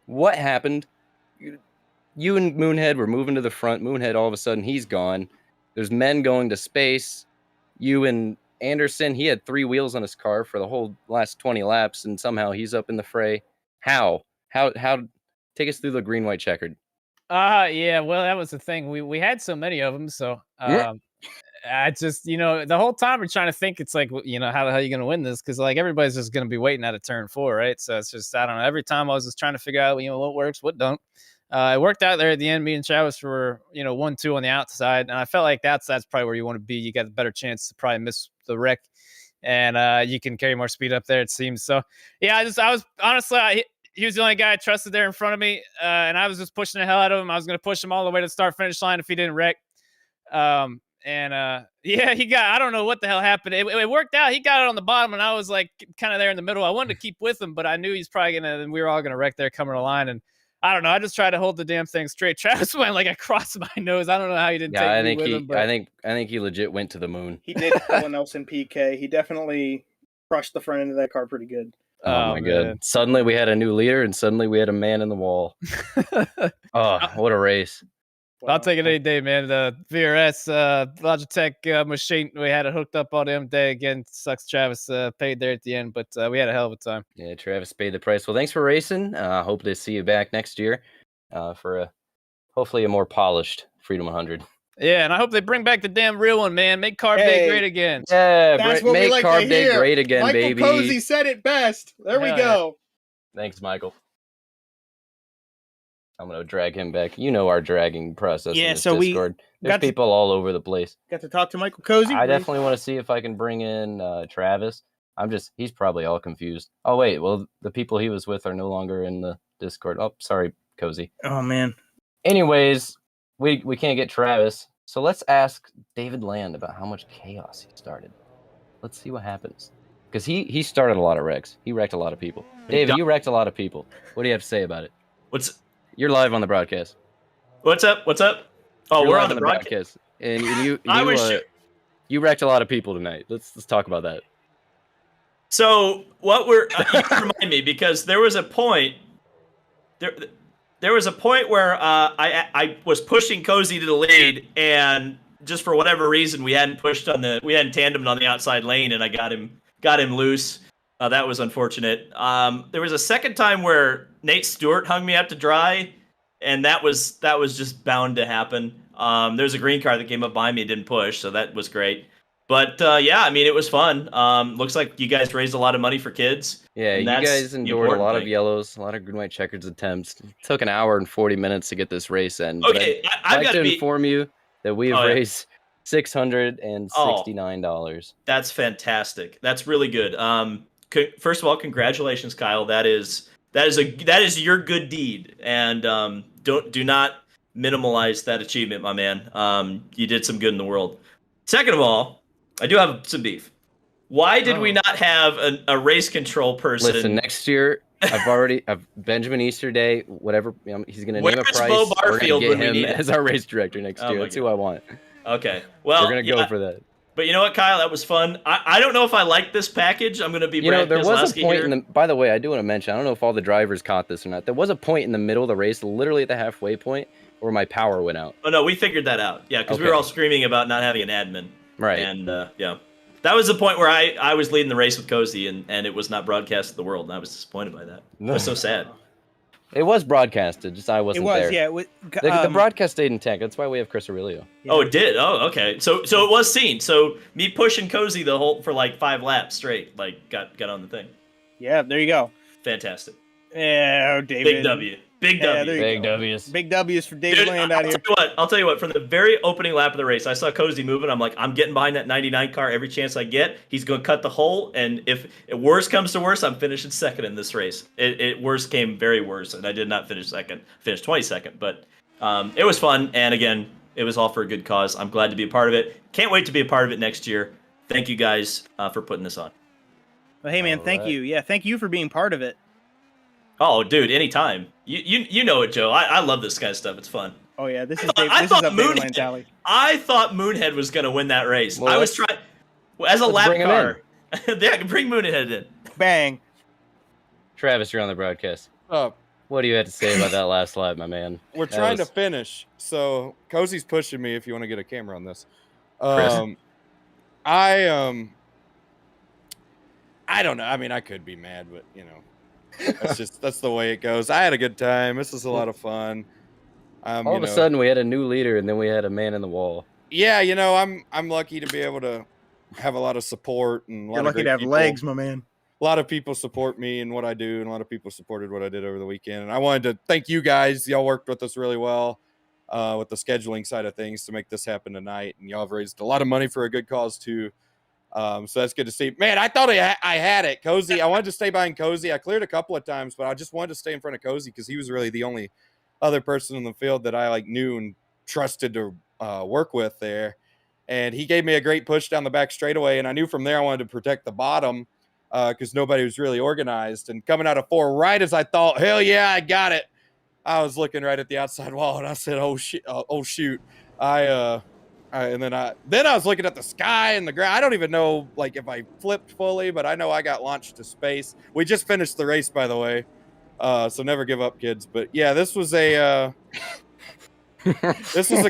[SPEAKER 4] What happened? You and Moonhead were moving to the front. Moonhead, all of a sudden, he's gone. There's men going to space. You and Anderson, he had 3 wheels on his car for the whole last 20 laps, and somehow he's up in the fray. How? Take us through the green, white, checkered.
[SPEAKER 9] Yeah, well, that was the thing. We had so many of them, so I just, the whole time we're trying to think, it's like, how the hell are you going to win this? Because, like, everybody's just going to be waiting at a turn 4, right? So it's just, I don't know. Every time I was just trying to figure out, what works, what don't. It worked out there at the end. Me and Travis were, 1-2 on the outside, and I felt like that's probably where you want to be. You got a better chance to probably miss the wreck, and you can carry more speed up there, it seems. So, yeah, I was honestly, he was the only guy I trusted there in front of me, and I was just pushing the hell out of him. I was going to push him all the way to the start-finish line if he didn't wreck. He got, I don't know what the hell happened. It worked out. He got it on the bottom, and I was like kind of there in the middle. I wanted to keep with him, but I knew he's probably we were all going to wreck there coming to the line, and I don't know. I just tried to hold the damn thing straight. Travis went like across my nose. I don't know how he didn't take me with him. But
[SPEAKER 4] I think he legit went to the moon.
[SPEAKER 2] He did pull a Nelson PK. He definitely crushed the front end of that car pretty good.
[SPEAKER 4] Oh my god. Suddenly we had a new leader, and suddenly we had a man in the wall. Oh, what a race.
[SPEAKER 9] I'll take it any day, man. The VRS Logitech machine, we had it hooked up all damn day. Again, sucks Travis paid there at the end, but we had a hell of a time.
[SPEAKER 4] Yeah, Travis paid the price. Well, thanks for racing. Hope to see you back next year for hopefully a more polished Freedom 100.
[SPEAKER 9] Yeah, and I hope they bring back the damn real one, man. Make Carb Day great again.
[SPEAKER 4] Yeah,
[SPEAKER 2] That's what we
[SPEAKER 4] make
[SPEAKER 2] like
[SPEAKER 4] Carb
[SPEAKER 2] to
[SPEAKER 4] Day
[SPEAKER 2] hear.
[SPEAKER 4] great again,
[SPEAKER 2] Michael
[SPEAKER 4] baby.
[SPEAKER 2] Cozy said it best. There we go.
[SPEAKER 4] Thanks, Michael. I'm going to drag him back. You know our dragging process in this Discord. There's people all over the place.
[SPEAKER 2] Got to talk to Michael Cozy.
[SPEAKER 4] I definitely want to see if I can bring in Travis. He's probably all confused. Oh, wait. Well, the people he was with are no longer in the Discord. Oh, sorry, Cozy.
[SPEAKER 2] Oh, man.
[SPEAKER 4] Anyways, we can't get Travis. So let's ask David Land about how much chaos he started. Let's see what happens. Because he started a lot of wrecks. He wrecked a lot of people. David, you wrecked a lot of people. What do you have to say about it? You're live on the broadcast.
[SPEAKER 10] What's up? Oh, we're on the broadcast.
[SPEAKER 4] And you wrecked a lot of people tonight. Let's talk about that.
[SPEAKER 10] So you remind me, because there was a point. There was a point where I was pushing Cozy to the lead, and just for whatever reason we hadn't tandemed on the outside lane, and I got him loose. That was unfortunate. There was a second time where Nate Stewart hung me up to dry, and that was just bound to happen. There's a green car that came up behind me and didn't push, so that was great. But it was fun. Looks like you guys raised a lot of money for kids.
[SPEAKER 4] Yeah, you guys endured a lot of yellows, a lot of green, white, checkers attempts. It took an hour and 40 minutes to get this race in.
[SPEAKER 10] Okay,
[SPEAKER 4] I'd like to inform you that we have raised $669.
[SPEAKER 10] That's fantastic. That's really good. First of all, congratulations, Kyle. That is your good deed, and do not minimalize that achievement, my man. You did some good in the world. Second of all, I do have some beef. Why did we not have a race control person?
[SPEAKER 4] Listen, next year I've Benjamin Easterday, whatever. He's going to name a price.
[SPEAKER 10] Bo Barfield
[SPEAKER 4] we're going to get him as our race director next year. That's who I want.
[SPEAKER 10] Okay, well,
[SPEAKER 4] we're going to go for that.
[SPEAKER 10] But you know what, Kyle? That was fun. I don't know if I like this package. I'm going to be
[SPEAKER 4] You know,
[SPEAKER 10] Brad
[SPEAKER 4] there was a
[SPEAKER 10] Keselowski
[SPEAKER 4] point
[SPEAKER 10] here.
[SPEAKER 4] in the. By the way, I do want to mention. I don't know if all the drivers caught this or not. There was a point in the middle of the race, literally at the halfway point, where my power went out.
[SPEAKER 10] Oh no, we figured that out. Yeah, because we were all screaming about not having an admin.
[SPEAKER 4] Right.
[SPEAKER 10] And yeah, that was the point where I was leading the race with Cozy, and it was not broadcast to the world, and I was disappointed by that. It was so sad.
[SPEAKER 4] It was broadcasted, just I wasn't there.
[SPEAKER 2] Yeah.
[SPEAKER 4] The broadcast stayed intact. That's why we have Chris Aurelio.
[SPEAKER 2] Yeah.
[SPEAKER 10] Oh, it did. Oh, okay. So it was seen. So me pushing Cozy the whole for like 5 laps straight, like got on the thing.
[SPEAKER 2] Yeah, there you go.
[SPEAKER 10] Fantastic.
[SPEAKER 2] Yeah, David.
[SPEAKER 10] Big W. Big
[SPEAKER 2] Yeah,
[SPEAKER 10] W.
[SPEAKER 2] there you
[SPEAKER 4] Big
[SPEAKER 2] go.
[SPEAKER 4] W's.
[SPEAKER 2] Big W's for David Land out here.
[SPEAKER 10] I'll tell you what. From the very opening lap of the race, I saw Cozy moving. I'm like, I'm getting behind that 99 car every chance I get. He's going to cut the hole, and if worst comes to worst, I'm finishing second in this race. It worst came very worse, and I did not finish second. Finished 22nd, but it was fun. And again, it was all for a good cause. I'm glad to be a part of it. Can't wait to be a part of it next year. Thank you guys for putting this on.
[SPEAKER 2] Well, hey man, thank you. Yeah, thank you for being part of it.
[SPEAKER 10] Oh, dude, anytime. You know it, Joe. I love this kind of stuff. It's fun.
[SPEAKER 2] Oh yeah, this is
[SPEAKER 10] I
[SPEAKER 2] this is
[SPEAKER 10] thought
[SPEAKER 2] up David Land's alley.
[SPEAKER 10] I thought Moonhead was going to win that race.
[SPEAKER 4] Well,
[SPEAKER 10] I was trying as a lap
[SPEAKER 4] bring him
[SPEAKER 10] car. Yeah, I can bring Moonhead in.
[SPEAKER 2] Bang.
[SPEAKER 4] Travis, you're on the broadcast.
[SPEAKER 11] Up.
[SPEAKER 4] What do you have to say about that last lap, my man?
[SPEAKER 11] We're
[SPEAKER 4] That
[SPEAKER 11] trying
[SPEAKER 4] was-
[SPEAKER 11] to finish, so Cozy's pushing me. If you want to get a camera on this,
[SPEAKER 4] Chris?
[SPEAKER 11] I don't know. I mean, I could be mad, but you know, that's the way it goes. I had a good time. This was a lot of fun.
[SPEAKER 4] All of a sudden, we had a new leader, and then we had a man in the wall.
[SPEAKER 11] Yeah, you know, I'm lucky to be able to have a lot of support and a lot
[SPEAKER 2] You're
[SPEAKER 11] of
[SPEAKER 2] lucky
[SPEAKER 11] great
[SPEAKER 2] to have
[SPEAKER 11] people.
[SPEAKER 2] legs, my man.
[SPEAKER 11] A lot of people support me and what I do, and a lot of people supported what I did over the weekend. And I wanted to thank you guys. Y'all worked with us really well with the scheduling side of things to make this happen tonight. And y'all have raised a lot of money for a good cause too. So that's good to see. Man, I thought I had it. Cozy, I wanted to stay behind Cozy. I cleared a couple of times, but I just wanted to stay in front of Cozy because he was really the only other person in the field that I knew and trusted to work with there. And he gave me a great push down the back straightaway. And I knew from there I wanted to protect the bottom because nobody was really organized. And coming out of 4 right as I thought, hell yeah, I got it. I was looking right at the outside wall and I said, oh shoot. And then I was looking at the sky and the ground. I don't even know if I flipped fully, but I know I got launched to space. We just finished the race, by the way. So never give up, kids. But yeah, this was a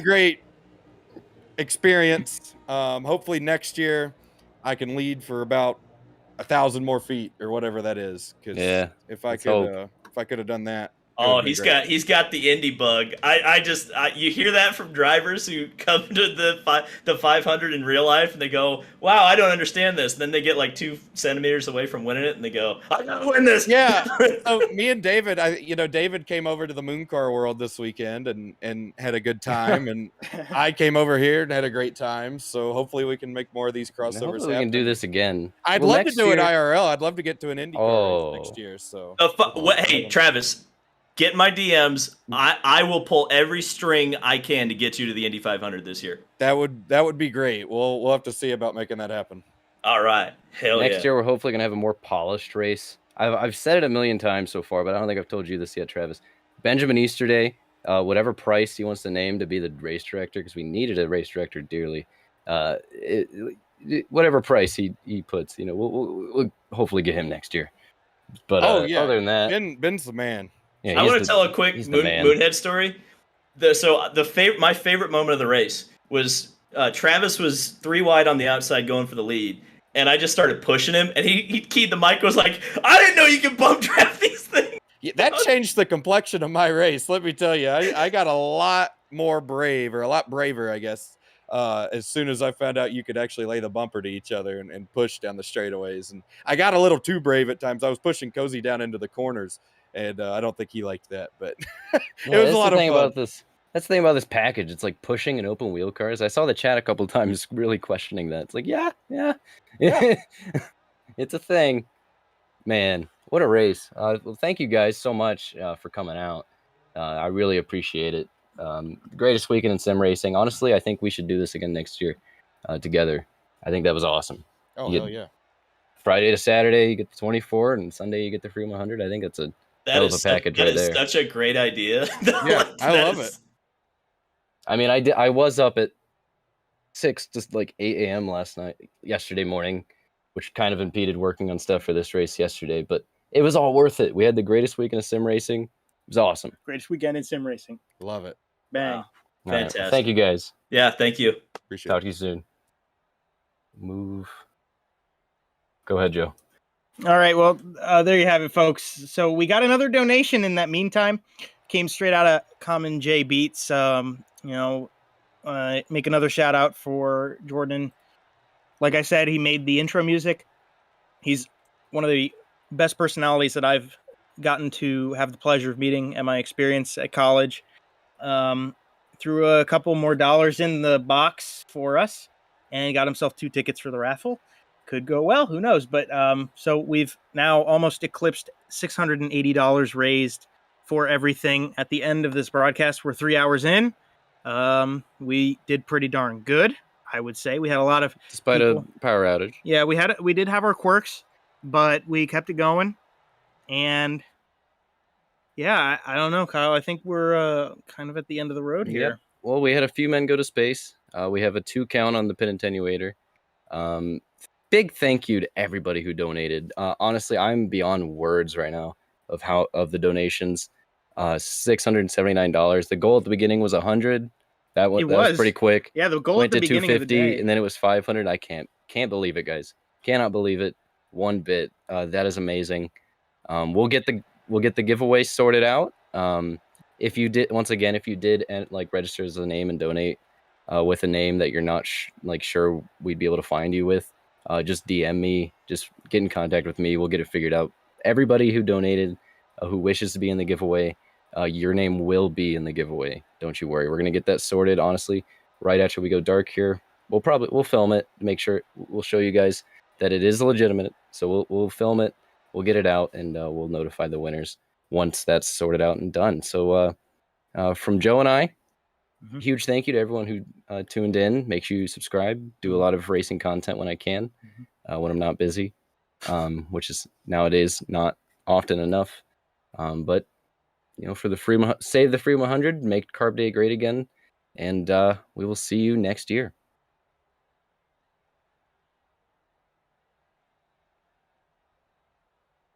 [SPEAKER 11] great experience. Hopefully next year I can lead for about 1,000 more feet or whatever that is. Because if I could have done that.
[SPEAKER 10] Oh, he's got the indie bug. You hear that from drivers who come to the 500 in real life and they go, "Wow, I don't understand this." And then they get 2 centimeters away from winning it and they go, "I gotta win this."
[SPEAKER 11] Yeah. So me and David, David came over to the Moon Car World this weekend and had a good time, and I came over here and had a great time. So hopefully we can make more of these crossovers.
[SPEAKER 4] Hopefully we can do this again.
[SPEAKER 11] I'd love to do it IRL. I'd love to get to an Indy car race next year. So
[SPEAKER 10] hey, Travis. Get my DMs. I will pull every string I can to get you to the Indy 500 this year.
[SPEAKER 11] That would be great. We'll have to see about making that happen.
[SPEAKER 10] All right.
[SPEAKER 4] Next year we're hopefully gonna have a more polished race. I've said it a million times so far, but I don't think I've told you this yet, Travis. Benjamin Easterday, whatever price he wants to name to be the race director, because we needed a race director dearly. Whatever price he puts, we'll hopefully get him next year. But other than that,
[SPEAKER 11] Ben's the man.
[SPEAKER 10] Yeah, I want to tell a quick Moonhead story. My favorite moment of the race was Travis was 3 wide on the outside going for the lead, and I just started pushing him, and he keyed the mic, was like, "I didn't know you could bump draft these things."
[SPEAKER 11] Yeah, that changed the complexion of my race. Let me tell you, I got a lot braver, I guess, as soon as I found out you could actually lay the bumper to each other and push down the straightaways. And I got a little too brave at times. I was pushing Cozy down into the corners. And I don't think he liked that, but it was a lot of fun.
[SPEAKER 4] That's the thing about this package. It's like pushing and open wheel cars. I saw the chat a couple of times really questioning that. It's like, yeah. It's a thing. Man, what a race. Well, thank you guys so much for coming out. I really appreciate it. Greatest weekend in sim racing. Honestly, I think we should do this again next year together. I think that was awesome.
[SPEAKER 11] Oh, hell yeah.
[SPEAKER 4] Friday to Saturday, you get the 24, and Sunday, you get the free 100. I think that's a hell of a package right there.
[SPEAKER 10] Such a great idea.
[SPEAKER 11] Yeah, I love it.
[SPEAKER 4] I mean, I was up at 6 to like 8 a.m. yesterday morning, which kind of impeded working on stuff for this race yesterday, but it was all worth it. We had the greatest weekend of sim racing. It was awesome.
[SPEAKER 2] Greatest weekend in sim racing.
[SPEAKER 11] Love it.
[SPEAKER 2] Bang.
[SPEAKER 10] Wow.
[SPEAKER 4] All right, well,
[SPEAKER 10] Fantastic.
[SPEAKER 4] thank you guys.
[SPEAKER 10] Yeah, thank you.
[SPEAKER 11] Appreciate
[SPEAKER 4] Talk
[SPEAKER 11] it.
[SPEAKER 4] to you soon. Move. Go ahead, Joe.
[SPEAKER 2] All right. Well, there you have it, folks. So we got another donation in that meantime. Came straight out of Common J Beats. Make another shout out for Jordan. Like I said, he made the intro music. He's one of the best personalities that I've gotten to have the pleasure of meeting at my experience at college. Threw a couple more dollars in the box for us and got himself 2 tickets for the raffle. Could go well, who knows? But so we've now almost eclipsed $680 raised for everything. At the end of this broadcast, we're 3 hours in. We did pretty darn good, I would say. We had a lot of
[SPEAKER 4] Despite
[SPEAKER 2] people.
[SPEAKER 4] a power outage.
[SPEAKER 2] Yeah, we did have our quirks, but we kept it going. And yeah, I don't know, Kyle. I think we're kind of at the end of the road here.
[SPEAKER 4] Yep. Well, we had a few men go to space. We have a 2 count on the pin attenuator. Big thank you to everybody who donated. Honestly, I'm beyond words right now of the donations. $679. The goal at the beginning was 100. That was pretty quick.
[SPEAKER 2] Yeah, the goal
[SPEAKER 4] Went
[SPEAKER 2] at the
[SPEAKER 4] to
[SPEAKER 2] beginning of the
[SPEAKER 4] 250,
[SPEAKER 2] day.
[SPEAKER 4] and then it was 500. I can't believe it, guys. Cannot believe it one bit. That is amazing. We'll get the giveaway sorted out. If you did register as a name and donate with a name that you're not sure we'd be able to find you with, just DM me. Just get in contact with me. We'll get it figured out. Everybody who donated, who wishes to be in the giveaway, your name will be in the giveaway. Don't you worry. We're gonna get that sorted. Honestly, right after we go dark here, we'll film it. Make sure we'll show you guys that it is legitimate. So we'll film it. We'll get it out, and we'll notify the winners once that's sorted out and done. So from Joe and I, huge thank you to everyone who tuned in. Make sure you subscribe. Do a lot of racing content when I can, when I'm not busy, which is nowadays not often enough. But for the save the free 100, make Carb Day great again, and we will see you next year.